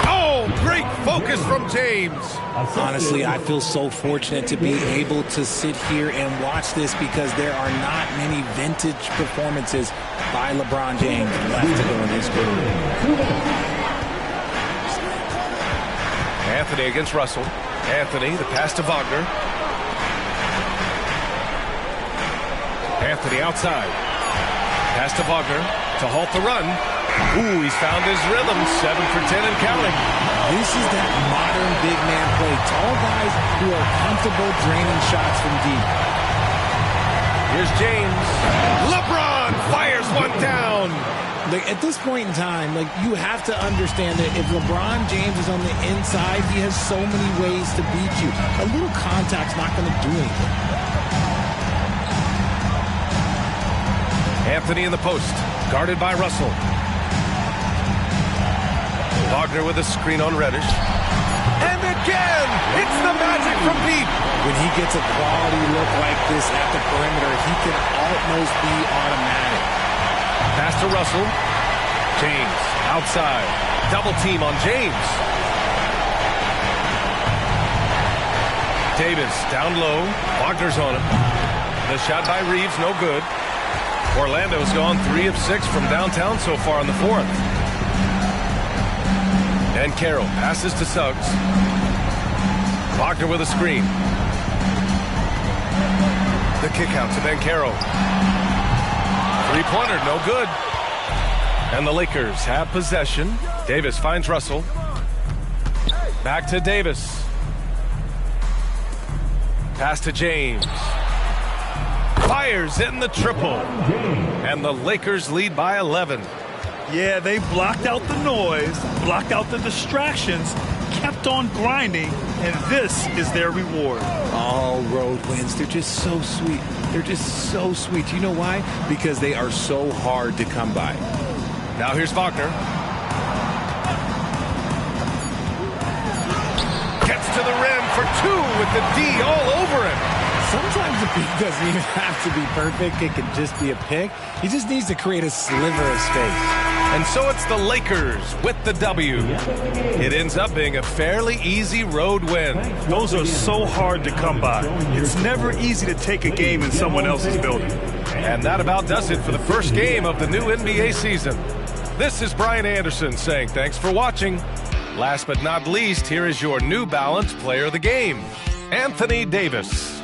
Oh, great focus from James. Honestly, I feel so fortunate to be able to sit here and watch this because there are not many vintage performances by LeBron James left to go in his career. Anthony against Russell. Anthony, the pass to Wagner. Anthony outside. Pass to Wagner to halt the run. Ooh, he's found his rhythm. 7 for 10 and counting. This is that modern big man play. Tall guys who are comfortable draining shots from deep. Here's James. LeBron fires one down. Like, at this point in time, like, you have to understand that if LeBron James is on the inside, he has so many ways to beat you. A little contact's not going to do anything. Anthony in the post, guarded by Russell. Wagner with a screen on Reddish. And again, it's the magic from Pete. When he gets a quality look like this at the perimeter, he can almost be automatic. Pass to Russell. James outside. Double team on James. Davis down low. Wagner's on him. The shot by Reeves, no good. Orlando's gone 3 of 6 from downtown so far in the fourth. And Carroll passes to Suggs. Wagner with a screen. The kick out to Ben Carroll. Three-pointer, no good. And the Lakers have possession. Davis finds Russell. Back to Davis. Pass to James. Fires in the triple. And the Lakers lead by 11. Yeah, they blocked out the noise, blocked out the distractions, kept on grinding, and this is their reward. All road wins. They're just so sweet. They're just so sweet. You know why? Because they are so hard to come by. Now here's Wagner. Gets to the rim for 2 with the D all over him. Sometimes the pick doesn't even have to be perfect. It can just be a pick. He just needs to create a sliver of space. And so it's the Lakers with the W. It ends up being a fairly easy road win. Those are so hard to come by. It's never easy to take a game in someone else's building. And that about does it for the first game of the new NBA season. This is Brian Anderson saying thanks for watching. Last but not least, here is your New Balance player of the game, Anthony Davis.